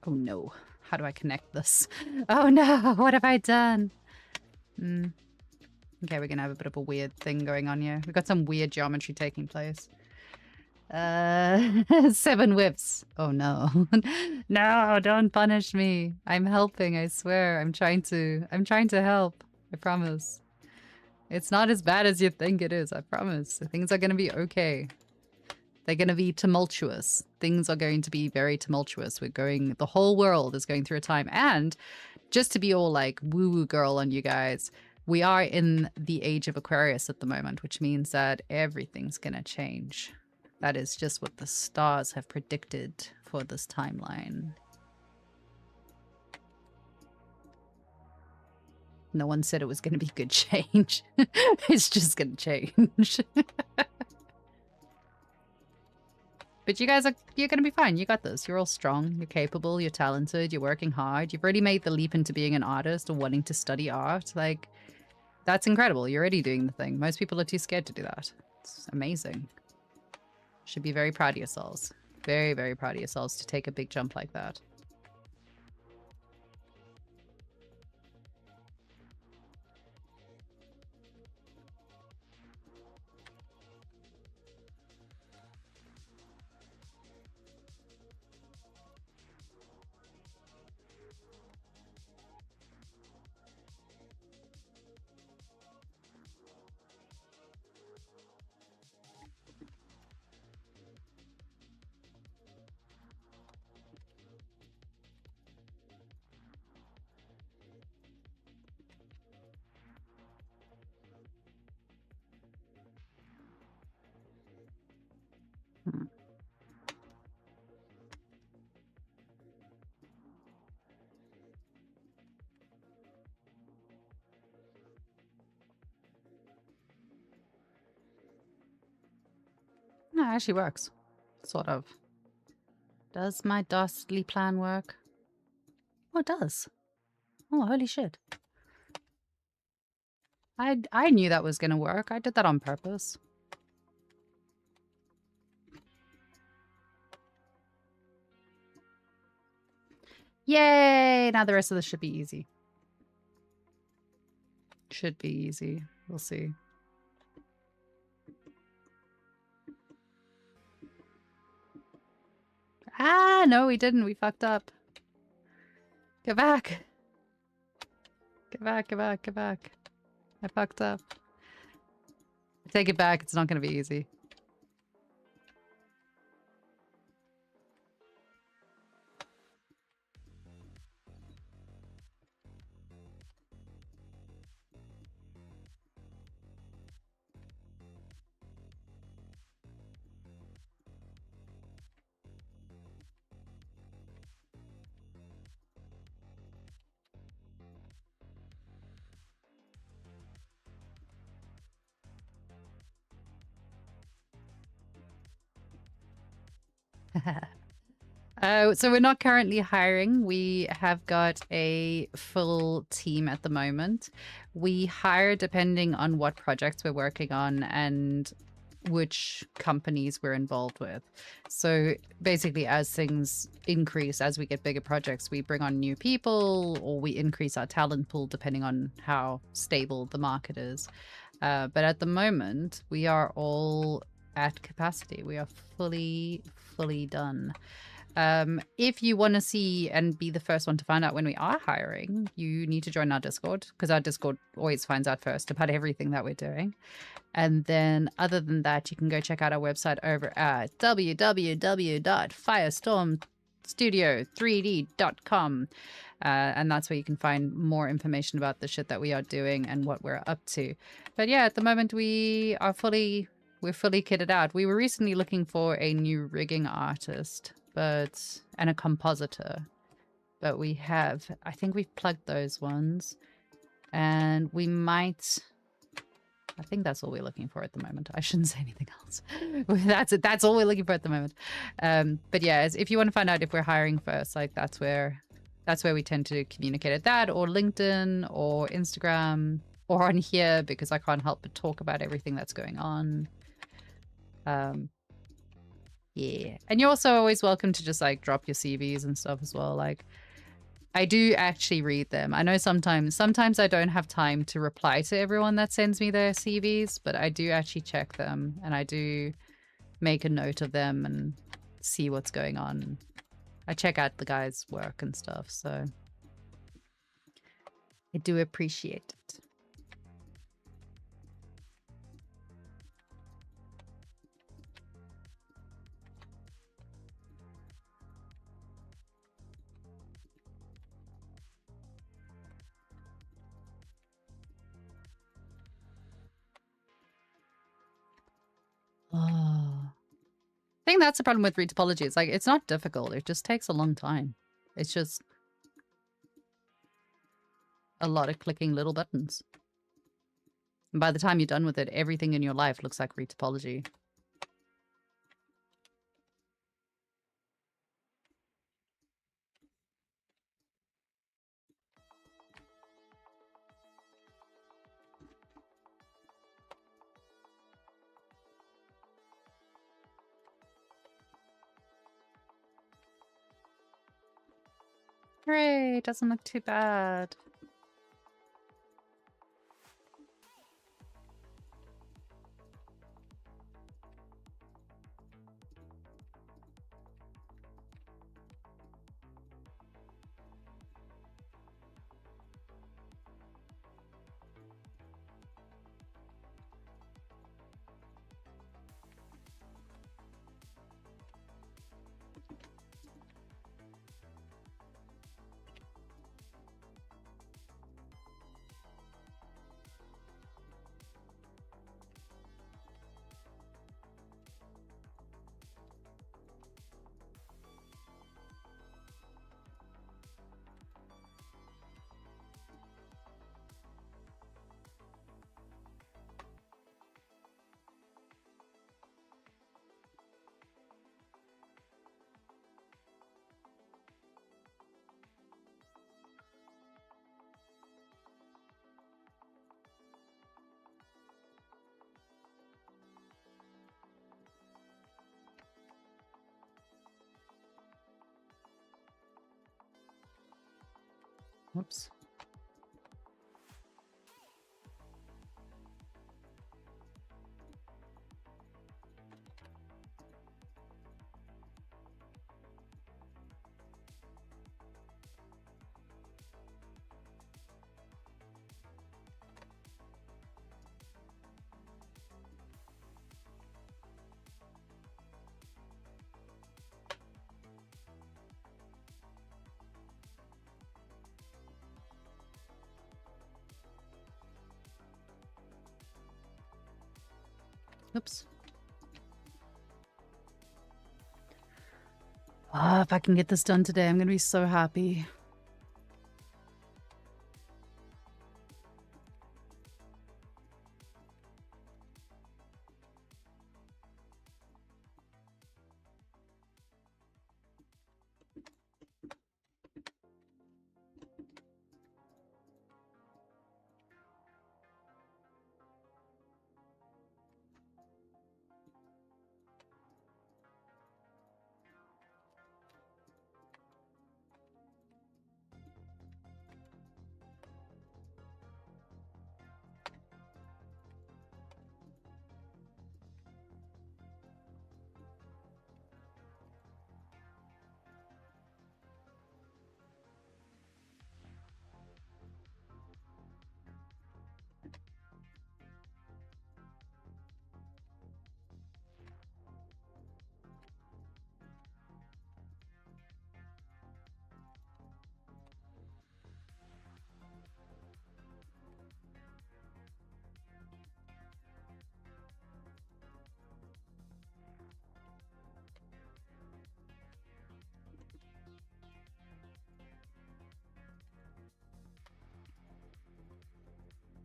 Oh no. How do I connect this? Oh no, what have I done? Okay, we're gonna have a bit of a weird thing going on here. We've got some weird geometry taking place. 7 whips. Oh no. No, don't punish me. I'm helping, I swear. I'm trying to help. I promise. It's not as bad as you think it is, I promise. Things are gonna be okay. They're going to be tumultuous. Things are going to be very tumultuous. The whole world is going through a time. And just to be all like woo-woo girl on you guys, we are in the age of Aquarius at the moment, which means that everything's going to change. That is just what the stars have predicted for this timeline. No one said it was going to be good change. It's just going to change. But you guys you're going to be fine. You got this. You're all strong. You're capable. You're talented. You're working hard. You've already made the leap into being an artist or wanting to study art. Like, that's incredible. You're already doing the thing. Most people are too scared to do that. It's amazing. Should be very proud of yourselves. Very, very proud of yourselves to take a big jump like that. No, it actually works. Sort of. Does my dastardly plan work? Oh, it does. Oh, holy shit. I knew that was going to work. I did that on purpose. Yay! Now the rest of this should be easy. Should be easy. We'll see. Ah, no, we didn't. We fucked up. Get back. Get back, get back, get back. I fucked up. I take it back. It's not going to be easy. So we're not currently hiring. We have got a full team at the moment. We hire depending on what projects we're working on and which companies we're involved with. So basically, as things increase, as we get bigger projects, we bring on new people or we increase our talent pool depending on how stable the market is. But at the moment, we are all at capacity. We are fully done. If you want to see and be the first one to find out when we are hiring, you need to join our Discord, because our Discord always finds out first about everything that we're doing. And then other than that, you can go check out our website over at www.firestormstudio3d.com. And that's where you can find more information about the shit that we are doing and what we're up to. But yeah, at the moment we're fully kitted out. We were recently looking for a new rigging artist, and a compositor. But I think we've plugged those ones. And we might... I think that's all we're looking for at the moment. I shouldn't say anything else. That's it. That's all we're looking for at the moment. But yeah, if you want to find out if we're hiring first, like that's where we tend to communicate at that, or LinkedIn or Instagram or on here, because I can't help but talk about everything that's going on. Yeah. And you're also always welcome to just like drop your CVs and stuff as well. Like, I do actually read them. I know sometimes I don't have time to reply to everyone that sends me their CVs, but I do actually check them and I do make a note of them and see what's going on. I check out the guys' work and stuff, so I do appreciate it. Oh. I think that's the problem with retopology. It's like, it's not difficult. It just takes a long time. It's just a lot of clicking little buttons. And by the time you're done with it, everything in your life looks like retopology. Hooray, doesn't look too bad. Whoops. Oops. Oh, if I can get this done today, I'm going to be so happy.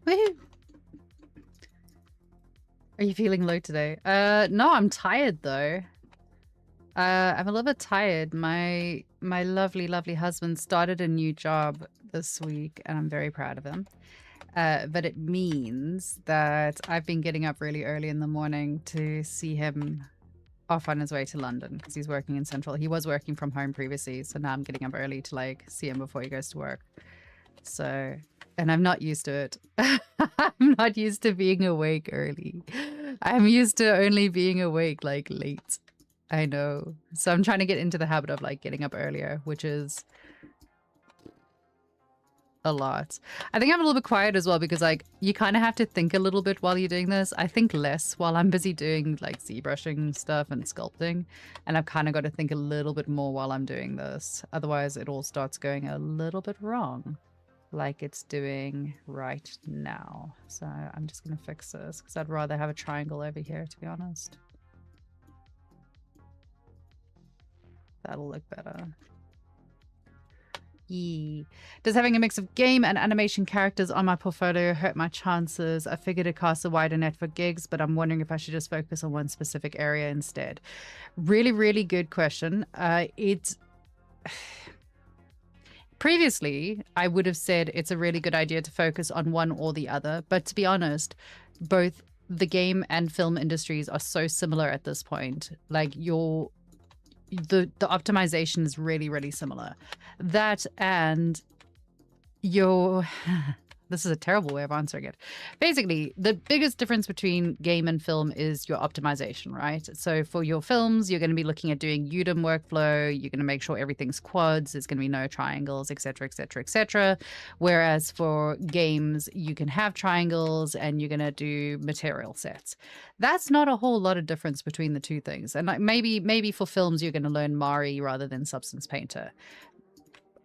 Woohoo! Are you feeling low today? No, I'm tired though. I'm a little bit tired. My lovely, lovely husband started a new job this week, and I'm very proud of him. But it means that I've been getting up really early in the morning to see him off on his way to London because he's working in Central. He was working from home previously, so now I'm getting up early to like see him before he goes to work. So, and I'm not used to it. I'm not used to being awake early. I'm used to only being awake like late. I know. So I'm trying to get into the habit of like getting up earlier, which is a lot. I think I'm a little bit quiet as well because like you kind of have to think a little bit while you're doing this. I think less while I'm busy doing like ZBrushing stuff and sculpting, and I've kind of got to think a little bit more while I'm doing this. Otherwise it all starts going a little bit wrong, like it's doing right now. So I'm just gonna fix this because I'd rather have a triangle over here, to be honest. That'll look better. Does having a mix of game and animation characters on my portfolio hurt my chances? I figured to cast a wider net for gigs, but I'm wondering if I should just focus on one specific area instead. Really, really good question. Previously, I would have said it's a really good idea to focus on one or the other, but to be honest, both the game and film industries are so similar at this point. Like the optimization is really, really similar. That and your this is a terrible way of answering it. Basically, the biggest difference between game and film is your optimization, right? So for your films, you're going to be looking at doing UDIM workflow. You're going to make sure everything's quads. There's going to be no triangles, etc., etc., etc. Whereas for games, you can have triangles and you're going to do material sets. That's not a whole lot of difference between the two things. And like maybe for films, you're going to learn Mari rather than Substance Painter.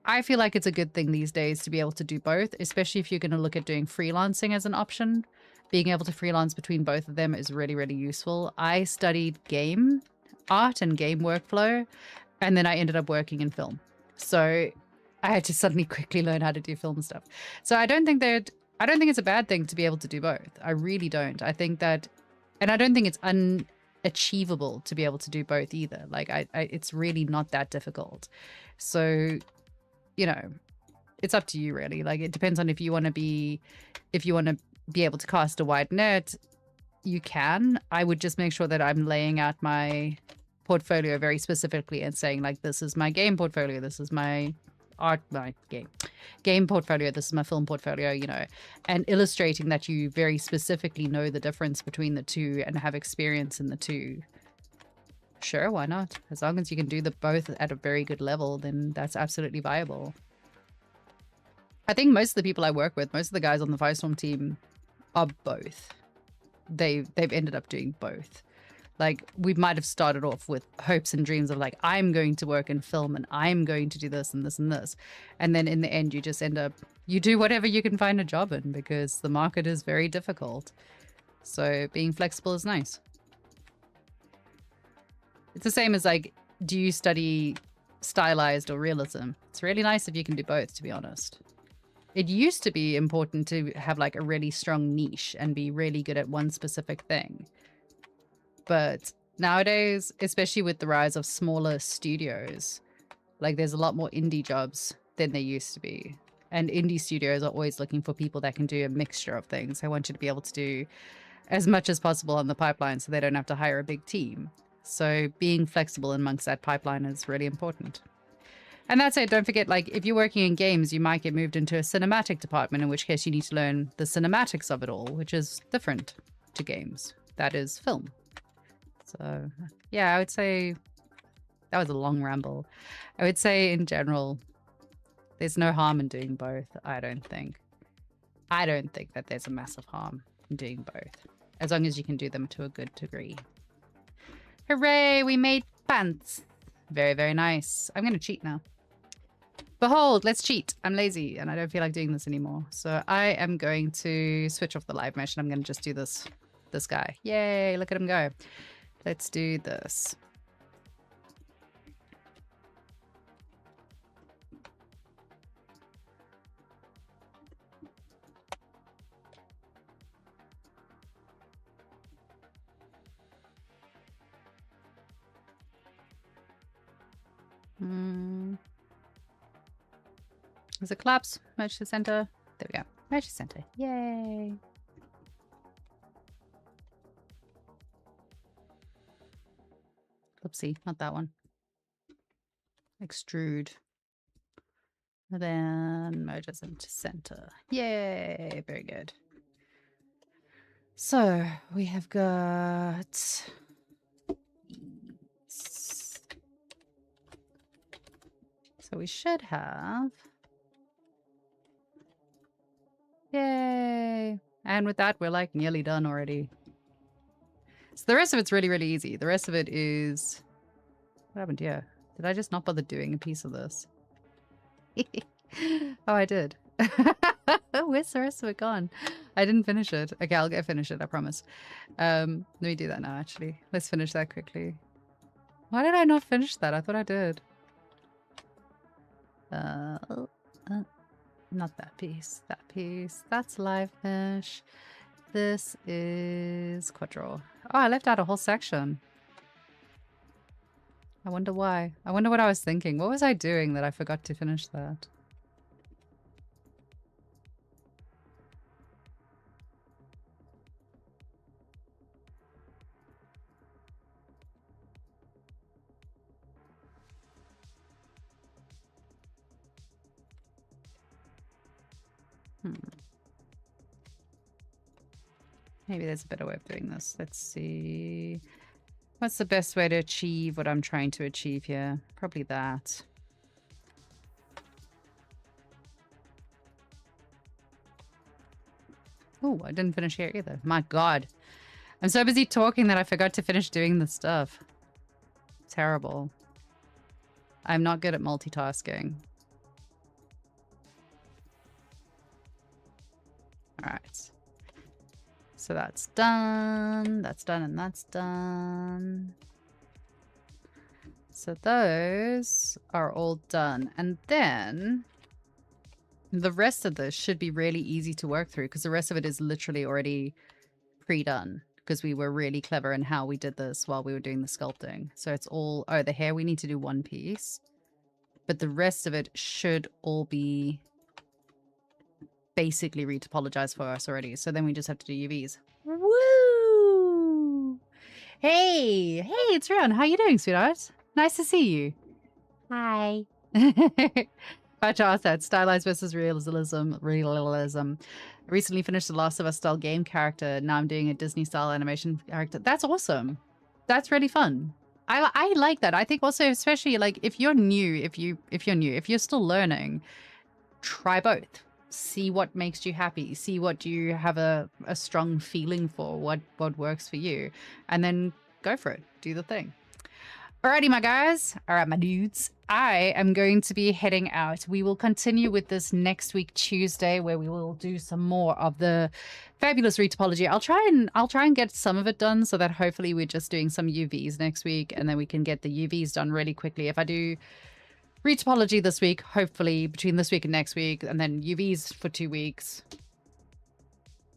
I feel like it's a good thing these days to be able to do both, especially if you're going to look at doing freelancing as an option. Being able to freelance between both of them is really, really useful. I studied game art and game workflow, and then I ended up working in film. So I had to suddenly quickly learn how to do film stuff. So I don't think it's a bad thing to be able to do both. I really don't. I think that, and I don't think it's unachievable to be able to do both either. Like it's really not that difficult. So, you know, it's up to you really. Like it depends on if you want to be able to cast a wide net, you can. I would just make sure that I'm laying out my portfolio very specifically and saying like, this is my game portfolio, this is my game portfolio, this is my film portfolio, you know, and illustrating that you very specifically know the difference between the two and have experience in the two. Sure, why not? As long as you can do the both at a very good level, then that's absolutely viable. I think most of the people I work with, most of the guys on the Firestorm team are both. They've ended up doing both. Like we might have started off with hopes and dreams of like, I'm going to work in film and I'm going to do this and this and this. And then in the end, you just end up, you do whatever you can find a job in because the market is very difficult. So being flexible is nice. It's the same as like, do you study stylized or realism? It's really nice if you can do both, to be honest. It used to be important to have like a really strong niche and be really good at one specific thing. But nowadays, especially with the rise of smaller studios, like there's a lot more indie jobs than there used to be. And indie studios are always looking for people that can do a mixture of things. I want you to be able to do as much as possible on the pipeline so they don't have to hire a big team. So being flexible amongst that pipeline is really important. And that's it. Don't forget, like, if you're working in games, you might get moved into a cinematic department, in which case you need to learn the cinematics of it all, which is different to games. That is film. So, yeah, I would say that was a long ramble. I would say in general, there's no harm in doing both, I don't think. I don't think that there's a massive harm in doing both, as long as you can do them to a good degree. Hooray, we made pants. Very, very nice. I'm going to cheat now. Behold, let's cheat. I'm lazy and I don't feel like doing this anymore. So I am going to switch off the live mesh and I'm going to just do this guy. Yay, look at him go. Let's do this. Is it collapse? Merge to center. There we go. Merge to center. Yay. Oopsie, not that one. Extrude. And then merge us into center. Yay. Very good. So we have got... So we should have... Yay. And with that, we're like nearly done already. So the rest of it's really, really easy. The rest of it is... What happened here? Did I just not bother doing a piece of this? Oh, I did. Where's the rest of it gone? I didn't finish it. Okay, I'll go finish it, I promise. Let me do that now, actually. Let's finish that quickly. Why did I not finish that? I thought I did. Not that piece. That piece. That's live mesh. This is quadro. Oh, I left out a whole section. I wonder why. I wonder what I was thinking. What was I doing that I forgot to finish that? Maybe there's a better way of doing this. Let's see. What's the best way to achieve what I'm trying to achieve here? Probably that. Oh, I didn't finish here either. My God. I'm so busy talking that I forgot to finish doing the stuff. Terrible. I'm not good at multitasking. All right. So that's done, and that's done. So those are all done. And then the rest of this should be really easy to work through because the rest of it is literally already pre-done because we were really clever in how we did this while we were doing the sculpting. So it's all, oh, the hair we need to do one piece, but the rest of it should all be basically retopologized for us already. So then we just have to do UVs. Woo! Hey, it's Rian. How you doing, sweetheart? Nice to see you. Hi. That stylized versus realism. I recently finished the Last of Us style game character. Now I'm doing a Disney style animation character. That's awesome. That's really fun. I like that. I think also, especially like if you're new, if you're still learning, try both. See what makes you happy. See what you have a strong feeling for, what works for you, and then go for it. Do the thing. Alrighty, my guys. All right, my dudes. I am going to be heading out. We will continue with this next week, Tuesday, where we will do some more of the fabulous retopology. I'll try and get some of it done so that hopefully we're just doing some UVs next week, and then we can get the UVs done really quickly. If I do retopology this week, hopefully between this week and next week, and then UVs for 2 weeks,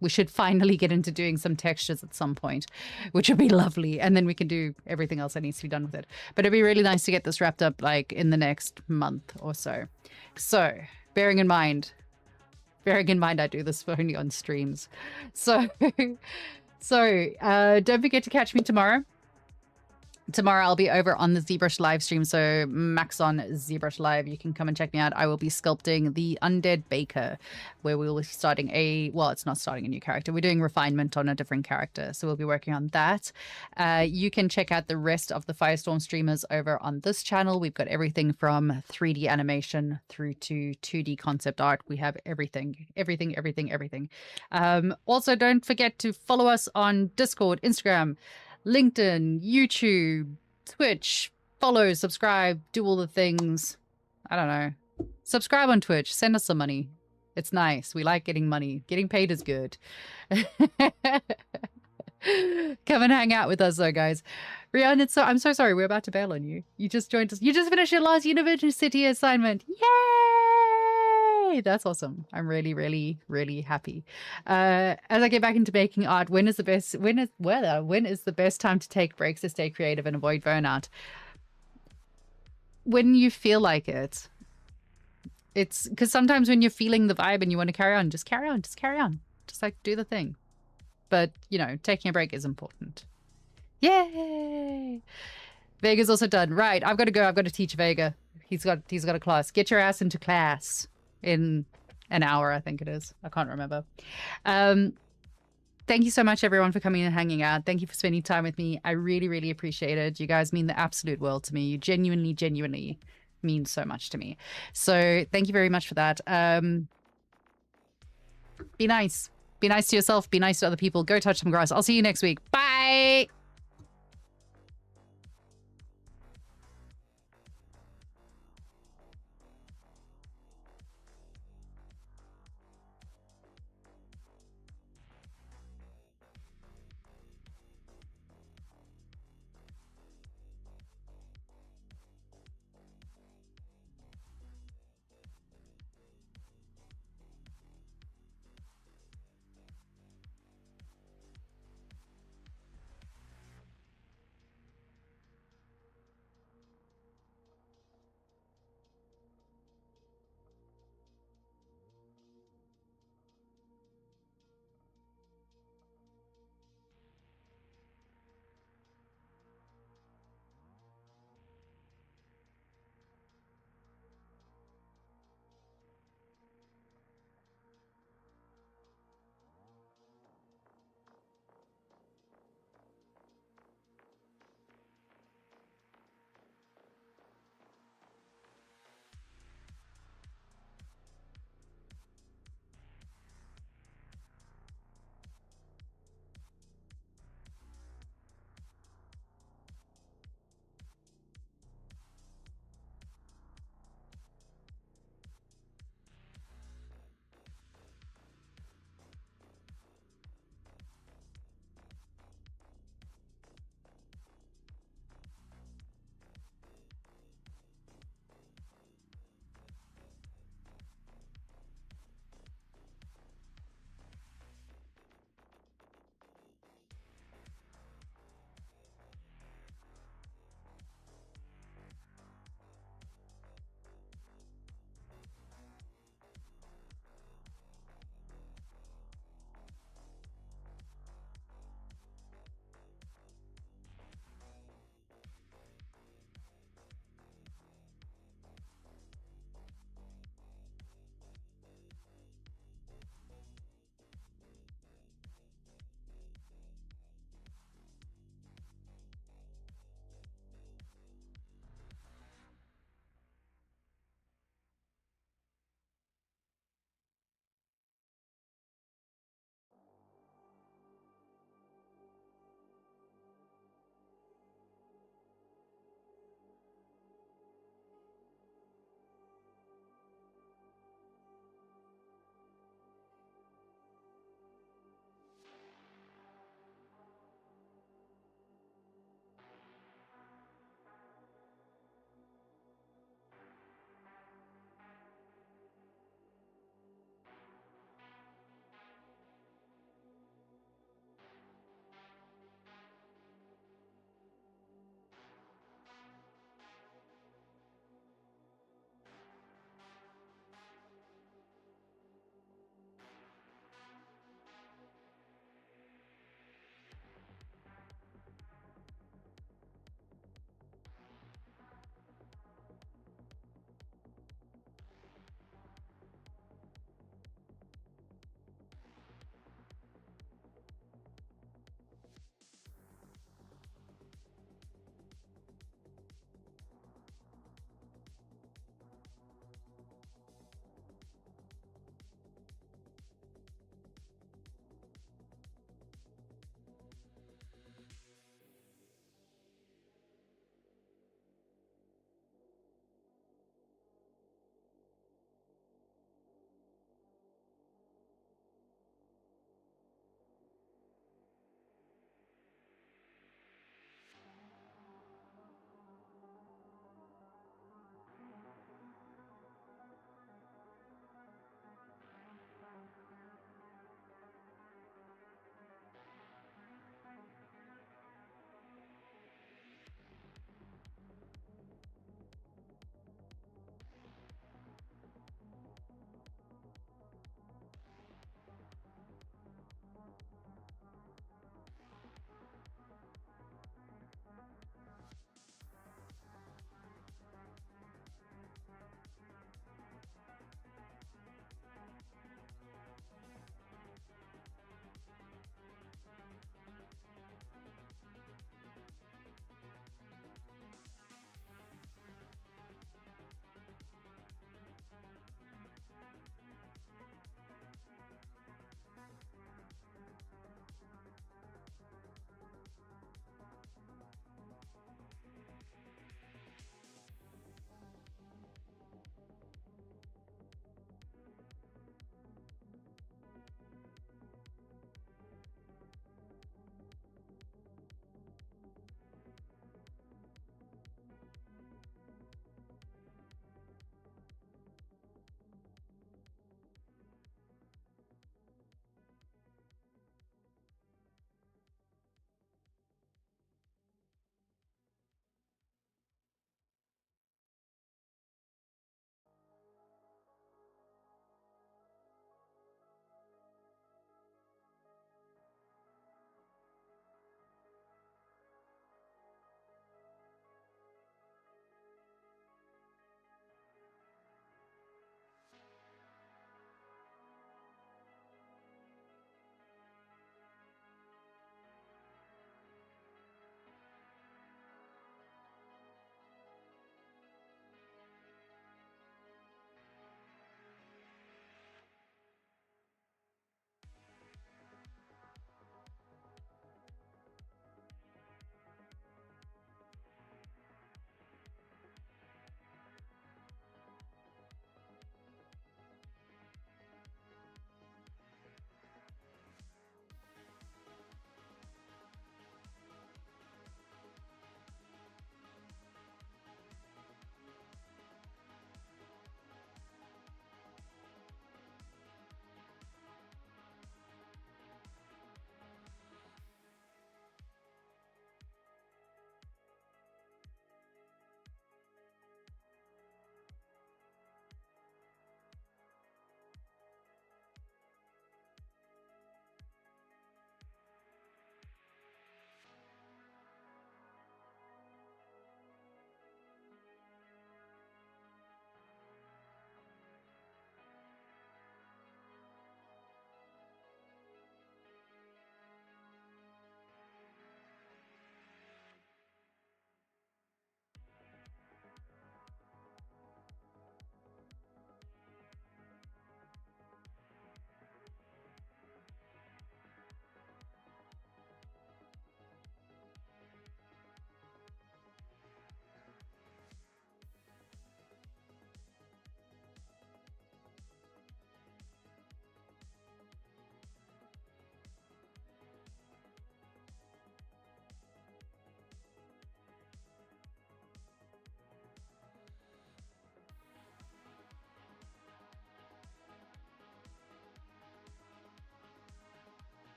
we should finally get into doing some textures at some point, which would be lovely. And then we can do everything else that needs to be done with it. But it'd be really nice to get this wrapped up like in the next month or so. So bearing in mind I do this only on streams. So don't forget to catch me tomorrow. Tomorrow I'll be over on the ZBrush live stream, so Max on ZBrush Live. You can come and check me out. I will be sculpting the Undead Baker, where we will be starting it's not starting a new character. We're doing refinement on a different character, so we'll be working on that. You can check out the rest of the Firestorm streamers over on this channel. We've got everything from 3D animation through to 2D concept art. We have everything. Also, don't forget to follow us on Discord, Instagram, LinkedIn, YouTube, Twitch. Follow, subscribe, do all the things. I don't know. Subscribe on Twitch. Send us some money. It's nice. We like getting money. Getting paid is good. Come and hang out with us though, guys. Rian, I'm so sorry. We're about to bail on you. You just joined us. You just finished your last university assignment. Yay! That's awesome. I'm really, really, really happy. As I get back into making art, when is the best time to take breaks to stay creative and avoid burnout? When you feel like it. It's because sometimes when you're feeling the vibe and you want to carry on, just carry on. Just like do the thing. But, you know, taking a break is important. Yay! Vega's also done. Right, I've got to go. I've got to teach Vega. He's got a class. Get your ass into class in an hour, I think it is. I can't remember. Thank you so much, everyone, for coming and hanging out. Thank you for spending time with me. I really, really appreciate it. You guys mean the absolute world to me. You genuinely mean so much to me. So thank you very much for that. Be nice. Be nice to yourself. Be nice to other people. Go touch some grass. I'll see you next week. Bye.